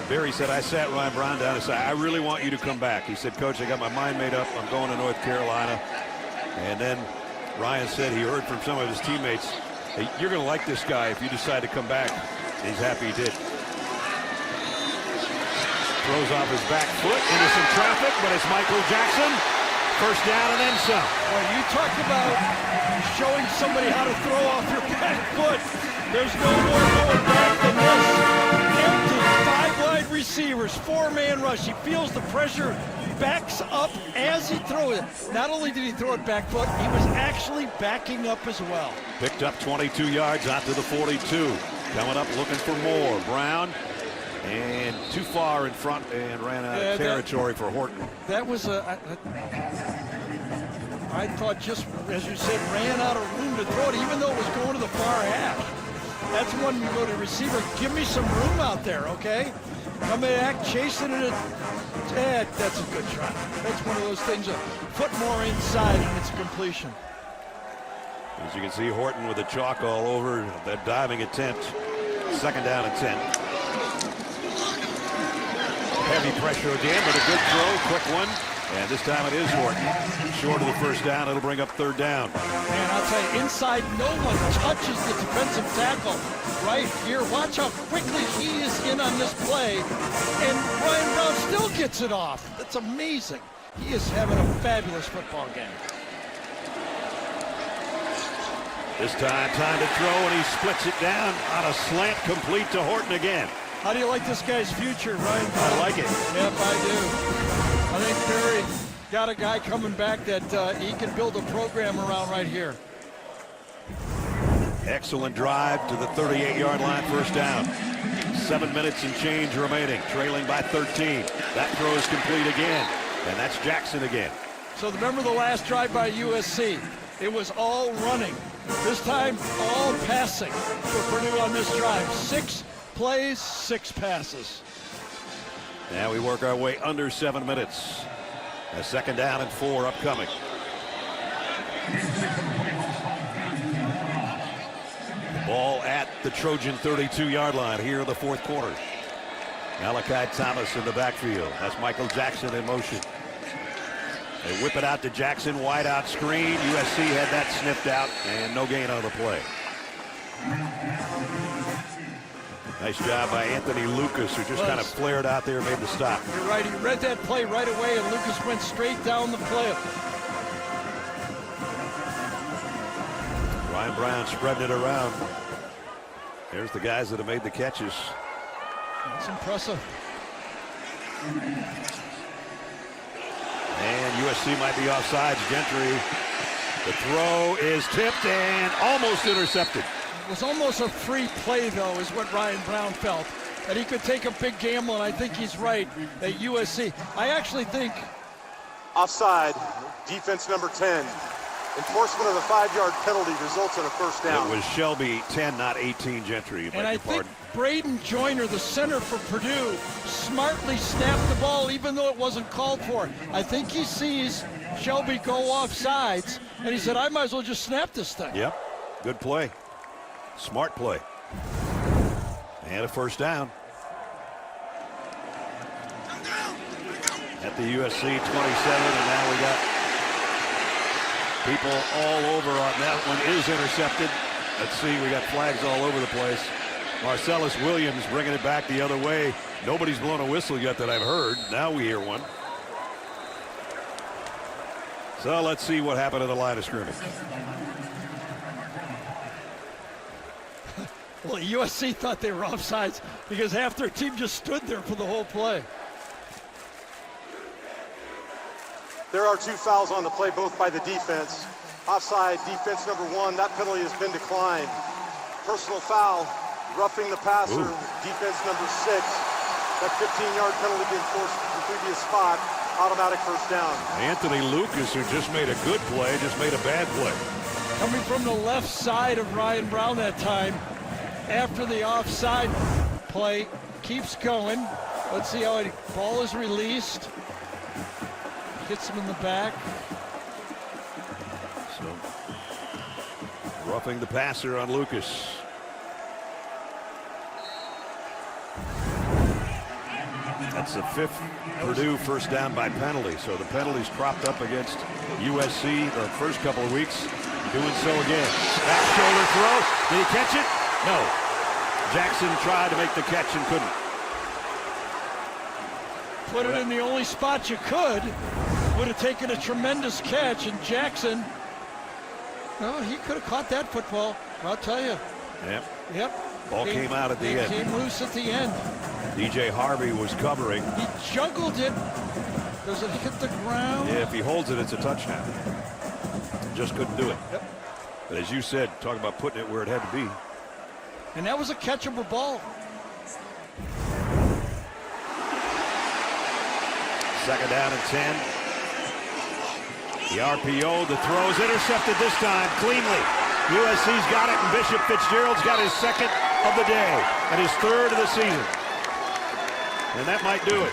Barry said, I sat Ryan Brown down and said, I really want you to come back. He said, Coach, I got my mind made up. I'm going to North Carolina. And then Ryan said he heard from some of his teammates, hey, you're going to like this guy if you decide to come back. And he's happy he did. Throws off his back foot into some traffic, but it's Michael Jackson. First down and then some. When you talk about showing somebody how to throw off your back foot, there's no more going back than this. Empty, 5 wide receivers, 4-man rush. He feels the pressure, backs up as he throws it. Not only did he throw it back foot, he was actually backing up as well. Picked up 22 yards out to the 42. Coming up looking for more. Brown. And too far in front and ran out of territory for Horton. That was I thought, just as you said, ran out of room to throw it, even though it was going to the far half. That's when you go to receiver. Give me some room out there, okay? Come back, chasing it. That's a good shot. That's one of those things, a foot more inside, and it's a completion. As you can see, Horton with the chalk all over that diving attempt. 2nd down and 10. Heavy pressure again, but a good throw, quick one. And this time it is Horton. Short of the first down, it'll bring up 3rd down. Man, I'll tell you, inside, no one touches the defensive tackle right here. Watch how quickly he is in on this play. And Ryan Brown still gets it off. That's amazing. He is having a fabulous football game. This time to throw, and he splits it down on a slant, complete to Horton again. How do you like this guy's future, Ryan? I like it. Yep, I do. I think Barry got a guy coming back that he can build a program around right here. Excellent drive to the 38-yard line, first down. 7 minutes and change remaining, trailing by 13. That throw is complete again, and that's Jackson again. So remember the last drive by USC? It was all running. This time, all passing for Purdue on this drive. 6 plays, 6 passes. Now we work our way under 7 minutes. A 2nd down and 4 upcoming. Ball at the Trojan 32-yard line here in the 4th quarter. Malachi Thomas in the backfield. That's Michael Jackson in motion. They whip it out to Jackson, wide out screen. USC had that sniffed out and no gain on the play. Nice job by Anthony Lucas, who just kind of flared out there and made the stop. You're right. He read that play right away, and Lucas went straight down the play. Ryan Brown spreading it around. There's the guys that have made the catches. That's impressive. And USC might be offsides. Gentry. The throw is tipped and almost intercepted. It was almost a free play, though, is what Ryan Brown felt. That he could take a big gamble, and I think he's right at USC. I actually think... Offside, defense number 10. Enforcement of the 5-yard penalty results in a first down. It was Shelby 10, not 18 Gentry. And I think Braden Joyner, the center for Purdue, smartly snapped the ball even though it wasn't called for. I think he sees Shelby go off sides, and he said, I might as well just snap this thing. Yep, good play. Smart play. And a first down. At the USC 27, and now we got people all over on that one. Is intercepted. Let's see, we got flags all over the place. Marcellus Williams bringing it back the other way. Nobody's blown a whistle yet that I've heard. Now we hear one. So let's see what happened at the line of scrimmage. Well, USC thought they were offsides because half their team just stood there for the whole play. There are 2 fouls on the play, both by the defense. Offside, defense number 1, that penalty has been declined. Personal foul, roughing the passer, defense number 6. That 15-yard penalty being forced from the previous spot, automatic first down. Anthony Lucas, who just made a good play, just made a bad play. Coming from the left side of Ryan Brown that time, after the offside play, keeps going. Let's see how the ball is released. Hits him in the back. So, roughing the passer on Lucas. That's the 5th Purdue first down by penalty. So the penalties cropped up against USC the first couple of weeks. Doing so again. Back shoulder throw. Did he catch it? No. Jackson tried to make the catch and couldn't. Put it in the only spot you could. Would have taken a tremendous catch, and Jackson, no, he could have caught that football. I'll tell you. Yep. Ball came out at the end. Came loose at the end. DJ Harvey was covering. He juggled it. Does it hit the ground? Yeah, if he holds it, it's a touchdown. Just couldn't do it. Yep. But as you said, talk about putting it where it had to be. And that was a catchable ball. Second down and 10. The RPO, the throw is intercepted this time cleanly. USC's got it, and Bishop Fitzgerald's got his second of the day and his third of the season. And that might do it.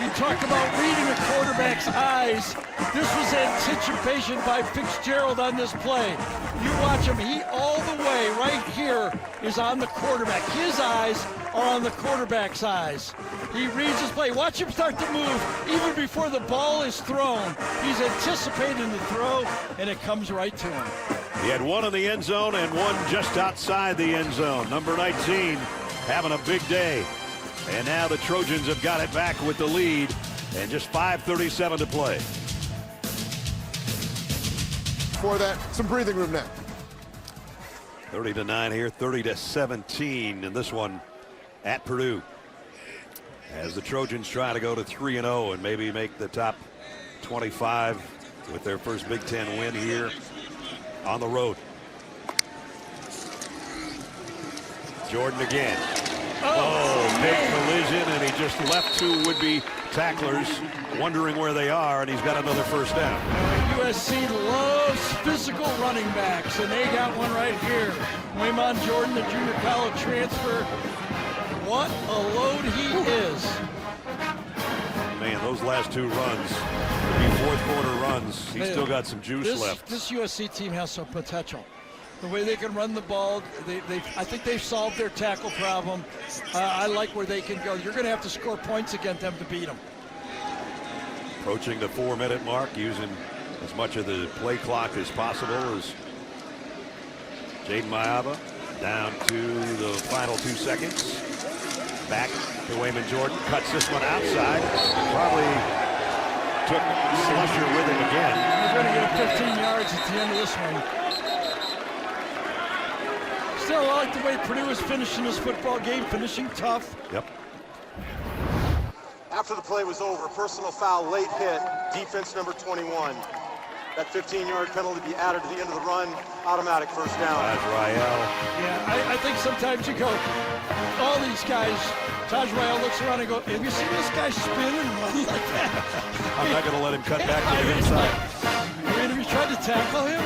You talk about reading a quarterback's eyes. This was anticipation by Fitzgerald on this play. You watch him, he all the way right here is on the quarterback. His eyes are on the quarterback's eyes. He reads his play. Watch him start to move even before the ball is thrown. He's anticipating the throw, and it comes right to him. He had one in the end zone and one just outside the end zone. Number 19 having a big day. And now the Trojans have got it back with the lead, and just 5:37 to play. For that, some breathing room now. 30-9 here, 30-17 in this one at Purdue. As the Trojans try to go to 3-0 and maybe make the top 25 with their first Big Ten win here on the road. Jordan again. Oh, big collision, and he just left 2 would-be tacklers wondering where they are, and he's got another first down. USC loves physical running backs, and they got one right here. Waymon Jordan, the junior college transfer. What a load he is. Man, those last 2 runs, the fourth quarter runs, he's still got some juice left. This USC team has some potential. The way they can run the ball, I think they've solved their tackle problem. I like where they can go. You're going to have to score points against them to beat them. Approaching the 4-minute mark, using as much of the play clock as possible as Jaden Mayava down to the final 2 seconds. Back to Waymon Jordan, cuts this one outside. Probably took Slusher with him again. He's going to get 15 yards at the end of this one. Still, I like the way Purdue is finishing this football game, finishing tough. Yep. After the play was over, personal foul, late hit, defense number 21. That 15-yard penalty be added to the end of the run, automatic first down. That's Rael. Yeah, I think sometimes you go, all these guys, Taj Rael looks around and go, have you seen this guy spin and run like that? I'm not going to let him cut back to the inside. I mean, if he's tried to tackle him?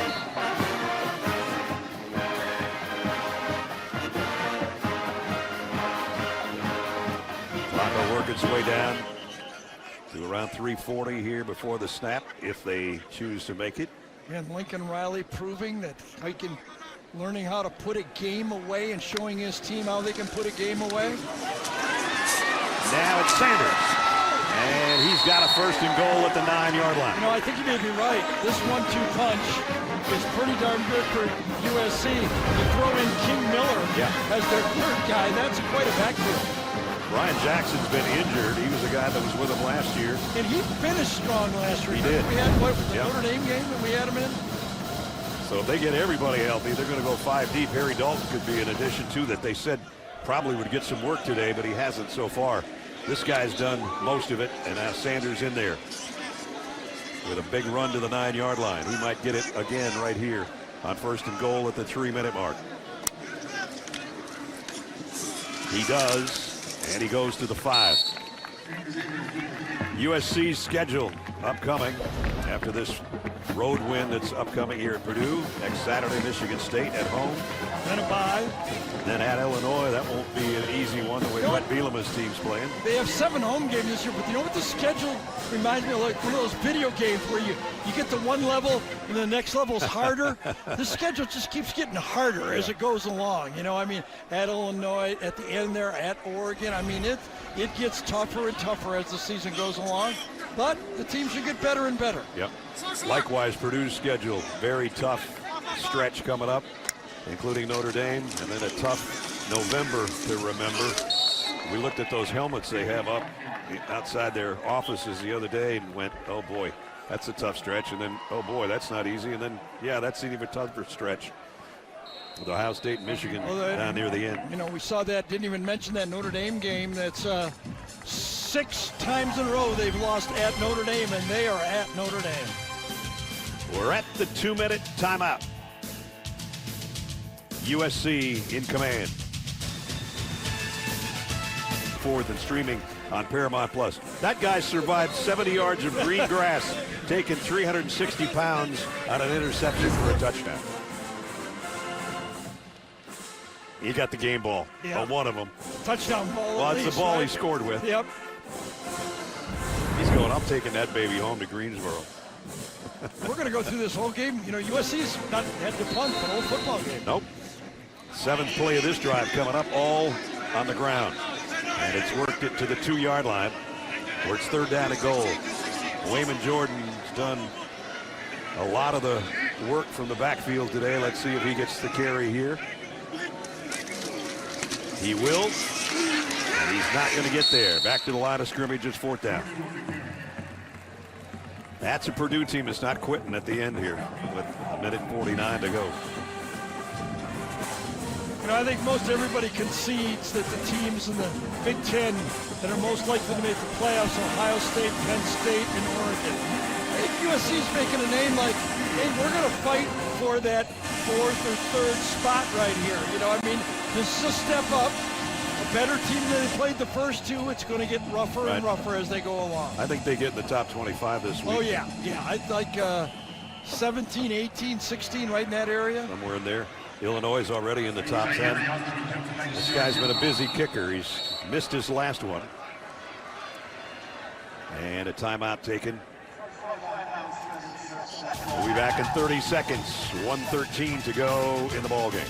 Clock will work its way down to around 3:40 here before the snap, if they choose to make it. And Lincoln Riley proving that he can, learning how to put a game away and showing his team how they can put a game away. Now it's Sanders. And he's got a first and goal at the 9-yard line. You know, I think you may be right. This 1-2 punch is pretty darn good for USC. To throw in King Miller as their third guy, that's quite a backfield. Brian Jackson's been injured. He was the guy that was with him last year. And he finished strong last year. He did. We had, what, the Notre Dame game that we had him in? So if they get everybody healthy, they're going to go 5 deep. Harry Dalton could be an addition, too, that they said probably would get some work today, but he hasn't so far. This guy's done most of it, and now Sanders in there with a big run to the 9-yard line. He might get it again right here on first and goal at the 3-minute mark. He does, and he goes to the 5. USC's schedule upcoming after this road win that's upcoming here at Purdue. Next Saturday, Michigan State at home. Then a bye. Then at Illinois. That won't be an easy one the way Brett Bielema's team's playing. They have 7 home games this year, but you know what the schedule reminds me of? Like one of those video games where you get to one level and the next level's harder. The schedule just keeps getting harder as it goes along. You know, I mean, at Illinois, at the end there, at Oregon. I mean, it gets tougher and tougher as the season goes along. But the teams should get better and better. Yep. Likewise, Purdue's schedule, very tough stretch coming up, including Notre Dame, and then a tough November to remember. We looked at those helmets they have up outside their offices the other day and went, oh boy, that's a tough stretch. And then, oh boy, that's not easy. And then, yeah, that's an even tougher stretch with Ohio State and Michigan down near the end. You know, we saw that, didn't even mention that Notre Dame game. That's 6 times in a row they've lost at Notre Dame, and they are at Notre Dame. We're at the 2-minute timeout. USC in command. Fourth and streaming on Paramount Plus. That guy survived 70 yards of green grass, taking 360 pounds on an interception for a touchdown. He got the game ball on one of them. Touchdown ball. Well, it's the ball he scored with. Yep. He's going, I'm taking that baby home to Greensboro. We're going to go through this whole game. You know, USC's not had to punt the whole football game. Nope. 7th play of this drive coming up, all on the ground. And it's worked it to the 2-yard line where it's 3rd down and goal. Wayman Jordan's done a lot of the work from the backfield today. Let's see if he gets the carry here. He will, and he's not going to get there. Back to the line of scrimmage, it's 4th down. That's a Purdue team that's not quitting at the end here with 1:49 to go. You know, I think most everybody concedes that the teams in the Big Ten that are most likely to make the playoffs, Ohio State, Penn State, and Oregon. I think USC's making a name like, hey, we're going to fight for that 4th or 3rd spot right here. You know, I mean, this is a step up. A better team than they played the first 2. It's going to get rougher and rougher as they go along. I think they get in the top 25 this week. Oh, yeah. I'd like 17, 18, 16 right in that area. Somewhere in there. Illinois is already in the top 10. This guy's been a busy kicker. He's missed his last one. And a timeout taken. We'll be back in 30 seconds. 1:13 to go in the ball game.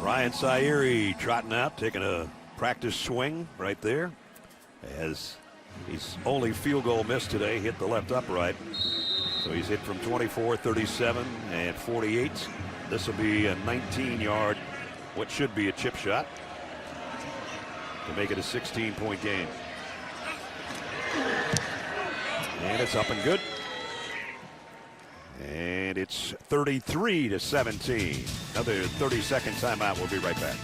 Ryan Sairi trotting out, taking a practice swing right there. As he's only field goal missed today, hit the left upright. So he's hit from 24, 37, and 48. This will be a 19-yard, what should be a chip shot, to make it a 16-point game. And it's up and good. And it's 33-17. Another 30-second timeout. We'll be right back.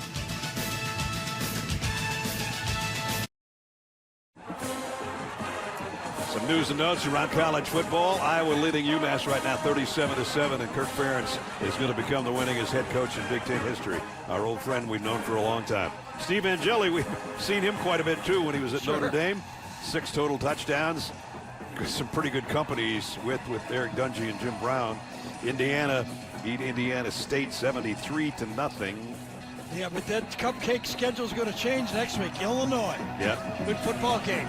Some news and notes around college football. Iowa leading UMass right now 37-7, and Kirk Ferentz is going to become the winningest head coach in Big Ten history. Our old friend we've known for a long time. Steve Angeli, we've seen him quite a bit too when he was at Notre Dame. 6 total touchdowns. Some pretty good companies with Eric Dungy and Jim Brown. Indiana beat Indiana State 73-0. Yeah, but that cupcake schedule is going to change next week. Illinois. Yeah. Good football game.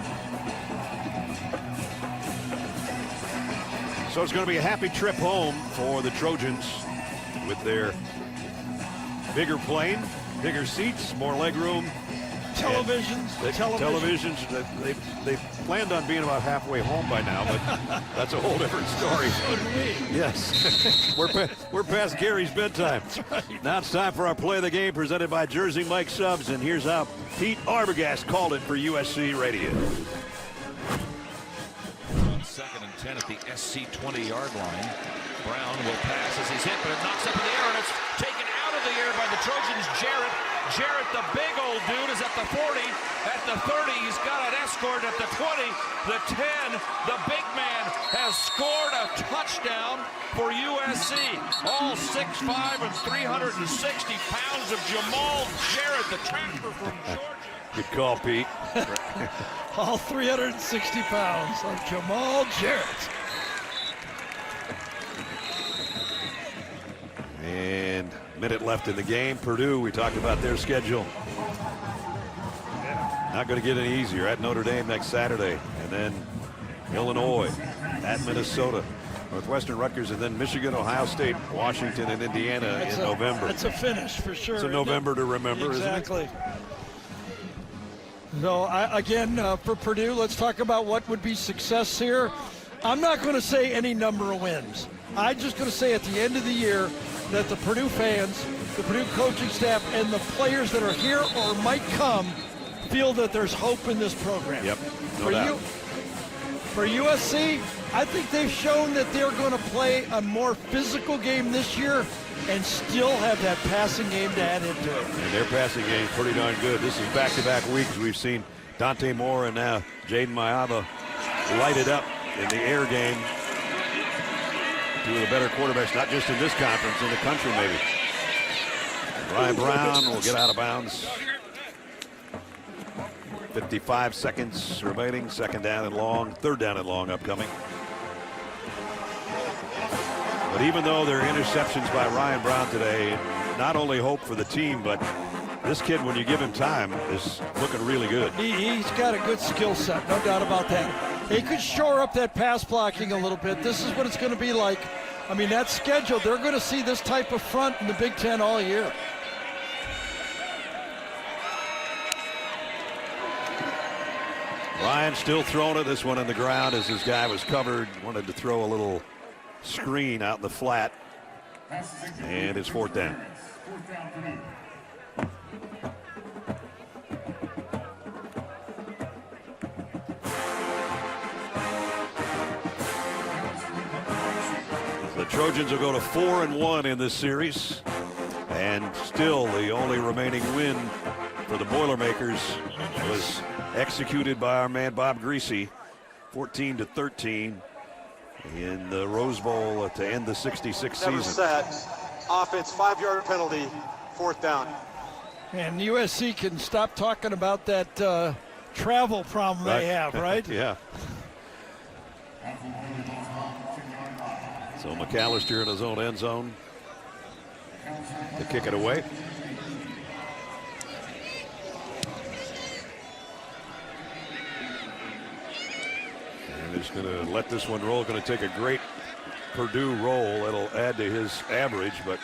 So it's going to be a happy trip home for the Trojans with their bigger plane, bigger seats, more leg room. Televisions. Televisions. They planned on being about halfway home by now, but that's a whole different story. So do we. Yes. We're past Gary's bedtime. That's right. Now it's time for our play of the game presented by Jersey Mike Subs, and here's how Pete Arbogast called it for USC Radio. 2nd and 10 at the SC 20-yard line. Brown will pass as he's hit, but it knocks up in the air, and it's taken out of the air by the Trojans. Jarrett, the big old dude, is at the 40, at the 30. He's got an escort at the 20, the 10. The big man has scored a touchdown for USC. All 6'5" and 360 pounds of Jamal Jarrett, the transfer from Georgia. Good call, Pete. All 360 pounds of Jamal Jarrett. And minute left in the game. Purdue, we talked about their schedule. Not going to get any easier. At Notre Dame next Saturday. And then Illinois, at Minnesota, Northwestern, Rutgers, and then Michigan, Ohio State, Washington, and Indiana in November. That's a finish for sure. It's a November to remember, exactly. Isn't it? So, again, for Purdue, let's talk about what would be success here. I'm not going to say any number of wins. I'm just going to say at the end of the year that the Purdue fans, the Purdue coaching staff, and the players that are here or might come feel that there's hope in this program. Yep, no doubt. For USC, I think they've shown that they're going to play a more physical game this year and still have that passing game to add into it. And their passing game is pretty darn good. This is back-to-back weeks. We've seen Dante Moore and now Jaden Mayaba light it up in the air game. Two of the better quarterbacks, not just in this conference, in the country maybe. Ryan Brown will get out of bounds. 55 seconds remaining. 2nd down and long. 3rd down and long upcoming. But even though there are interceptions by Ryan Brown today, not only hope for the team, but this kid, when you give him time, is looking really good. He's got a good skill set, no doubt about that. He could shore up that pass blocking a little bit. This is what it's going to be like. I mean, that schedule, they're going to see this type of front in the Big Ten all year. Ryan still throwing it. This one on the ground as his guy was covered. Wanted to throw a little screen out in the flat. And it's 4th down. The Trojans will go to 4-1 in this series. And still the only remaining win for the Boilermakers was executed by our man Bob Greasy, 14-13 in the Rose Bowl to end the 66 season. Never set. Offense, 5-yard penalty, 4th down. And USC can stop talking about that travel problem they have, right? Yeah. So McAllister in his own end zone to kick it away. And he's going to let this one roll. Going to take a great Purdue roll. That'll add to his average, but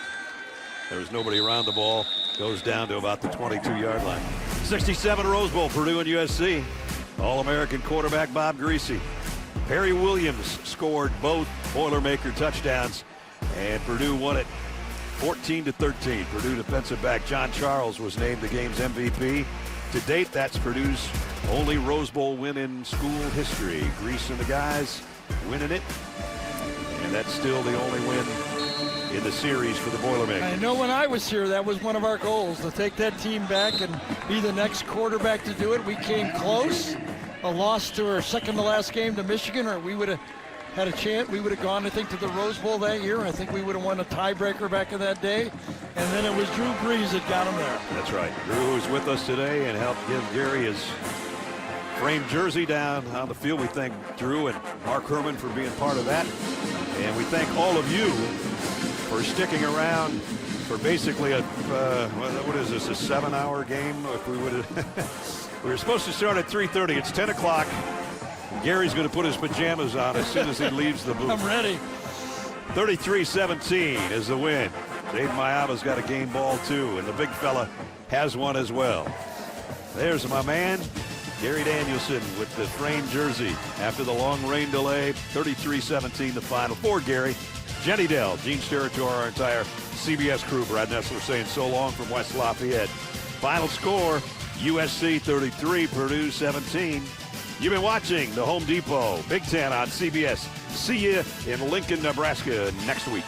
there's nobody around the ball. Goes down to about the 22-yard line. 67 Rose Bowl, Purdue and USC. All-American quarterback Bob Greasy. Perry Williams scored both Boilermaker touchdowns, and Purdue won it 14-13. Purdue defensive back John Charles was named the game's MVP. To date, that's Purdue's only Rose Bowl win in school history. Grease and the guys winning it, and that's still the only win in the series for the Boilermakers. I know when I was here, that was one of our goals, to take that team back and be the next quarterback to do it. We came close. A loss to our second to last game to Michigan, or we would have had a chance. We would have gone, I think, to the Rose Bowl that year. I think we would have won a tiebreaker back in that day. And then it was Drew Brees that got him there. That's right. Drew is with us today and helped give Gary his framed jersey down on the field. We thank Drew and Mark Herman for being part of that. And we thank all of you for sticking around for basically a, what is this, a 7-hour game? If we would have, we were supposed to start at 3:30. It's 10 o'clock. Gary's going to put his pajamas on as soon as he leaves the booth. I'm ready. 33-17 is the win. Dave Mayava's got a game ball too, and the big fella has one as well. There's my man, Gary Danielson, with the framed jersey after the long rain delay. 33-17 the final for Gary. Jenny Dell, Gene Steratore, our entire CBS crew. Brad Nessler saying so long from West Lafayette. Final score, USC 33, Purdue 17. You've been watching the Home Depot Big Ten on CBS. See you in Lincoln, Nebraska next week.